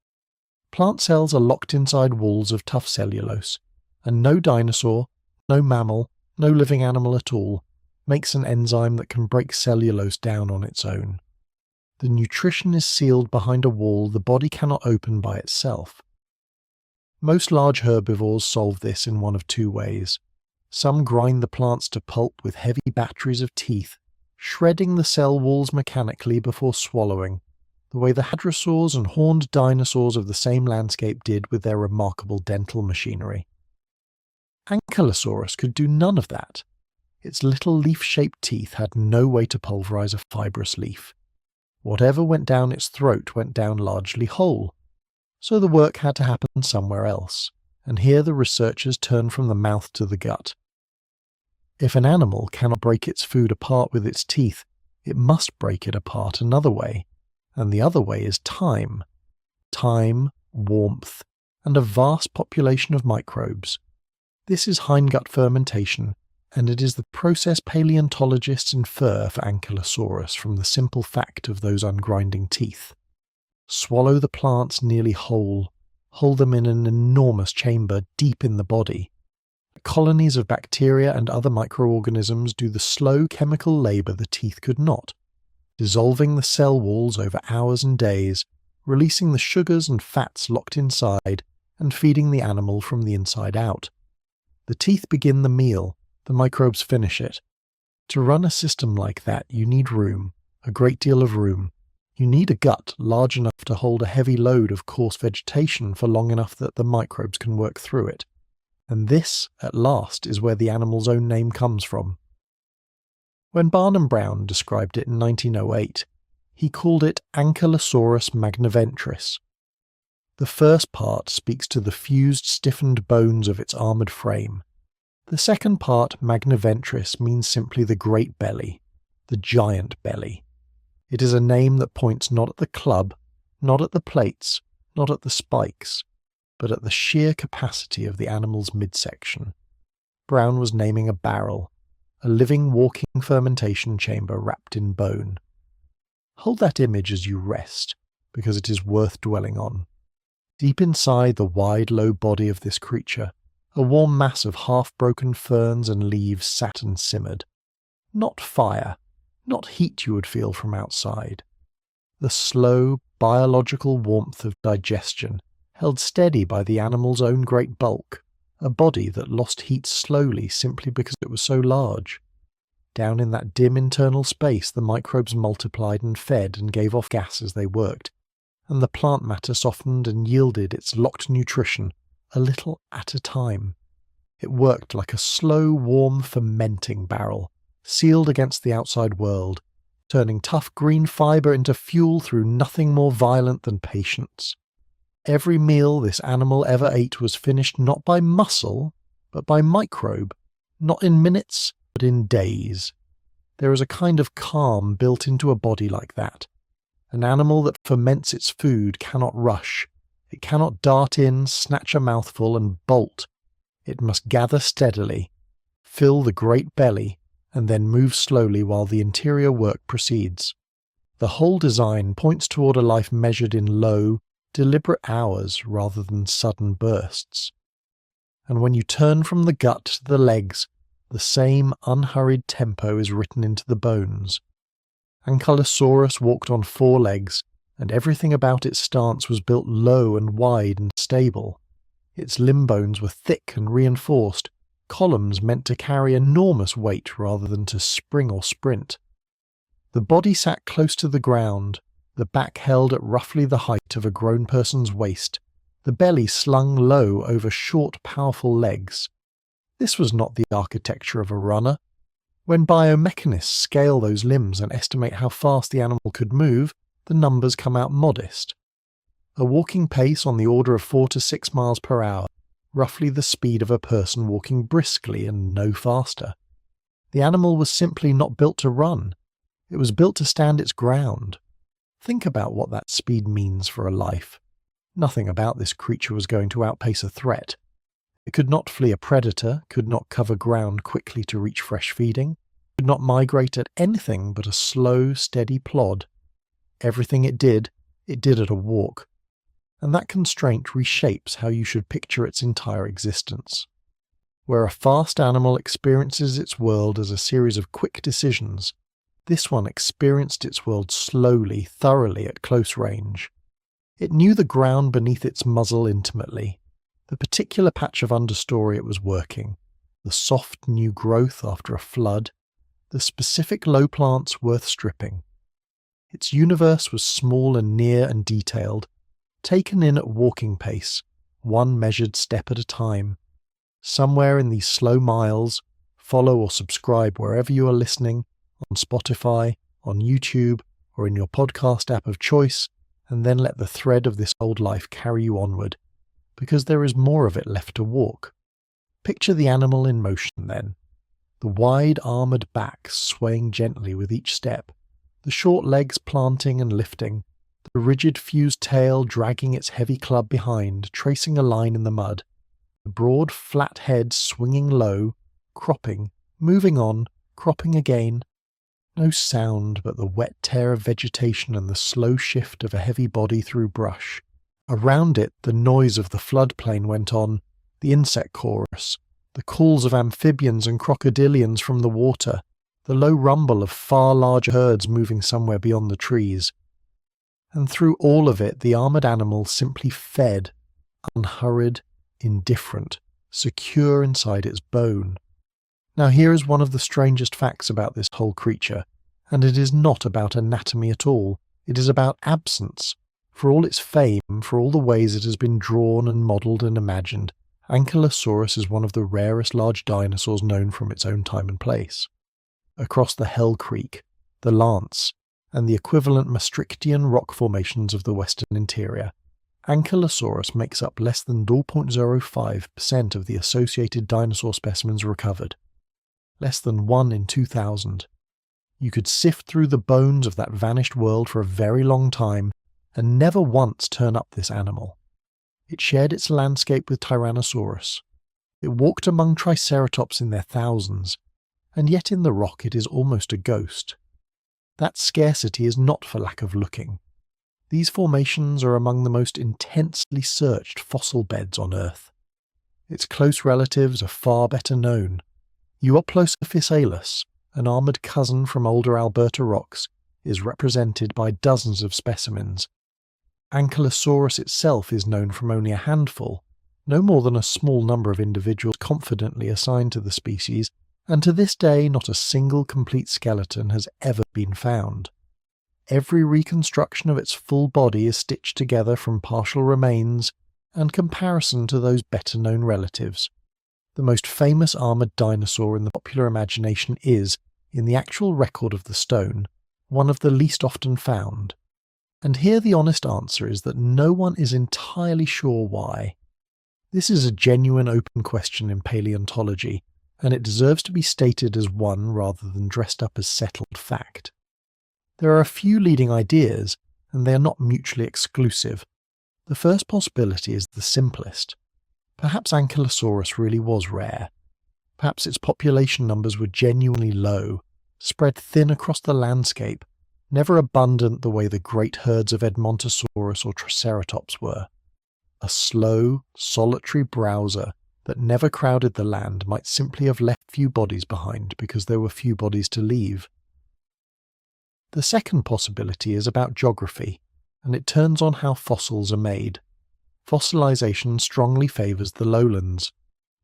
Plant cells are locked inside walls of tough cellulose, and no dinosaur, no mammal, no living animal at all, makes an enzyme that can break cellulose down on its own. The nutrition is sealed behind a wall the body cannot open by itself. Most large herbivores solve this in one of two ways. Some grind the plants to pulp with heavy batteries of teeth, shredding the cell walls mechanically before swallowing, the way the hadrosaurs and horned dinosaurs of the same landscape did with their remarkable dental machinery. Ankylosaurus could do none of that. Its little leaf-shaped teeth had no way to pulverize a fibrous leaf. Whatever went down its throat went down largely whole. So the work had to happen somewhere else, and here the researchers turned from the mouth to the gut. If an animal cannot break its food apart with its teeth, it must break it apart another way, and the other way is time. Time, warmth, and a vast population of microbes. This is hindgut fermentation, and it is the process paleontologists infer for Ankylosaurus from the simple fact of those ungrinding teeth. Swallow the plants nearly whole, hold them in an enormous chamber deep in the body. Colonies of bacteria and other microorganisms do the slow chemical labour the teeth could not, dissolving the cell walls over hours and days, releasing the sugars and fats locked inside, and feeding the animal from the inside out. The teeth begin the meal, the microbes finish it. To run a system like that you need room, a great deal of room. You need a gut large enough to hold a heavy load of coarse vegetation for long enough that the microbes can work through it. And this, at last, is where the animal's own name comes from. When Barnum Brown described it in 1908, he called it Ankylosaurus magniventris. The first part speaks to the fused, stiffened bones of its armoured frame. The second part, magniventris, means simply the great belly, the giant belly. It is a name that points not at the club, not at the plates, not at the spikes, but at the sheer capacity of the animal's midsection. Brown was naming a barrel, a living walking fermentation chamber wrapped in bone. Hold that image as you rest, because it is worth dwelling on. Deep inside the wide, low body of this creature, a warm mass of half-broken ferns and leaves sat and simmered. Not fire, not heat you would feel from outside. The slow, biological warmth of digestion, held steady by the animal's own great bulk, a body that lost heat slowly simply because it was so large. Down in that dim internal space the microbes multiplied and fed and gave off gas as they worked, and the plant matter softened and yielded its locked nutrition, a little at a time. It worked like a slow, warm, fermenting barrel, sealed against the outside world, turning tough green fibre into fuel through nothing more violent than patience. Every meal this animal ever ate was finished not by muscle, but by microbe, not in minutes, but in days. There is a kind of calm built into a body like that. An animal that ferments its food cannot rush. It cannot dart in, snatch a mouthful, and bolt. It must gather steadily, fill the great belly, and then move slowly while the interior work proceeds. The whole design points toward a life measured in low, deliberate hours rather than sudden bursts. And when you turn from the gut to the legs, the same unhurried tempo is written into the bones. Ankylosaurus walked on 4 legs, and everything about its stance was built low and wide and stable. Its limb bones were thick and reinforced, columns meant to carry enormous weight rather than to spring or sprint. The body sat close to the ground, the back held at roughly the height of a grown person's waist, the belly slung low over short, powerful legs. This was not the architecture of a runner. When biomechanists scale those limbs and estimate how fast the animal could move, the numbers come out modest. A walking pace on the order of 4 to 6 miles per hour, roughly the speed of a person walking briskly and no faster. The animal was simply not built to run. It was built to stand its ground. Think about what that speed means for a life. Nothing about this creature was going to outpace a threat. It could not flee a predator, could not cover ground quickly to reach fresh feeding, could not migrate at anything but a slow, steady plod. Everything it did at a walk. And that constraint reshapes how you should picture its entire existence. Where a fast animal experiences its world as a series of quick decisions, This one experienced its world slowly, thoroughly at close range. It knew the ground beneath its muzzle intimately, the particular patch of understory it was working, the soft new growth after a flood, the specific low plants worth stripping. Its universe was small and near and detailed, taken in at walking pace, one measured step at a time. Somewhere in these slow miles, follow or subscribe wherever you are listening, on Spotify, on YouTube, or in your podcast app of choice, and then let the thread of this old life carry you onward, because there is more of it left to walk. Picture the animal in motion then, the wide armoured back swaying gently with each step, the short legs planting and lifting, the rigid fused tail dragging its heavy club behind, tracing a line in the mud, the broad flat head swinging low, cropping, moving on, cropping again. No sound but the wet tear of vegetation and the slow shift of a heavy body through brush. Around it the noise of the floodplain went on, the insect chorus, the calls of amphibians and crocodilians from the water, the low rumble of far larger herds moving somewhere beyond the trees. And through all of it the armoured animal simply fed, unhurried, indifferent, secure inside its bone. Now here is one of the strangest facts about this whole creature, and it is not about anatomy at all, it is about absence. For all its fame, for all the ways it has been drawn and modelled and imagined, Ankylosaurus is one of the rarest large dinosaurs known from its own time and place. Across the Hell Creek, the Lance, and the equivalent Maastrichtian rock formations of the western interior, Ankylosaurus makes up less than 0.05% of the associated dinosaur specimens recovered. Less than 1 in 2,000. You could sift through the bones of that vanished world for a very long time and never once turn up this animal. It shared its landscape with Tyrannosaurus. It walked among Triceratops in their thousands, and yet in the rock it is almost a ghost. That scarcity is not for lack of looking. These formations are among the most intensely searched fossil beds on Earth. Its close relatives are far better known. Euoplocephalus, an armoured cousin from older Alberta rocks, is represented by dozens of specimens. Ankylosaurus itself is known from only a handful, no more than a small number of individuals confidently assigned to the species, and to this day not a single complete skeleton has ever been found. Every reconstruction of its full body is stitched together from partial remains and comparison to those better-known relatives. The most famous armoured dinosaur in the popular imagination is, in the actual record of the stone, one of the least often found. And here the honest answer is that no one is entirely sure why. This is a genuine open question in paleontology, and it deserves to be stated as one rather than dressed up as settled fact. There are a few leading ideas, and they are not mutually exclusive. The first possibility is the simplest. Perhaps Ankylosaurus really was rare. Perhaps its population numbers were genuinely low, spread thin across the landscape, never abundant the way the great herds of Edmontosaurus or Triceratops were. A slow, solitary browser that never crowded the land might simply have left few bodies behind because there were few bodies to leave. The second possibility is about geography, and it turns on how fossils are made. Fossilization strongly favours the lowlands.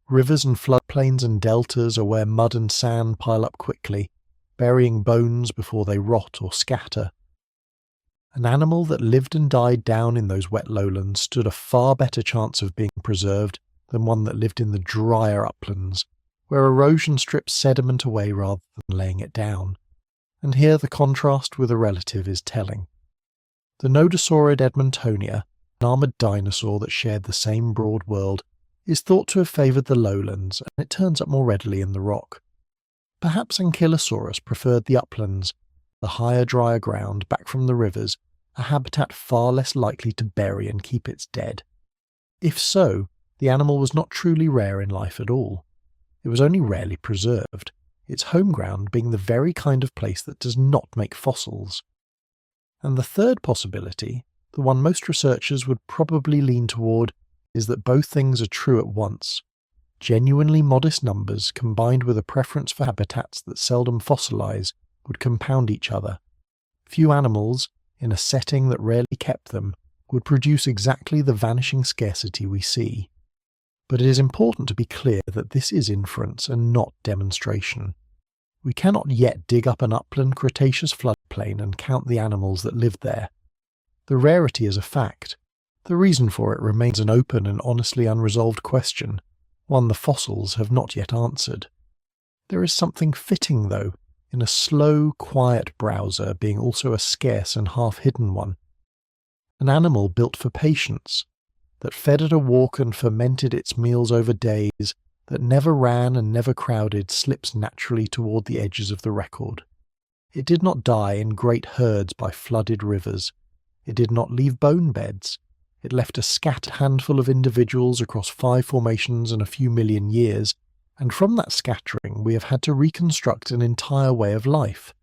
Rivers and floodplains and deltas are where mud and sand pile up quickly, burying bones before they rot or scatter. An animal that lived and died down in those wet lowlands stood a far better chance of being preserved than one that lived in the drier uplands, where erosion strips sediment away rather than laying it down. And here the contrast with a relative is telling. The nodosaurid Edmontonia, an armoured dinosaur that shared the same broad world, is thought to have favoured the lowlands, and it turns up more readily in the rock. Perhaps Ankylosaurus preferred the uplands, the higher drier ground back from the rivers, a habitat far less likely to bury and keep its dead. If so, the animal was not truly rare in life at all. It was only rarely preserved, its home ground being the very kind of place that does not make fossils. And the third possibility, the one most researchers would probably lean toward, is that both things are true at once. Genuinely modest numbers combined with a preference for habitats that seldom fossilize would compound each other. Few animals, in a setting that rarely kept them, would produce exactly the vanishing scarcity we see. But it is important to be clear that this is inference and not demonstration. We cannot yet dig up an upland Cretaceous floodplain and count the animals that lived there. The rarity is a fact. The reason for it remains an open and honestly unresolved question, one the fossils have not yet answered. There is something fitting, though, in a slow, quiet browser being also a scarce and half-hidden one. An animal built for patience, that fed at a walk and fermented its meals over days, that never ran and never crowded, slips naturally toward the edges of the record. It did not die in great herds by flooded rivers. It did not leave bone beds. It left a scattered handful of individuals across 5 formations and a few million years, and from that scattering we have had to reconstruct an entire way of life.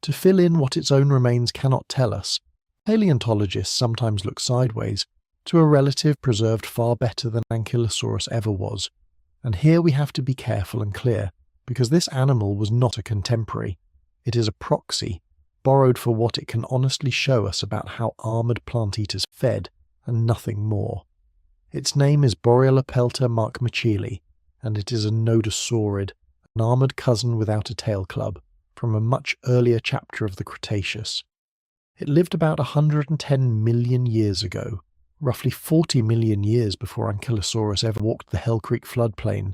To fill in what its own remains cannot tell us, paleontologists sometimes look sideways to a relative preserved far better than Ankylosaurus ever was, and here we have to be careful and clear, because this animal was not a contemporary. It is a proxy, borrowed for what it can honestly show us about how armoured plant-eaters fed, and nothing more. Its name is Borreolopelta markmachili, and it is a nodosaurid, an armoured cousin without a tail club, from a much earlier chapter of the Cretaceous. It lived about 110 million years ago, roughly 40 million years before Ankylosaurus ever walked the Hell Creek floodplain.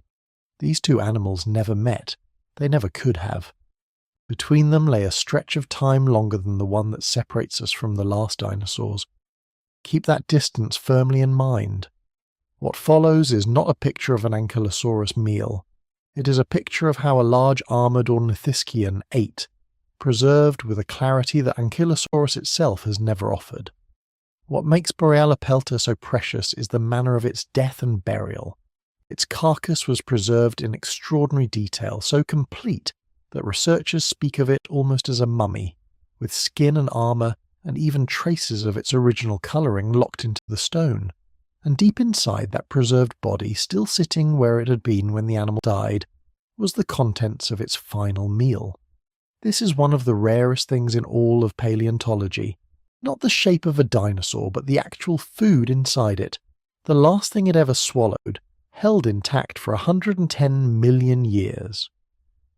These two animals never met. They never could have. Between them lay a stretch of time longer than the one that separates us from the last dinosaurs. Keep that distance firmly in mind. What follows is not a picture of an Ankylosaurus meal. It is a picture of how a large armoured ornithischian ate, preserved with a clarity that Ankylosaurus itself has never offered. What makes Borreolopelta so precious is the manner of its death and burial. Its carcass was preserved in extraordinary detail, so complete that researchers speak of it almost as a mummy, with skin and armour and even traces of its original colouring locked into the stone. And deep inside that preserved body, still sitting where it had been when the animal died, was the contents of its final meal. This is one of the rarest things in all of paleontology. Not the shape of a dinosaur, but the actual food inside it, the last thing it ever swallowed, held intact for 110 million years.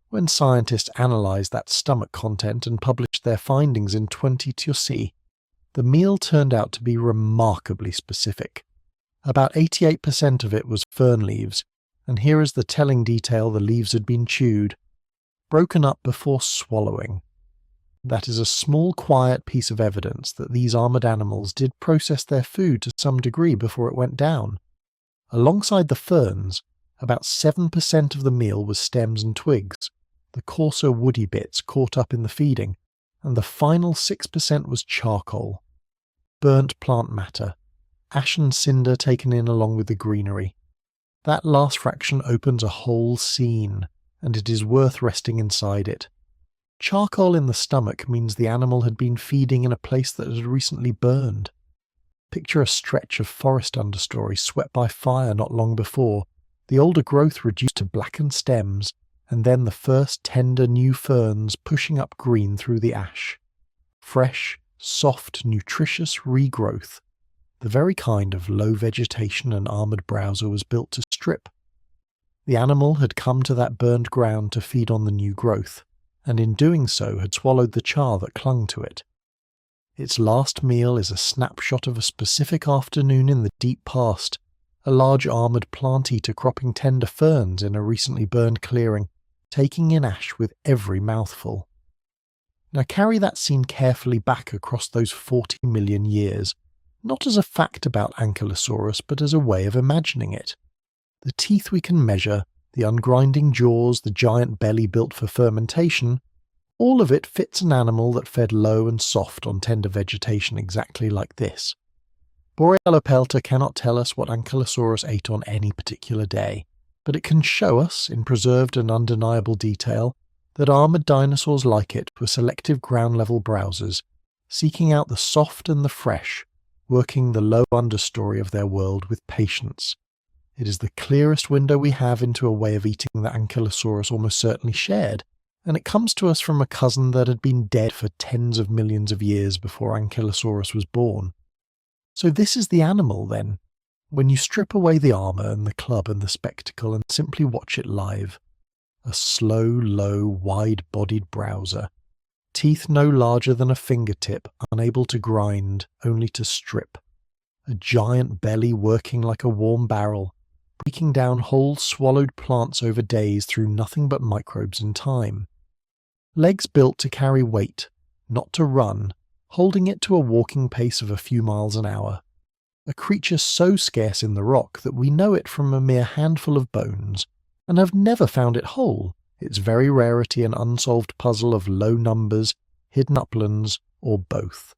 When scientists analysed that stomach content and published their findings in 2020, the meal turned out to be remarkably specific. About 88% of it was fern leaves, and here is the telling detail: the leaves had been chewed, broken up before swallowing. That is a small, quiet piece of evidence that these armoured animals did process their food to some degree before it went down. Alongside the ferns, about 7% of the meal was stems and twigs, the coarser woody bits caught up in the feeding, and the final 6% was charcoal, burnt plant matter, ash and cinder taken in along with the greenery. That last fraction opens a whole scene, and it is worth resting inside it. Charcoal in the stomach means the animal had been feeding in a place that had recently burned. Picture a stretch of forest understory swept by fire not long before, the older growth reduced to blackened stems, and then the first tender new ferns pushing up green through the ash. Fresh, soft, nutritious regrowth, the very kind of low vegetation an armoured browser was built to strip. The animal had come to that burned ground to feed on the new growth, and in doing so had swallowed the char that clung to it. Its last meal is a snapshot of a specific afternoon in the deep past, a large armoured plant-eater cropping tender ferns in a recently burned clearing, taking in ash with every mouthful. Now carry that scene carefully back across those 40 million years, not as a fact about Ankylosaurus, but as a way of imagining it. The teeth we can measure, the ungrinding jaws, the giant belly built for fermentation, all of it fits an animal that fed low and soft on tender vegetation exactly like this. Borreolopelta cannot tell us what Ankylosaurus ate on any particular day, but it can show us, in preserved and undeniable detail, that armoured dinosaurs like it were selective ground-level browsers, seeking out the soft and the fresh, working the low understory of their world with patience. It is the clearest window we have into a way of eating that Ankylosaurus almost certainly shared, and it comes to us from a cousin that had been dead for tens of millions of years before Ankylosaurus was born. So this is the animal then, when you strip away the armour and the club and the spectacle and simply watch it live. A slow, low, wide-bodied browser, teeth no larger than a fingertip, unable to grind, only to strip. A giant belly working like a warm barrel, breaking down whole swallowed plants over days through nothing but microbes in time. Legs built to carry weight, not to run, holding it to a walking pace of a few miles an hour. A creature so scarce in the rock that we know it from a mere handful of bones, and have never found it whole, its very rarity an unsolved puzzle of low numbers, hidden uplands, or both.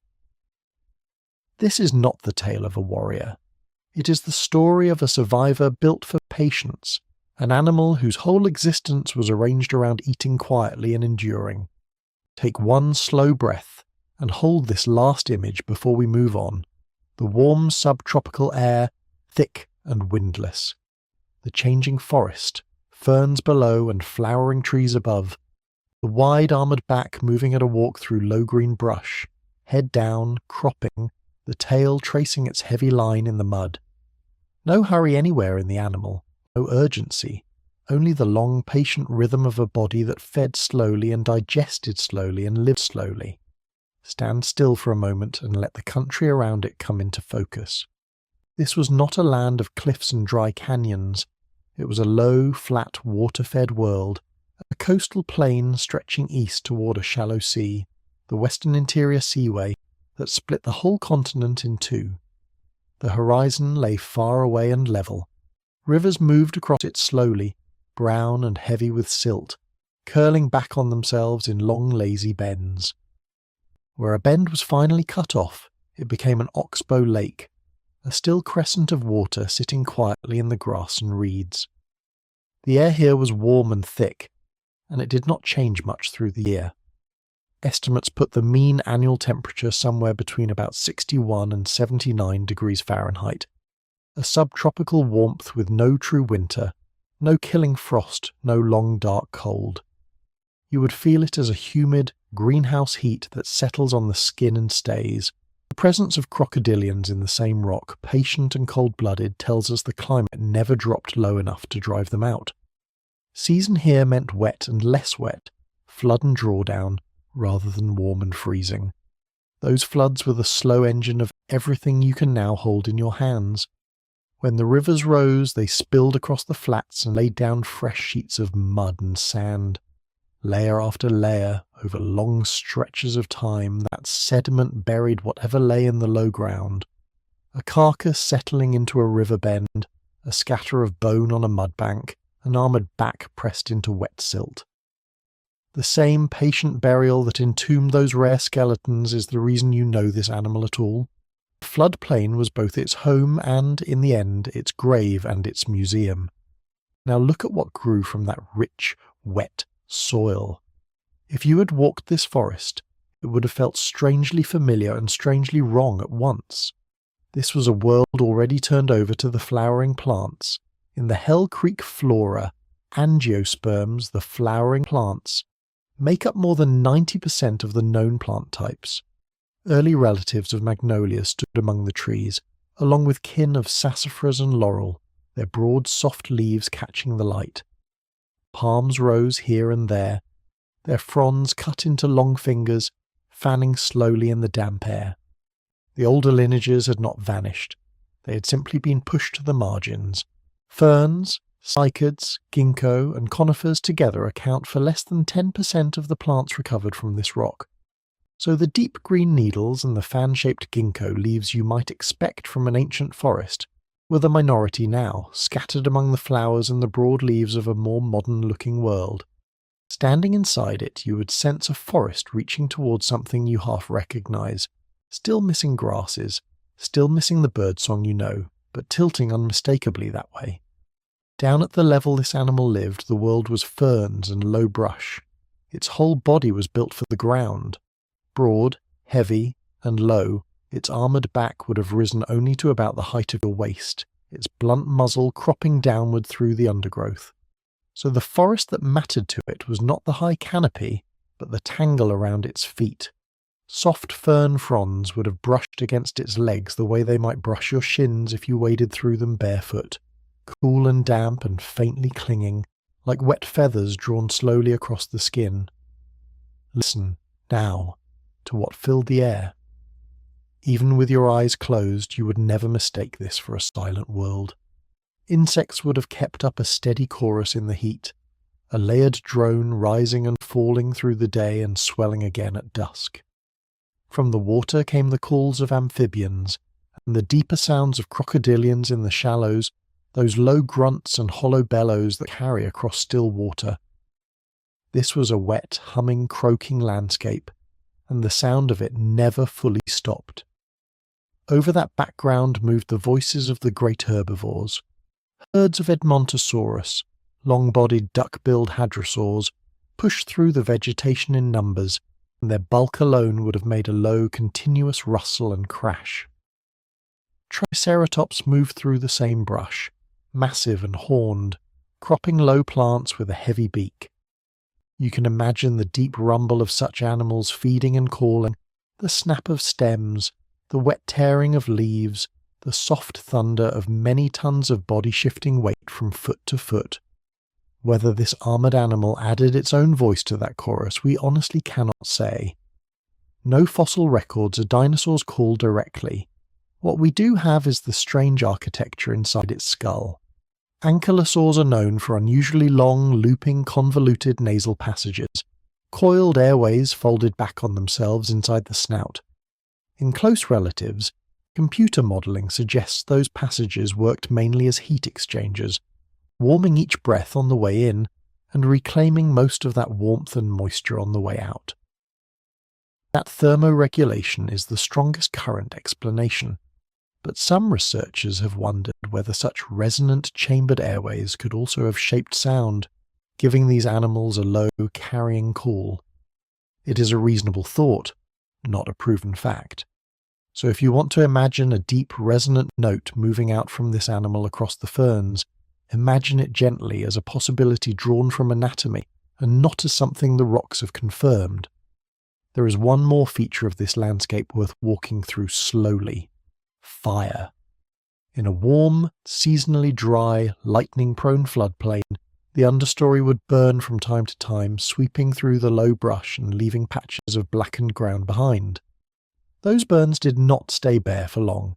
This is not the tale of a warrior. It is the story of a survivor built for patience, an animal whose whole existence was arranged around eating quietly and enduring. Take one slow breath, and hold this last image before we move on. The warm subtropical air, thick and windless. The changing forest, ferns below and flowering trees above. The wide armoured back moving at a walk through low green brush, head down, cropping, the tail tracing its heavy line in the mud. No hurry anywhere in the animal, no urgency, only the long patient rhythm of a body that fed slowly and digested slowly and lived slowly. Stand still for a moment and let the country around it come into focus. This was not a land of cliffs and dry canyons. It was a low, flat, water-fed world, a coastal plain stretching east toward a shallow sea, the Western Interior Seaway, that split the whole continent in two. The horizon lay far away and level. Rivers moved across it slowly, brown and heavy with silt, curling back on themselves in long lazy bends. Where a bend was finally cut off, it became an oxbow lake, a still crescent of water sitting quietly in the grass and reeds. The air here was warm and thick, and it did not change much through the year. Estimates put the mean annual temperature somewhere between about 61 and 79 degrees Fahrenheit, a subtropical warmth with no true winter, no killing frost, no long dark cold. You would feel it as a humid, greenhouse heat that settles on the skin and stays. The presence of crocodilians in the same rock, patient and cold-blooded, tells us the climate never dropped low enough to drive them out. Season here meant wet and less wet, flood and drawdown, rather than warm and freezing. Those floods were the slow engine of everything you can now hold in your hands. When the rivers rose, they spilled across the flats and laid down fresh sheets of mud and sand. Layer after layer, over long stretches of time, that sediment buried whatever lay in the low ground. A carcass settling into a river bend, a scatter of bone on a mud bank, an armoured back pressed into wet silt. The same patient burial that entombed those rare skeletons is the reason you know this animal at all. The floodplain was both its home and, in the end, its grave and its museum. Now look at what grew from that rich, wet soil. If you had walked this forest, it would have felt strangely familiar and strangely wrong at once. This was a world already turned over to the flowering plants. In the Hell Creek flora, angiosperms, the flowering plants, make up more than 90% of the known plant types. Early relatives of magnolias stood among the trees, along with kin of sassafras and laurel, their broad soft leaves catching the light. Palms rose here and there, their fronds cut into long fingers, fanning slowly in the damp air. The older lineages had not vanished. They had simply been pushed to the margins. Ferns, cycads, ginkgo, and conifers together account for less than 10% of the plants recovered from this rock. So the deep green needles and the fan-shaped ginkgo leaves you might expect from an ancient forest were the minority now, scattered among the flowers and the broad leaves of a more modern-looking world. Standing inside it, you would sense a forest reaching towards something you half recognize, still missing grasses, still missing the birdsong you know, but tilting unmistakably that way. Down at the level this animal lived, the world was ferns and low brush. Its whole body was built for the ground. Broad, heavy, and low, its armoured back would have risen only to about the height of your waist, its blunt muzzle cropping downward through the undergrowth. So the forest that mattered to it was not the high canopy, but the tangle around its feet. Soft fern fronds would have brushed against its legs the way they might brush your shins if you waded through them barefoot, cool and damp and faintly clinging, like wet feathers drawn slowly across the skin. Listen, now, to what filled the air. Even with your eyes closed, you would never mistake this for a silent world. Insects would have kept up a steady chorus in the heat, a layered drone rising and falling through the day and swelling again at dusk. From the water came the calls of amphibians, and the deeper sounds of crocodilians in the shallows, those low grunts and hollow bellows that carry across still water. This was a wet, humming, croaking landscape, and the sound of it never fully stopped. Over that background moved the voices of the great herbivores. Herds of Edmontosaurus, long-bodied duck-billed hadrosaurs, pushed through the vegetation in numbers, and their bulk alone would have made a low, continuous rustle and crash. Triceratops moved through the same brush, massive and horned, cropping low plants with a heavy beak. You can imagine the deep rumble of such animals feeding and calling, the snap of stems, the wet tearing of leaves, the soft thunder of many tons of body-shifting weight from foot to foot. Whether this armoured animal added its own voice to that chorus, we honestly cannot say. No fossil records of dinosaurs call directly. What we do have is the strange architecture inside its skull. Ankylosaurs are known for unusually long, looping, convoluted nasal passages, coiled airways folded back on themselves inside the snout. In close relatives, computer modelling suggests those passages worked mainly as heat exchangers, warming each breath on the way in and reclaiming most of that warmth and moisture on the way out. That thermoregulation is the strongest current explanation, but some researchers have wondered whether such resonant chambered airways could also have shaped sound, giving these animals a low, carrying call. It is a reasonable thought, not a proven fact. So if you want to imagine a deep, resonant note moving out from this animal across the ferns, imagine it gently as a possibility drawn from anatomy and not as something the rocks have confirmed. There is one more feature of this landscape worth walking through slowly. Fire. In a warm, seasonally dry, lightning-prone floodplain, the understory would burn from time to time, sweeping through the low brush and leaving patches of blackened ground behind. Those burns did not stay bare for long.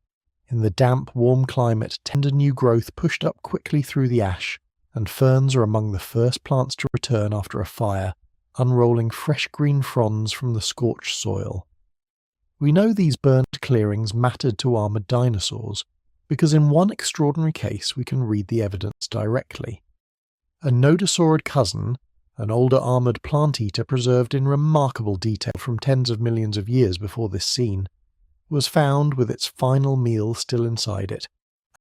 In the damp, warm climate, tender new growth pushed up quickly through the ash, and ferns are among the first plants to return after a fire, unrolling fresh green fronds from the scorched soil. We know these burned clearings mattered to armoured dinosaurs, because in one extraordinary case we can read the evidence directly. A nodosaurid cousin, an older armoured plant-eater preserved in remarkable detail from tens of millions of years before this scene, was found with its final meal still inside it.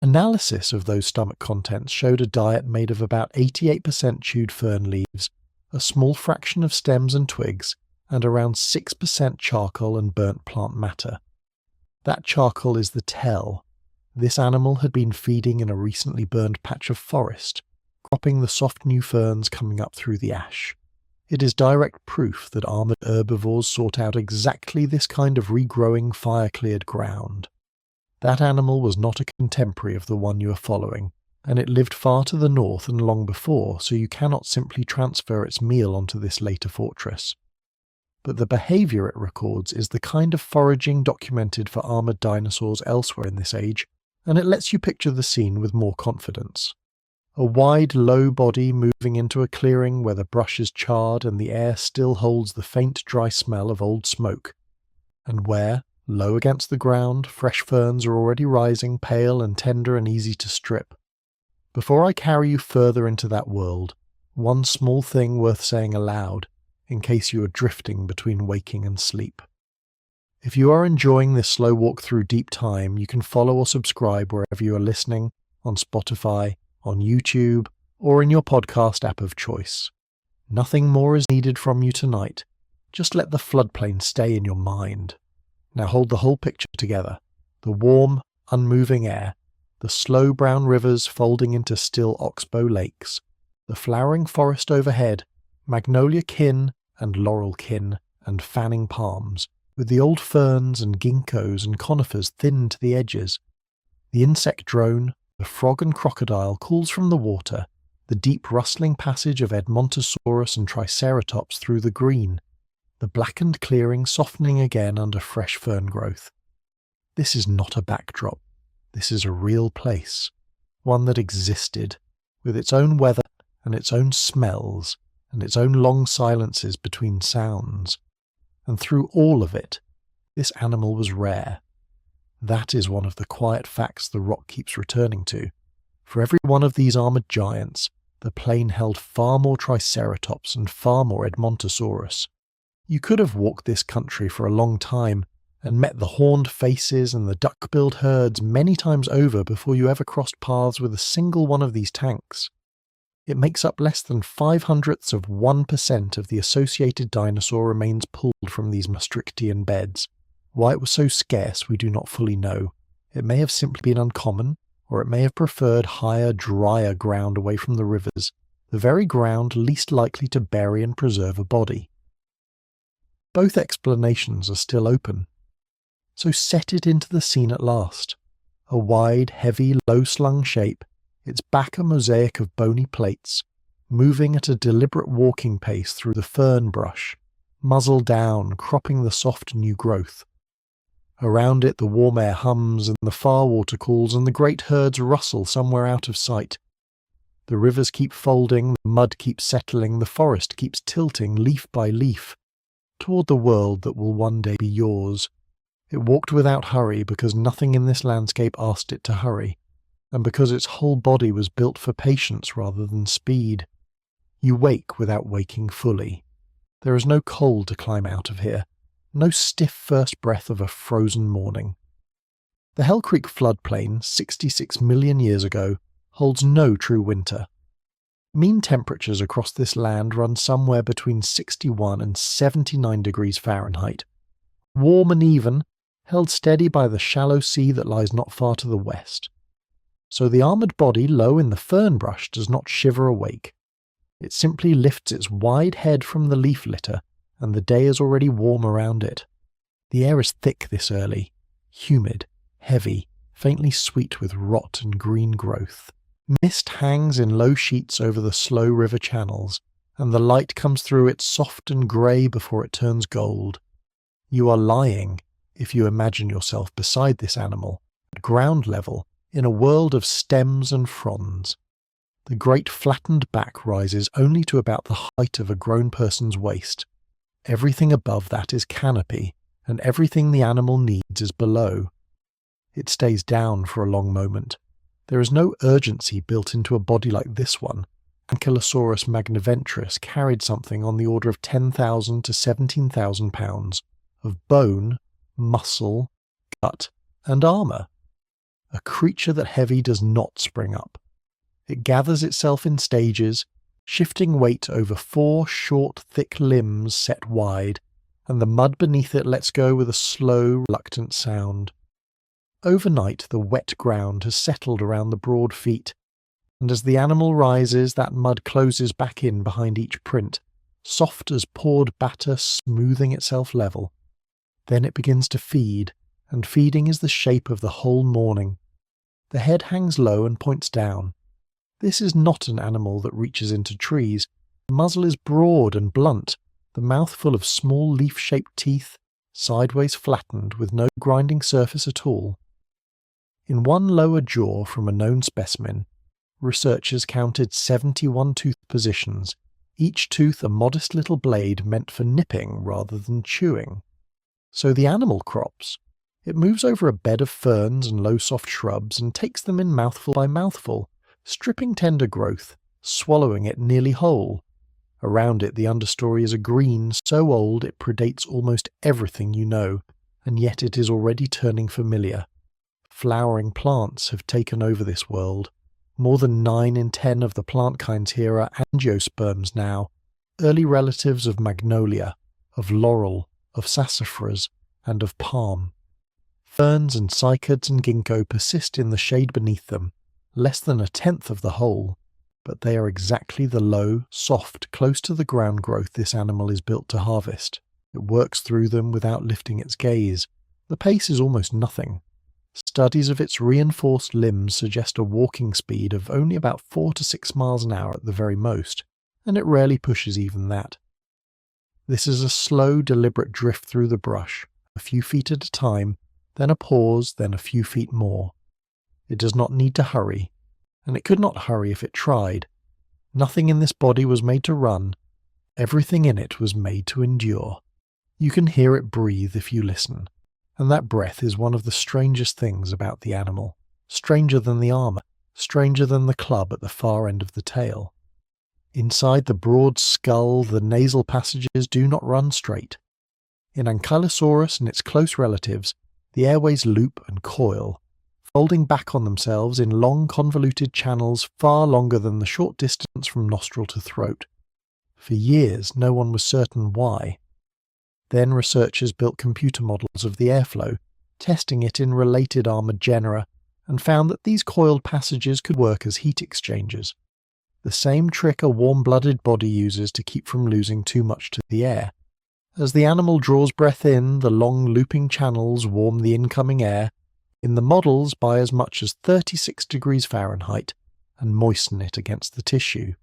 Analysis of those stomach contents showed a diet made of about 88% chewed fern leaves, a small fraction of stems and twigs, and around 6% charcoal and burnt plant matter. That charcoal is the tell. This animal had been feeding in a recently burned patch of forest, cropping the soft new ferns coming up through the ash. It is direct proof that armoured herbivores sought out exactly this kind of regrowing, fire-cleared ground. That animal was not a contemporary of the one you are following, and it lived far to the north and long before, so you cannot simply transfer its meal onto this later fortress. But the behaviour it records is the kind of foraging documented for armoured dinosaurs elsewhere in this age, and it lets you picture the scene with more confidence. A wide, low body moving into a clearing where the brush is charred and the air still holds the faint, dry smell of old smoke, and where, low against the ground, fresh ferns are already rising, pale and tender and easy to strip. Before I carry you further into that world, one small thing worth saying aloud, in case you are drifting between waking and sleep. If you are enjoying this slow walk through deep time, you can follow or subscribe wherever you are listening, on Spotify, on YouTube, or in your podcast app of choice. Nothing more is needed from you tonight. Just let the floodplain stay in your mind. Now hold the whole picture together. The warm, unmoving air, the slow brown rivers folding into still oxbow lakes, the the flowering forest overhead, magnolia kin and laurel kin and fanning palms, with the old ferns and ginkgos and conifers thin to the edges. The insect drone, the frog and crocodile calls from the water, the deep rustling passage of Edmontosaurus and Triceratops through the green, the blackened clearing softening again under fresh fern growth. This is not a backdrop. This is a real place, one that existed, with its own weather and its own smells and its own long silences between sounds. And through all of it, this animal was rare. That is one of the quiet facts the rock keeps returning to. For every one of these armoured giants, the plain held far more Triceratops and far more Edmontosaurus. You could have walked this country for a long time and met the horned faces and the duck-billed herds many times over before you ever crossed paths with a single one of these tanks. It makes up less than 0.05 of 1% of the associated dinosaur remains pulled from these Maastrichtian beds. Why it was so scarce we do not fully know. It may have simply been uncommon, or it may have preferred higher, drier ground away from the rivers, the very ground least likely to bury and preserve a body. Both explanations are still open. So set it into the scene at last. A wide, heavy, low-slung shape, its back a mosaic of bony plates, moving at a deliberate walking pace through the fern brush, muzzle down, cropping the soft new growth. Around it the warm air hums and the far water calls and the great herds rustle somewhere out of sight. The rivers keep folding, the mud keeps settling, the forest keeps tilting leaf by leaf, toward the world that will one day be yours. It walked without hurry because nothing in this landscape asked it to hurry, and because its whole body was built for patience rather than speed. You wake without waking fully. There is no cold to climb out of here, no stiff first breath of a frozen morning. The Hell Creek floodplain, 66 million years ago, holds no true winter. Mean temperatures across this land run somewhere between 61 and 79 degrees Fahrenheit. Warm and even, held steady by the shallow sea that lies not far to the west. So the armoured body low in the fern brush does not shiver awake. It simply lifts its wide head from the leaf litter, and the day is already warm around it. The air is thick this early, humid, heavy, faintly sweet with rot and green growth. Mist hangs in low sheets over the slow river channels, and the light comes through it soft and grey before it turns gold. You are lying, if you imagine yourself beside this animal, at ground level, in a world of stems and fronds. The great flattened back rises only to about the height of a grown person's waist. Everything above that is canopy, and everything the animal needs is below. It stays down for a long moment. There is no urgency built into a body like this one. Ankylosaurus magniventris carried something on the order of 10,000 to 17,000 pounds of bone, muscle, gut, and armour. A creature that heavy does not spring up. It gathers itself in stages, shifting weight over 4 short, thick limbs set wide, and the mud beneath it lets go with a slow, reluctant sound. Overnight the wet ground has settled around the broad feet, and as the animal rises that mud closes back in behind each print, soft as poured batter smoothing itself level. Then it begins to feed, and feeding is the shape of the whole morning. The head hangs low and points down. This is not an animal that reaches into trees. The muzzle is broad and blunt, the mouth full of small leaf-shaped teeth, sideways flattened with no grinding surface at all. In one lower jaw from a known specimen, researchers counted 71 tooth positions, each tooth a modest little blade meant for nipping rather than chewing. So the animal crops. It moves over a bed of ferns and low soft shrubs and takes them in mouthful by mouthful, stripping tender growth, swallowing it nearly whole. Around it the understory is a green so old it predates almost everything you know, and yet it is already turning familiar. Flowering plants have taken over this world. More than 9 in 10 of the plant kinds here are angiosperms now, early relatives of magnolia, of laurel, of sassafras, and of palm. Ferns and cycads and ginkgo persist in the shade beneath them, less than 1/10 of the whole. but they are exactly the low, soft, close to the ground growth this animal is built to harvest. It works through them without lifting its gaze. The pace is almost nothing. Studies of its reinforced limbs suggest a walking speed of only about 4 to 6 miles an hour at the very most, and it rarely pushes even that. This is a slow, deliberate drift through the brush, a few feet at a time, then a pause, then a few feet more. It does not need to hurry, and it could not hurry if it tried. Nothing in this body was made to run. Everything in it was made to endure. You can hear it breathe if you listen, and that breath is one of the strangest things about the animal, stranger than the armour, stranger than the club at the far end of the tail. Inside the broad skull, the nasal passages do not run straight. In Ankylosaurus and its close relatives, the airways loop and coil, folding back on themselves in long convoluted channels far longer than the short distance from nostril to throat. For years, no one was certain why. Then researchers built computer models of the airflow, testing it in related armoured genera, and found that these coiled passages could work as heat exchangers. The same trick a warm-blooded body uses to keep from losing too much to the air. As the animal draws breath in, the long looping channels warm the incoming air, in the models by as much as 36 degrees Fahrenheit, and moisten it against the tissue.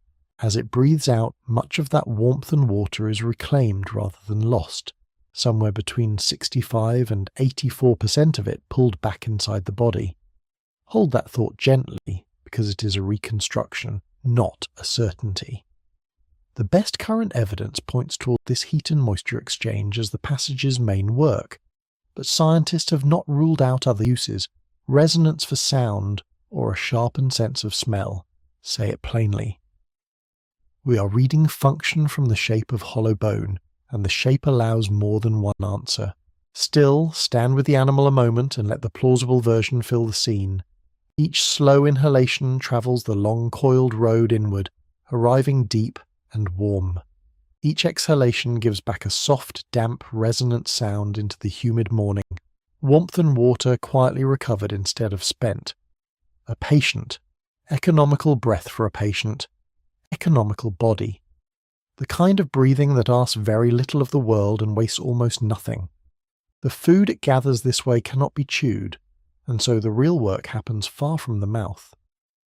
As it breathes out, much of that warmth and water is reclaimed rather than lost, somewhere between 65 and 84% of it pulled back inside the body. Hold that thought gently, because it is a reconstruction, not a certainty. The best current evidence points toward this heat and moisture exchange as the passage's main work, but scientists have not ruled out other uses, resonance for sound, or a sharpened sense of smell. Say it plainly. We are reading function from the shape of hollow bone, and the shape allows more than one answer. Still, stand with the animal a moment and let the plausible version fill the scene. Each slow inhalation travels the long coiled road inward, arriving deep and warm. Each exhalation gives back a soft, damp, resonant sound into the humid morning. Warmth and water quietly recovered instead of spent. A patient. Economical breath for a patient. Economical body. The kind of breathing that asks very little of the world and wastes almost nothing. The food it gathers this way cannot be chewed, and so the real work happens far from the mouth.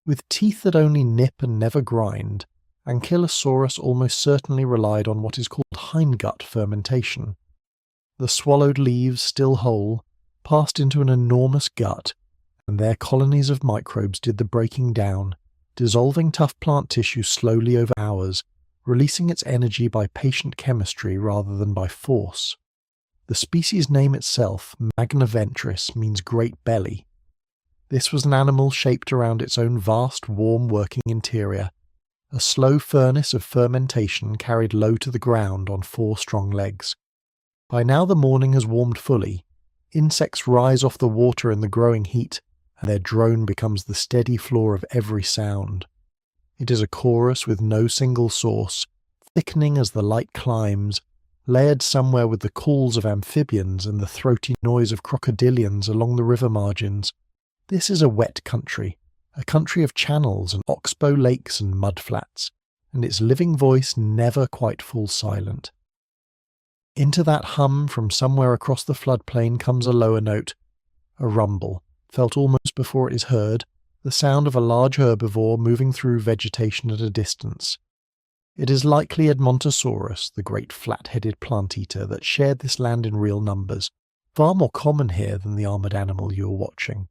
With teeth that only nip and never grind, Ankylosaurus almost certainly relied on what is called hindgut fermentation. The swallowed leaves, still whole, passed into an enormous gut, and there colonies of microbes did the breaking down, dissolving tough plant tissue slowly over hours, releasing its energy by patient chemistry rather than by force. The species name itself, magniventris, means great belly. This was an animal shaped around its own vast, warm working interior, a slow furnace of fermentation carried low to the ground on 4 strong legs. By now the morning has warmed fully. Insects rise off the water in the growing heat, and their drone becomes the steady floor of every sound. It is a chorus with no single source, thickening as the light climbs, layered somewhere with the calls of amphibians and the throaty noise of crocodilians along the river margins. This is a wet country, a country of channels and oxbow lakes and mudflats, and its living voice never quite falls silent. Into that hum from somewhere across the floodplain comes a lower note, a rumble, felt almost before it is heard, the sound of a large herbivore moving through vegetation at a distance. It is likely Edmontosaurus, the great flat-headed plant-eater that shared this land in real numbers, far more common here than the armoured animal you are watching.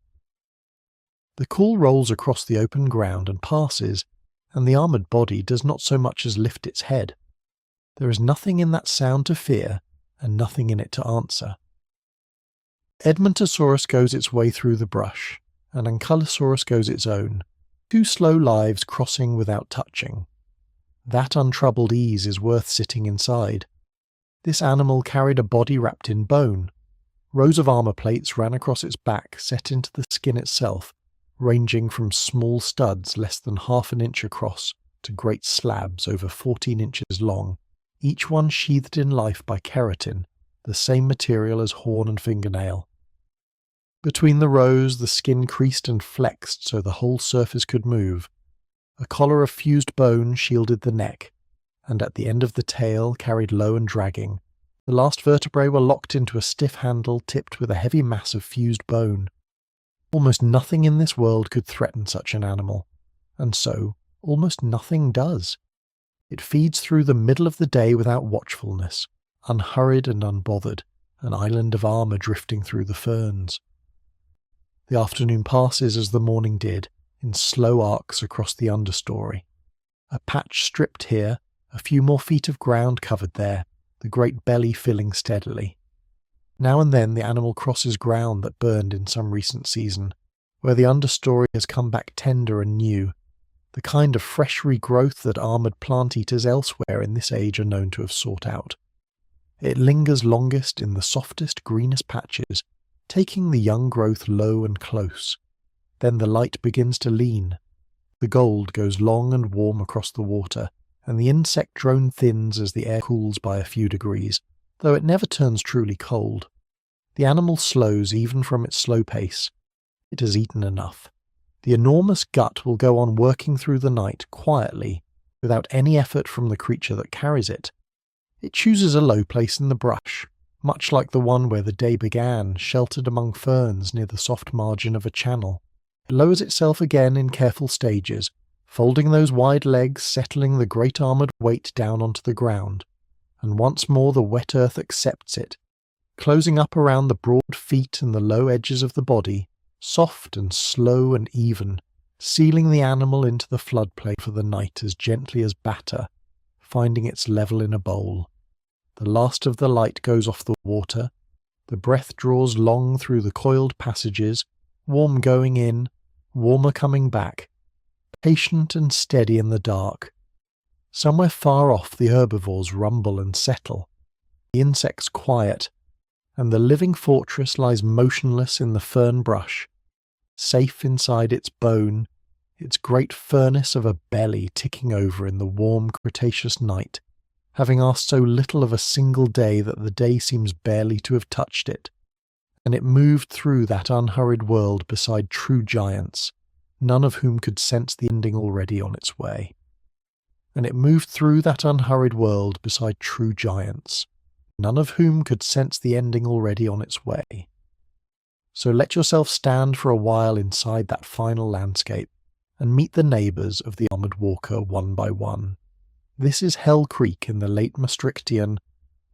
The call rolls across the open ground and passes, and the armoured body does not so much as lift its head. There is nothing in that sound to fear, and nothing in it to answer. Edmontosaurus goes its way through the brush, and Ankylosaurus goes its own, 2 slow lives crossing without touching. That untroubled ease is worth sitting inside. This animal carried a body wrapped in bone. Rows of armour plates ran across its back, set into the skin itself, ranging from small studs less than half an inch across to great slabs over 14 inches long, each one sheathed in life by keratin, the same material as horn and fingernail. Between the rows, the skin creased and flexed so the whole surface could move. A collar of fused bone shielded the neck, and at the end of the tail, carried low and dragging, the last vertebrae were locked into a stiff handle tipped with a heavy mass of fused bone. Almost nothing in this world could threaten such an animal, and so almost nothing does. It feeds through the middle of the day without watchfulness, unhurried and unbothered, an island of armour drifting through the ferns. The afternoon passes as the morning did, in slow arcs across the understory. A patch stripped here, a few more feet of ground covered there, the great belly filling steadily. Now and then the animal crosses ground that burned in some recent season, where the understory has come back tender and new, the kind of fresh regrowth that armoured plant-eaters elsewhere in this age are known to have sought out. It lingers longest in the softest, greenest patches, taking the young growth low and close. Then the light begins to lean. The gold goes long and warm across the water, and the insect drone thins as the air cools by a few degrees, though it never turns truly cold. The animal slows even from its slow pace. It has eaten enough. The enormous gut will go on working through the night quietly, without any effort from the creature that carries it. It chooses a low place in the brush, much like the one where the day began, sheltered among ferns near the soft margin of a channel. It lowers itself again in careful stages, folding those wide legs, settling the great armoured weight down onto the ground, and once more the wet earth accepts it, closing up around the broad feet and the low edges of the body, soft and slow and even, sealing the animal into the floodplain for the night as gently as batter, finding its level in a bowl. The last of the light goes off the water, the breath draws long through the coiled passages, warm going in, warmer coming back, patient and steady in the dark. Somewhere far off the herbivores rumble and settle, the insects quiet, and the living fortress lies motionless in the fern brush, safe inside its bone, its great furnace of a belly ticking over in the warm Cretaceous night, having asked so little of a single day that the day seems barely to have touched it. And it moved through that unhurried world beside true giants, none of whom could sense the ending already on its way. And it moved through that unhurried world beside true giants, none of whom could sense the ending already on its way. So let yourself stand for a while inside that final landscape, and meet the neighbours of the armoured walker one by one. This is Hell Creek in the late Maastrichtian,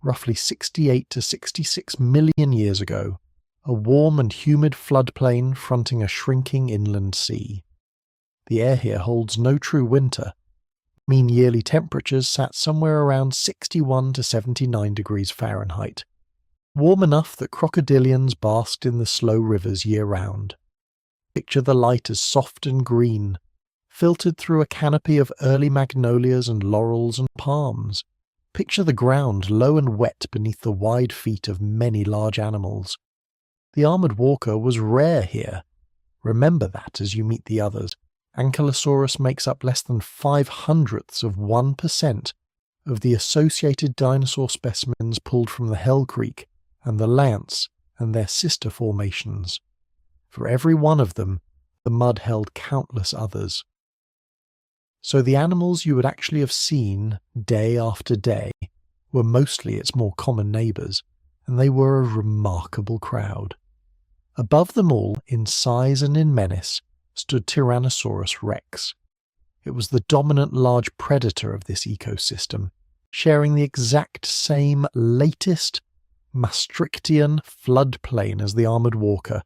roughly 68 to 66 million years ago, a warm and humid floodplain fronting a shrinking inland sea. The air here holds no true winter. Mean yearly temperatures sat somewhere around 61 to 79 degrees Fahrenheit, warm enough that crocodilians basked in the slow rivers year-round. Picture the light as soft and green, filtered through a canopy of early magnolias and laurels and palms. Picture the ground low and wet beneath the wide feet of many large animals. The armoured walker was rare here. Remember that as you meet the others. Ankylosaurus makes up less than 5/100ths of 1% of the associated dinosaur specimens pulled from the Hell Creek and the Lance and their sister formations. For every one of them, the mud held countless others. So the animals you would actually have seen day after day were mostly its more common neighbours, and they were a remarkable crowd. Above them all, in size and in menace, stood Tyrannosaurus rex. It was the dominant large predator of this ecosystem, sharing the exact same latest Maastrichtian floodplain as the armoured walker.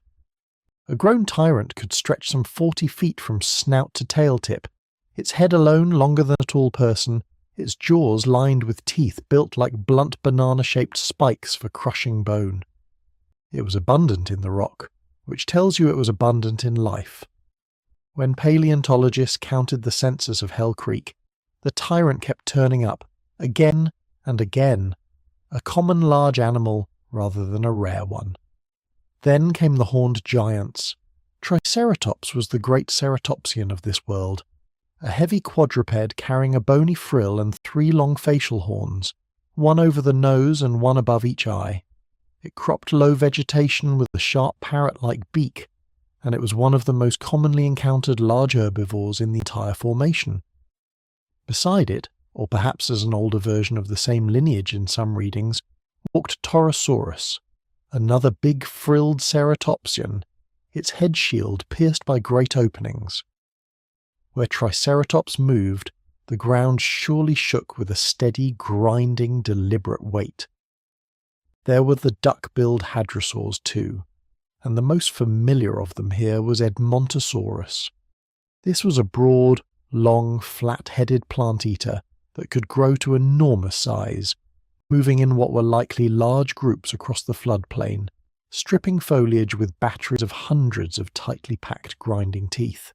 A grown tyrant could stretch some 40 feet from snout to tail tip, its head alone longer than a tall person, its jaws lined with teeth built like blunt banana-shaped spikes for crushing bone. It was abundant in the rock, which tells you it was abundant in life. When paleontologists counted the census of Hell Creek, the tyrant kept turning up, again and again, a common large animal rather than a rare one. Then came the horned giants. Triceratops was the great ceratopsian of this world, a heavy quadruped carrying a bony frill and 3 long facial horns, one over the nose and one above each eye. It cropped low vegetation with a sharp parrot-like beak, and it was one of the most commonly encountered large herbivores in the entire formation. Beside it, or perhaps as an older version of the same lineage in some readings, walked Torosaurus, another big frilled ceratopsian, its head shield pierced by great openings. Where Triceratops moved, the ground surely shook with a steady, grinding, deliberate weight. There were the duck-billed hadrosaurs too, and the most familiar of them here was Edmontosaurus. This was a broad, long, flat-headed plant-eater that could grow to enormous size, moving in what were likely large groups across the floodplain, stripping foliage with batteries of hundreds of tightly packed grinding teeth.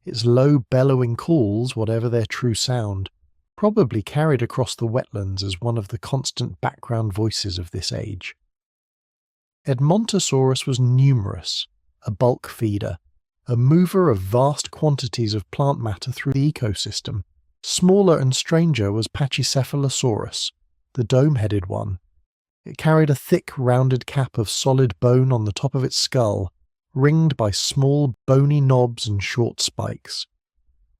Its low bellowing calls, whatever their true sound, probably carried across the wetlands as one of the constant background voices of this age. Edmontosaurus was numerous, a bulk feeder, a mover of vast quantities of plant matter through the ecosystem. Smaller and stranger was Pachycephalosaurus, the dome-headed one. It carried a thick, rounded cap of solid bone on the top of its skull, ringed by small, bony knobs and short spikes.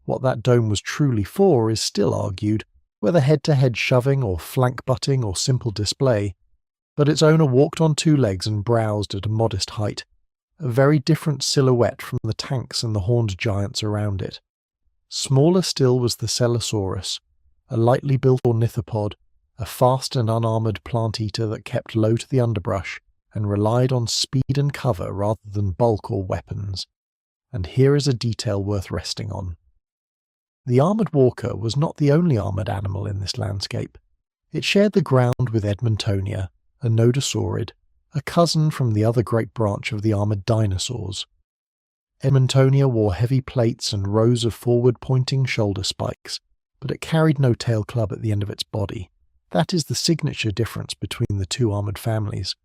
What that dome was truly for is still argued, whether head-to-head shoving or flank-butting or simple display, but its owner walked on two legs and browsed at a modest height, a very different silhouette from the tanks and the horned giants around it. Smaller still was the Celosaurus, a lightly built ornithopod, a fast and unarmoured plant-eater that kept low to the underbrush and relied on speed and cover rather than bulk or weapons. And here is a detail worth resting on. The armoured walker was not the only armoured animal in this landscape. It shared the ground with Edmontonia, a nodosaurid, a cousin from the other great branch of the armoured dinosaurs. Edmontonia wore heavy plates and rows of forward-pointing shoulder spikes, but it carried no tail club at the end of its body. That is the signature difference between the two armoured families.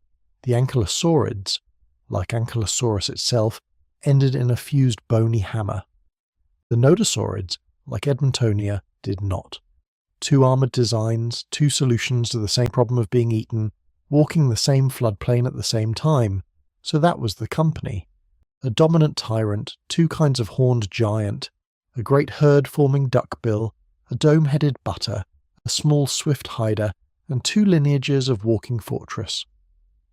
The Ankylosaurids, like Ankylosaurus itself, ended in a fused bony hammer. The nodosaurids, like Edmontonia, did not. Two armoured designs, two solutions to the same problem of being eaten, walking the same floodplain at the same time, so that was the company. A dominant tyrant, two kinds of horned giant, a great herd-forming duckbill, a dome-headed butter, a small swift hider, and two lineages of walking fortress.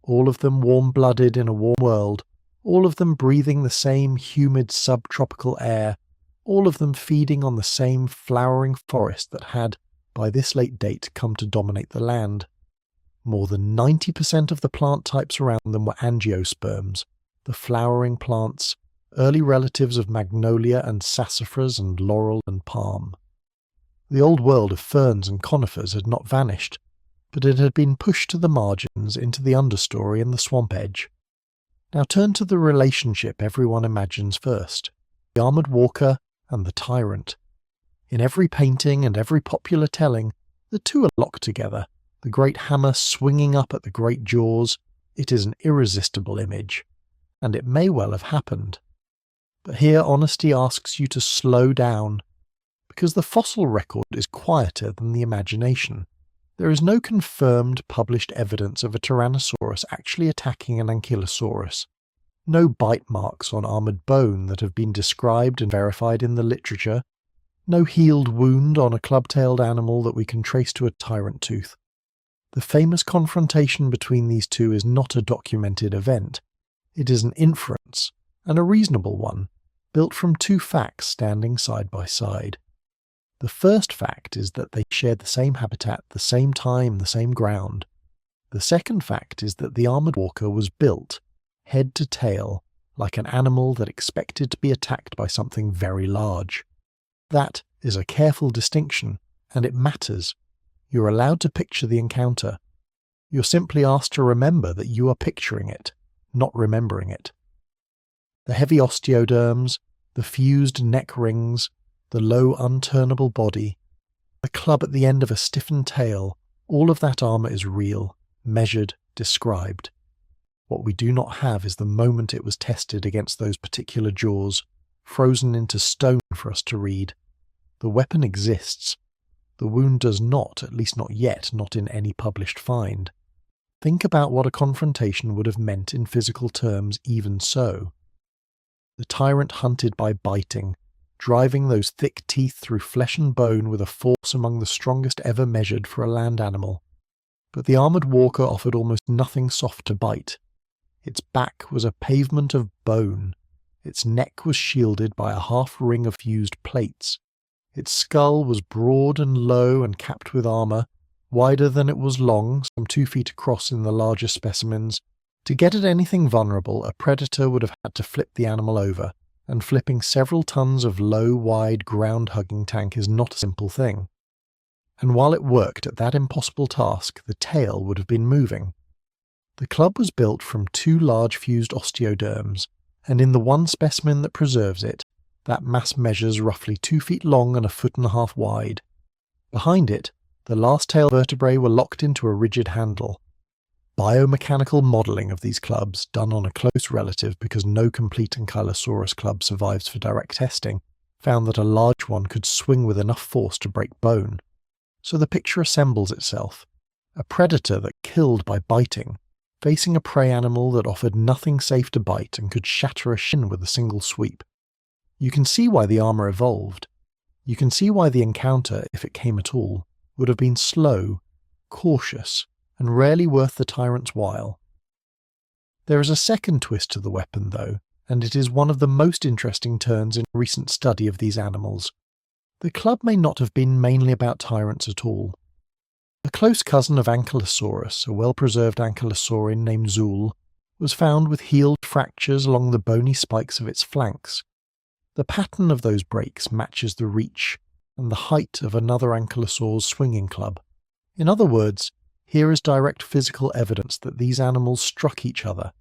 All of them warm-blooded in a warm world, all of them breathing the same humid subtropical air, all of them feeding on the same flowering forest that had, by this late date, come to dominate the land. More than 90% of the plant types around them were angiosperms, the flowering plants, early relatives of magnolia and sassafras and laurel and palm. The old world of ferns and conifers had not vanished, but it had been pushed to the margins into the understory and the swamp edge. Now turn to the relationship everyone imagines first, the armoured walker and the tyrant. In every painting and every popular telling, the two are locked together, the great hammer swinging up at the great jaws. It is an irresistible image, and it may well have happened. But here honesty asks you to slow down, because the fossil record is quieter than the imagination. There is no confirmed published evidence of a Tyrannosaurus actually attacking an Ankylosaurus. No bite marks on armoured bone that have been described and verified in the literature. No healed wound on a club-tailed animal that we can trace to a tyrant tooth. The famous confrontation between these two is not a documented event. It is an inference, and a reasonable one, built from two facts standing side by side. The first fact is that they shared the same habitat, the same time, the same ground. The second fact is that the armoured walker was built, head to tail, like an animal that expected to be attacked by something very large. That is a careful distinction, and it matters. You're allowed to picture the encounter. You're simply asked to remember that you are picturing it, not remembering it. The heavy osteoderms, the fused neck rings, the low unturnable body, the club at the end of a stiffened tail, all of that armour is real, measured, described. What we do not have is the moment it was tested against those particular jaws, frozen into stone for us to read. The weapon exists. The wound does not, at least not yet, not in any published find. Think about what a confrontation would have meant in physical terms even so. The tyrant hunted by biting, driving those thick teeth through flesh and bone with a force among the strongest ever measured for a land animal. But the armoured walker offered almost nothing soft to bite. Its back was a pavement of bone. Its neck was shielded by a half ring of fused plates. Its skull was broad and low and capped with armour, wider than it was long, some 2 feet across in the larger specimens. To get at anything vulnerable, a predator would have had to flip the animal over, and flipping several tons of low, wide, ground-hugging tank is not a simple thing. And while it worked at that impossible task, the tail would have been moving. The club was built from 2 large fused osteoderms, and in the one specimen that preserves it, that mass measures roughly 2 feet long and 1.5 feet wide. Behind it, the last tail vertebrae were locked into a rigid handle. Biomechanical modelling of these clubs, done on a close relative because no complete Ankylosaurus club survives for direct testing, found that a large one could swing with enough force to break bone. So the picture assembles itself. A predator that killed by biting, facing a prey animal that offered nothing safe to bite and could shatter a shin with a single sweep. You can see why the armour evolved. You can see why the encounter, if it came at all, would have been slow, cautious, and rarely worth the tyrant's while. There is a second twist to the weapon, though, and it is one of the most interesting turns in recent study of these animals. The club may not have been mainly about tyrants at all. A close cousin of Ankylosaurus, a well-preserved ankylosaurin named Zool, was found with healed fractures along the bony spikes of its flanks. The pattern of those breaks matches the reach and the height of another ankylosaur's swinging club. In other words, here is direct physical evidence that these animals struck each other.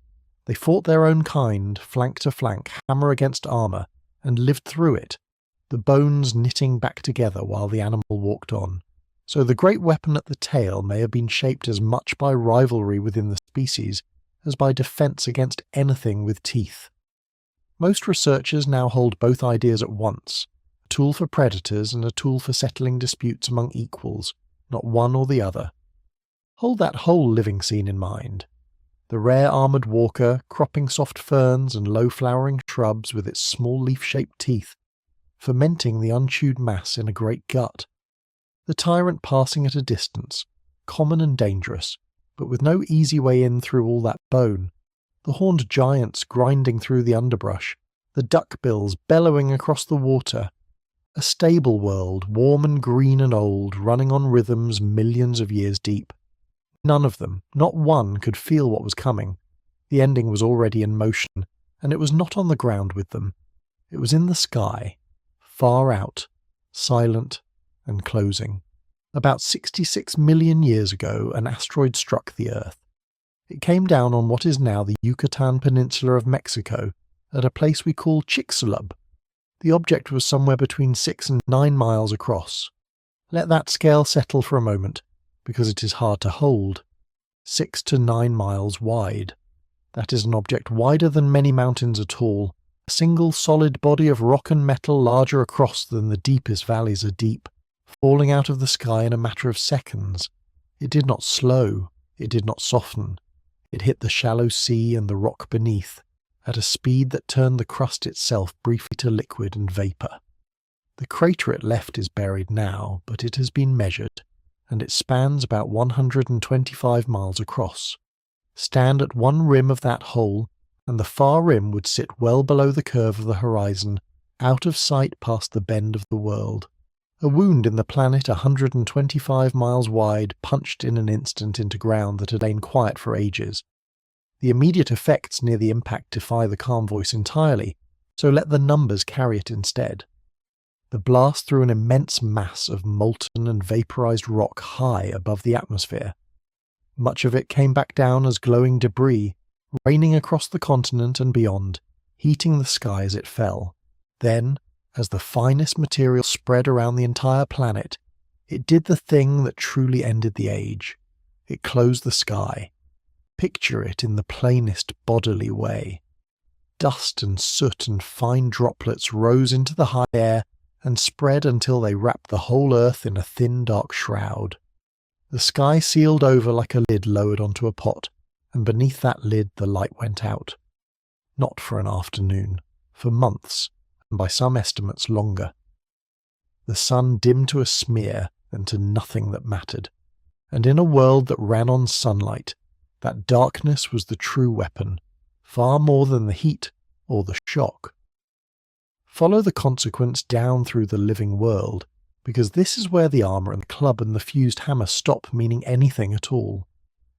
They fought their own kind, flank to flank, hammer against armour, and lived through it, the bones knitting back together while the animal walked on. So the great weapon at the tail may have been shaped as much by rivalry within the species as by defence against anything with teeth. Most researchers now hold both ideas at once, a tool for predators and a tool for settling disputes among equals, not one or the other. Hold that whole living scene in mind. The rare armoured walker, cropping soft ferns and low-flowering shrubs with its small leaf-shaped teeth, fermenting the unchewed mass in a great gut. The tyrant passing at a distance, common and dangerous, but with no easy way in through all that bone. The horned giants grinding through the underbrush, the duckbills bellowing across the water. A stable world, warm and green and old, running on rhythms millions of years deep. None of them, not one, could feel what was coming. The ending was already in motion, and it was not on the ground with them. It was in the sky, far out, silent and closing. About 66 million years ago, an asteroid struck the Earth. It came down on what is now the Yucatan Peninsula of Mexico, at a place we call Chicxulub. The object was somewhere between 6 and 9 miles across. Let that scale settle for a moment, because it is hard to hold. 6 to 9 miles wide. That is an object wider than many mountains at all, a single solid body of rock and metal larger across than the deepest valleys are deep, falling out of the sky in a matter of seconds. It did not slow, it did not soften. It hit the shallow sea and the rock beneath, at a speed that turned the crust itself briefly to liquid and vapour. The crater it left is buried now, but it has been measured, and it spans about 125 miles across. Stand at one rim of that hole, and the far rim would sit well below the curve of the horizon, out of sight past the bend of the world. A wound in the planet 125 miles wide punched in an instant into ground that had lain quiet for ages. The immediate effects near the impact defy the calm voice entirely, so let the numbers carry it instead. The blast threw an immense mass of molten and vaporized rock high above the atmosphere. Much of it came back down as glowing debris, raining across the continent and beyond, heating the sky as it fell. Then, as the finest material spread around the entire planet, it did the thing that truly ended the age. It closed the sky. Picture it in the plainest bodily way. Dust and soot and fine droplets rose into the high air and spread until they wrapped the whole earth in a thin dark shroud. The sky sealed over like a lid lowered onto a pot, and beneath that lid the light went out. Not for an afternoon. for months, and by some estimates longer. The sun dimmed to a smear and to nothing that mattered, and in a world that ran on sunlight, that darkness was the true weapon, far more than the heat or the shock. Follow the consequence down through the living world, because this is where the armour and the club and the fused hammer stop meaning anything at all.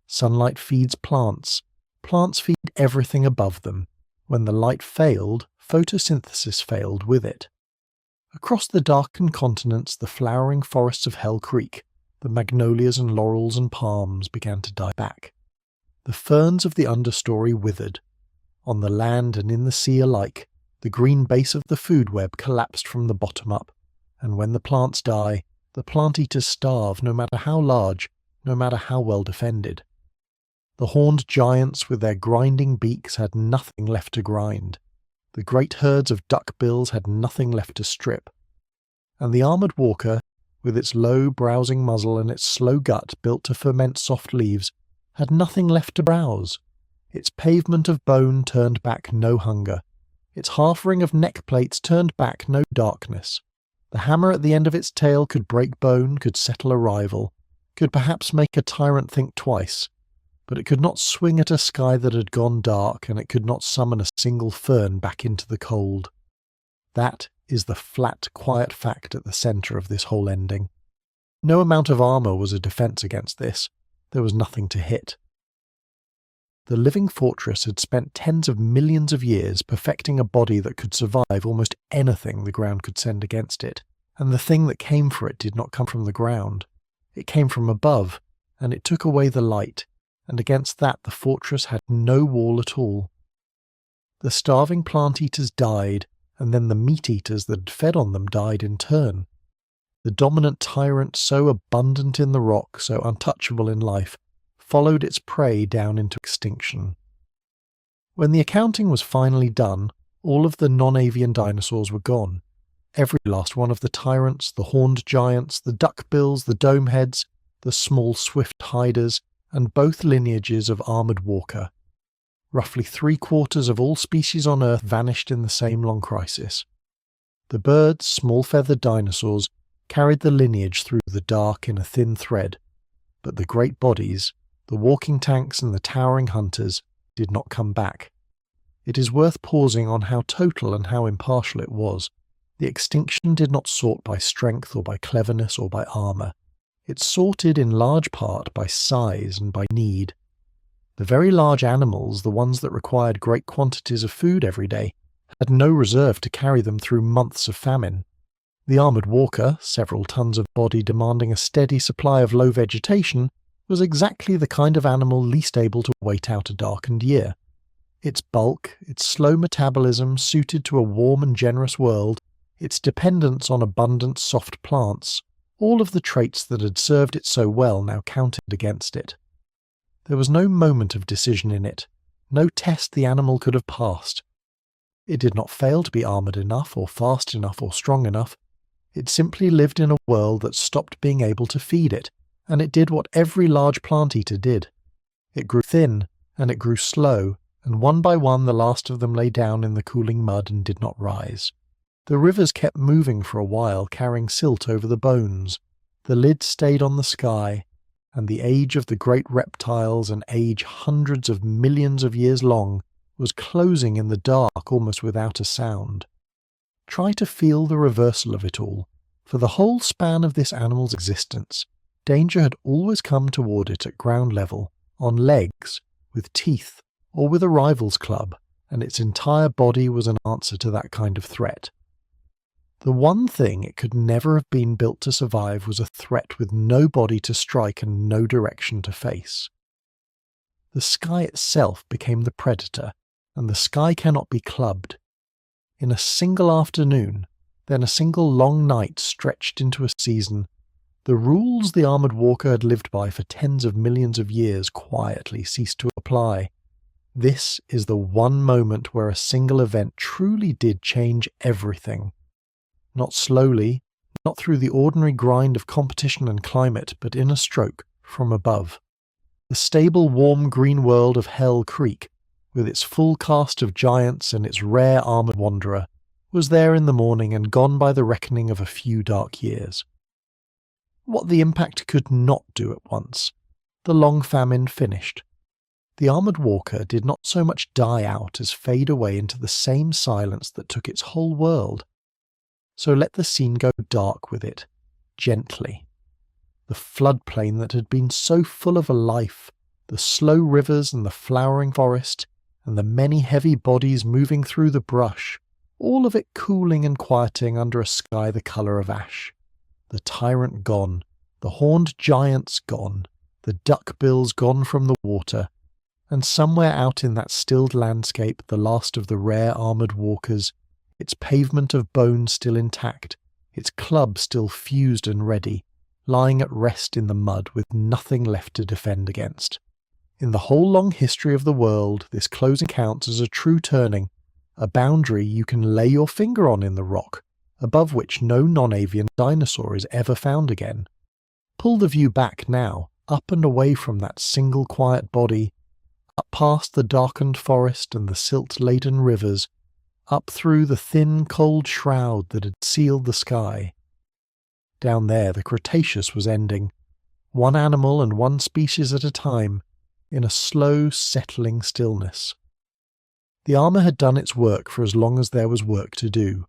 Sunlight feeds plants. Plants feed everything above them. When the light failed, photosynthesis failed with it. Across the darkened continents, the flowering forests of Hell Creek, the magnolias and laurels and palms began to die back. The ferns of the understory withered. On the land and in the sea alike, the green base of the food web collapsed from the bottom up, and when the plants die, the plant-eaters starve no matter how large, no matter how well defended. The horned giants with their grinding beaks had nothing left to grind. The great herds of duckbills had nothing left to strip. And the armoured walker, with its low browsing muzzle and its slow gut built to ferment soft leaves, had nothing left to browse. Its pavement of bone turned back no hunger. Its half-ring of neck plates turned back no darkness. The hammer at the end of its tail could break bone, could settle a rival, could perhaps make a tyrant think twice, but it could not swing at a sky that had gone dark, and it could not summon a single fern back into the cold. That is the flat, quiet fact at the centre of this whole ending. No amount of armour was a defence against this. There was nothing to hit. The living fortress had spent tens of millions of years perfecting a body that could survive almost anything the ground could send against it, and the thing that came for it did not come from the ground. It came from above, and it took away the light, and against that the fortress had no wall at all. The starving plant-eaters died, and then the meat-eaters that had fed on them died in turn. The dominant tyrant, so abundant in the rock, so untouchable in life, followed its prey down into extinction. When the accounting was finally done, all of the non-avian dinosaurs were gone. Every last one of the tyrants, the horned giants, the duckbills, the domeheads, the small swift hiders, and both lineages of armoured walker. Roughly 3/4 of all species on Earth vanished in the same long crisis. The birds, small-feathered dinosaurs, carried the lineage through the dark in a thin thread, but the great bodies, the walking tanks and the towering hunters, did not come back. It is worth pausing on how total and how impartial it was. The extinction did not sort by strength or by cleverness or by armour. It sorted in large part by size and by need. The very large animals, the ones that required great quantities of food every day, had no reserve to carry them through months of famine. The armoured walker, several tons of body demanding a steady supply of low vegetation, was exactly the kind of animal least able to wait out a darkened year. Its bulk, its slow metabolism suited to a warm and generous world, its dependence on abundant soft plants, all of the traits that had served it so well now counted against it. There was no moment of decision in it, no test the animal could have passed. It did not fail to be armoured enough or fast enough or strong enough. It simply lived in a world that stopped being able to feed it, and it did what every large plant-eater did. It grew thin, and it grew slow, and one by one the last of them lay down in the cooling mud and did not rise. The rivers kept moving for a while, carrying silt over the bones. The lid stayed on the sky, and the age of the great reptiles, an age hundreds of millions of years long, was closing in the dark almost without a sound. Try to feel the reversal of it all. For the whole span of this animal's existence, danger had always come toward it at ground level, on legs, with teeth, or with a rival's club, and its entire body was an answer to that kind of threat. The one thing it could never have been built to survive was a threat with no body to strike and no direction to face. The sky itself became the predator, and the sky cannot be clubbed. In a single afternoon, then a single long night stretched into a season, the rules the armoured walker had lived by for tens of millions of years quietly ceased to apply. This is the one moment where a single event truly did change everything. Not slowly, not through the ordinary grind of competition and climate, but in a stroke, from above. The stable, warm green world of Hell Creek, with its full cast of giants and its rare armoured wanderer, was there in the morning and gone by the reckoning of a few dark years. What the impact could not do at once, the long famine finished. The armoured walker did not so much die out as fade away into the same silence that took its whole world. So let the scene go dark with it, gently. The floodplain that had been so full of a life, the slow rivers and the flowering forest, and the many heavy bodies moving through the brush, all of it cooling and quieting under a sky the colour of ash. The tyrant gone, the horned giants gone, the duckbills gone from the water, and somewhere out in that stilled landscape the last of the rare armoured walkers, its pavement of bone still intact, its club still fused and ready, lying at rest in the mud with nothing left to defend against. In the whole long history of the world, this closing counts as a true turning, a boundary you can lay your finger on in the rock, above which no non-avian dinosaur is ever found again. Pull the view back now, up and away from that single quiet body, up past the darkened forest and the silt-laden rivers, up through the thin, cold shroud that had sealed the sky. Down there the Cretaceous was ending, one animal and one species at a time, in a slow, settling stillness. The armour had done its work for as long as there was work to do.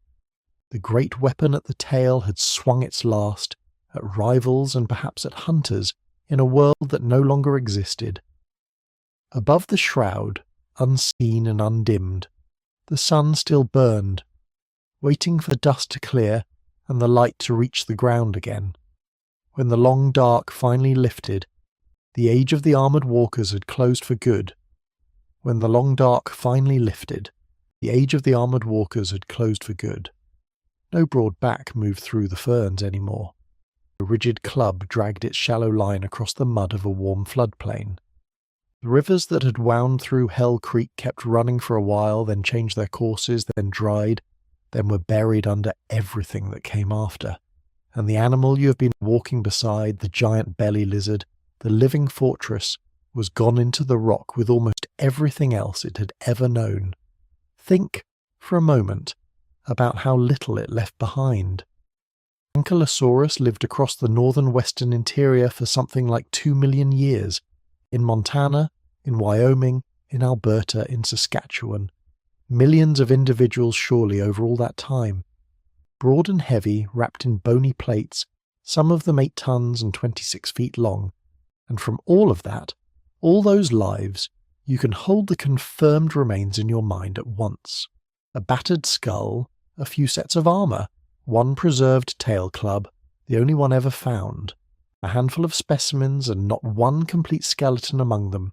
The great weapon at the tail had swung its last, at rivals and perhaps at hunters, in a world that no longer existed. Above the shroud, unseen and undimmed, the sun still burned, waiting for the dust to clear and the light to reach the ground again. When the long dark finally lifted, the age of the armoured walkers had closed for good. When the long dark finally lifted, the age of the armoured walkers had closed for good. No broad back moved through the ferns anymore. The rigid club dragged its shallow line across the mud of a warm floodplain. The rivers that had wound through Hell Creek kept running for a while, then changed their courses, then dried, then were buried under everything that came after. And the animal you have been walking beside, the giant belly lizard, the living fortress, was gone into the rock with almost everything else it had ever known. Think, for a moment, about how little it left behind. Ankylosaurus lived across the northern western interior for something like 2 million years, in Montana, in Wyoming, in Alberta, in Saskatchewan. Millions of individuals surely over all that time. Broad and heavy, wrapped in bony plates, some of them 8 tons and 26 feet long. And from all of that, all those lives, you can hold the confirmed remains in your mind at once. A battered skull, a few sets of armour, one preserved tail club, the only one ever found, a handful of specimens and not one complete skeleton among them,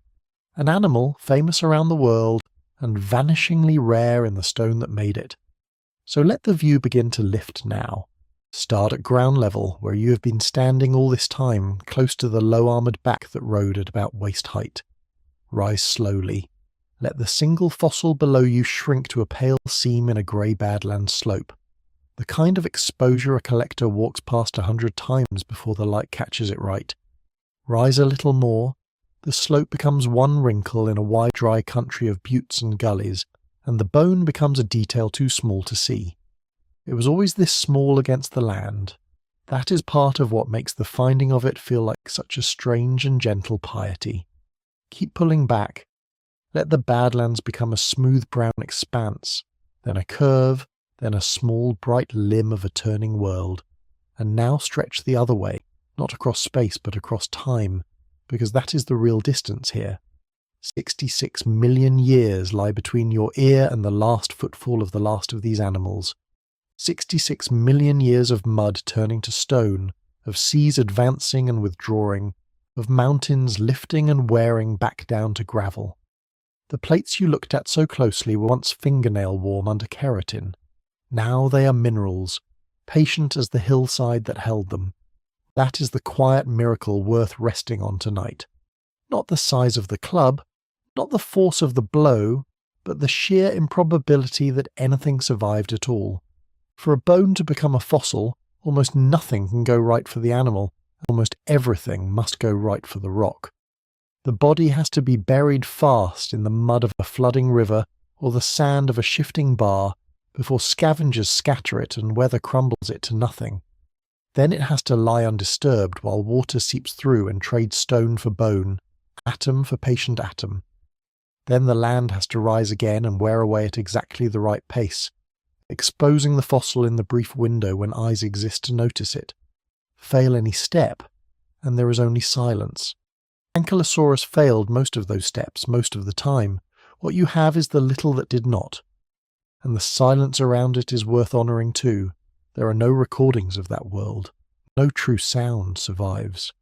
an animal famous around the world and vanishingly rare in the stone that made it. So let the view begin to lift now. Start at ground level, where you have been standing all this time, close to the low-armoured back that rode at about waist height. Rise slowly. Let the single fossil below you shrink to a pale seam in a grey badlands slope. The kind of exposure a collector walks past 100 times before the light catches it right. Rise a little more. The slope becomes one wrinkle in a wide dry country of buttes and gullies, and the bone becomes a detail too small to see. It was always this small against the land. That is part of what makes the finding of it feel like such a strange and gentle piety. Keep pulling back. Let the badlands become a smooth brown expanse, then a curve, then a small bright limb of a turning world, and now stretch the other way, not across space but across time, because that is the real distance here. 66 million years lie between your ear and the last footfall of the last of these animals. 66 million years of mud turning to stone, of seas advancing and withdrawing, of mountains lifting and wearing back down to gravel. The plates you looked at so closely were once fingernail warm under keratin. Now they are minerals, patient as the hillside that held them. That is the quiet miracle worth resting on tonight. Not the size of the club, not the force of the blow, but the sheer improbability that anything survived at all. For a bone to become a fossil, almost nothing can go right for the animal, almost everything must go right for the rock. The body has to be buried fast in the mud of a flooding river or the sand of a shifting bar before scavengers scatter it and weather crumbles it to nothing. Then it has to lie undisturbed while water seeps through and trades stone for bone, atom for patient atom. Then the land has to rise again and wear away at exactly the right pace, exposing the fossil in the brief window when eyes exist to notice it. Fail any step, and there is only silence. Ankylosaurus failed most of those steps most of the time. What you have is the little that did not. And the silence around it is worth honouring too. There are no recordings of that world. No true sound survives.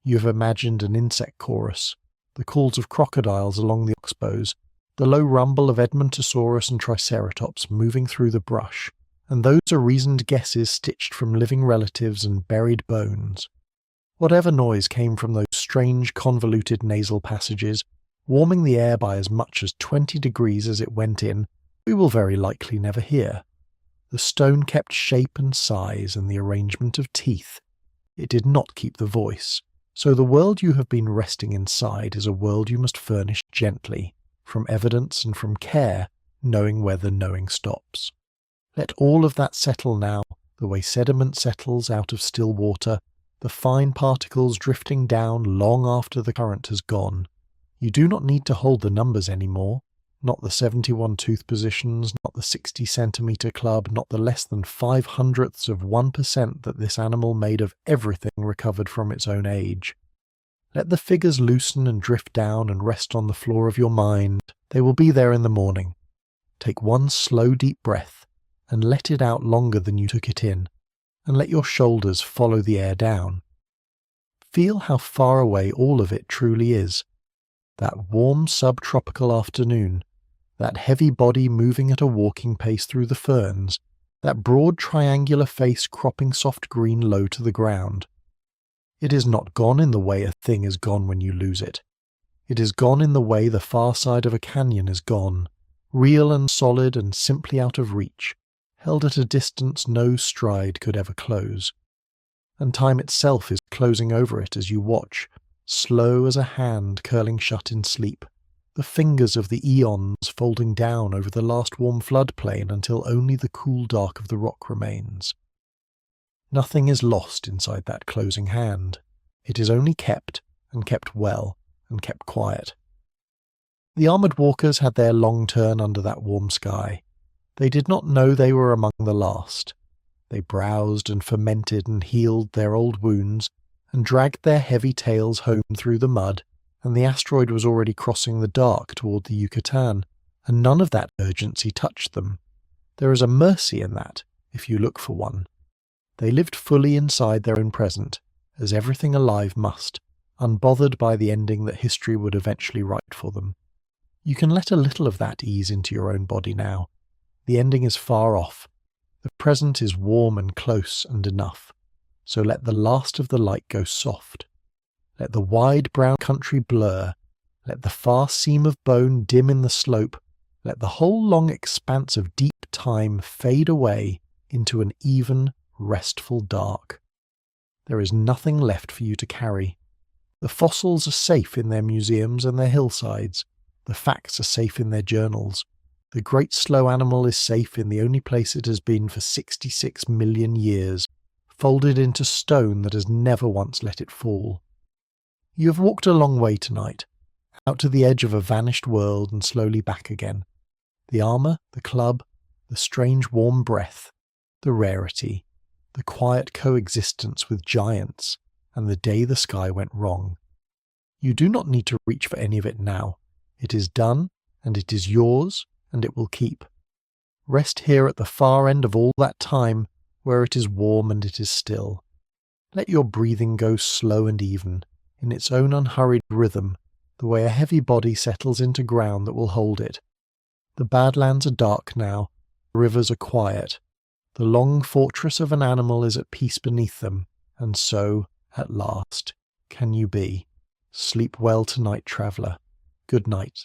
You have imagined an insect chorus, the calls of crocodiles along the oxbows, the low rumble of Edmontosaurus and Triceratops moving through the brush, and those are reasoned guesses stitched from living relatives and buried bones. Whatever noise came from those strange convoluted nasal passages, warming the air by as much as 20 degrees as it went in, we will very likely never hear. The stone kept shape and size and the arrangement of teeth. It did not keep the voice. So the world you have been resting inside is a world you must furnish gently, from evidence and from care, knowing where the knowing stops. Let all of that settle now, the way sediment settles out of still water, the fine particles drifting down long after the current has gone. You do not need to hold the numbers anymore, not the 71 tooth positions, not the 60 centimetre club, not the less than 5/100ths of 1% that this animal made of everything recovered from its own age. Let the figures loosen and drift down and rest on the floor of your mind. They will be there in the morning. Take one slow deep breath and let it out longer than you took it in, and let your shoulders follow the air down. Feel how far away all of it truly is. That warm subtropical afternoon, that heavy body moving at a walking pace through the ferns, that broad triangular face cropping soft green low to the ground. It is not gone in the way a thing is gone when you lose it. It is gone in the way the far side of a canyon is gone, real and solid and simply out of reach, held at a distance no stride could ever close. And time itself is closing over it as you watch, slow as a hand curling shut in sleep, the fingers of the eons folding down over the last warm floodplain until only the cool dark of the rock remains. Nothing is lost inside that closing hand. It is only kept, and kept well, and kept quiet. The armoured walkers had their long turn under that warm sky. They did not know they were among the last. They browsed and fermented and healed their old wounds, and dragged their heavy tails home through the mud, and the asteroid was already crossing the dark toward the Yucatan, and none of that urgency touched them. There is a mercy in that, if you look for one. They lived fully inside their own present, as everything alive must, unbothered by the ending that history would eventually write for them. You can let a little of that ease into your own body now. The ending is far off. The present is warm and close and enough. So let the last of the light go soft. Let the wide brown country blur. Let the far seam of bone dim in the slope. Let the whole long expanse of deep time fade away into an even, restful dark. There is nothing left for you to carry. The fossils are safe in their museums and their hillsides. The facts are safe in their journals. The great slow animal is safe in the only place it has been for 66 million years, folded into stone that has never once let it fall. You have walked a long way tonight, out to the edge of a vanished world and slowly back again. The armour, the club, the strange warm breath, the rarity, the quiet coexistence with giants, and the day the sky went wrong. You do not need to reach for any of it now. It is done, and it is yours, and it will keep. Rest here at the far end of all that time, where it is warm and it is still. Let your breathing go slow and even, in its own unhurried rhythm, the way a heavy body settles into ground that will hold it. The Badlands are dark now, the rivers are quiet. The long fortress of an animal is at peace beneath them, and so, at last, can you be. Sleep well tonight, traveller. Good night.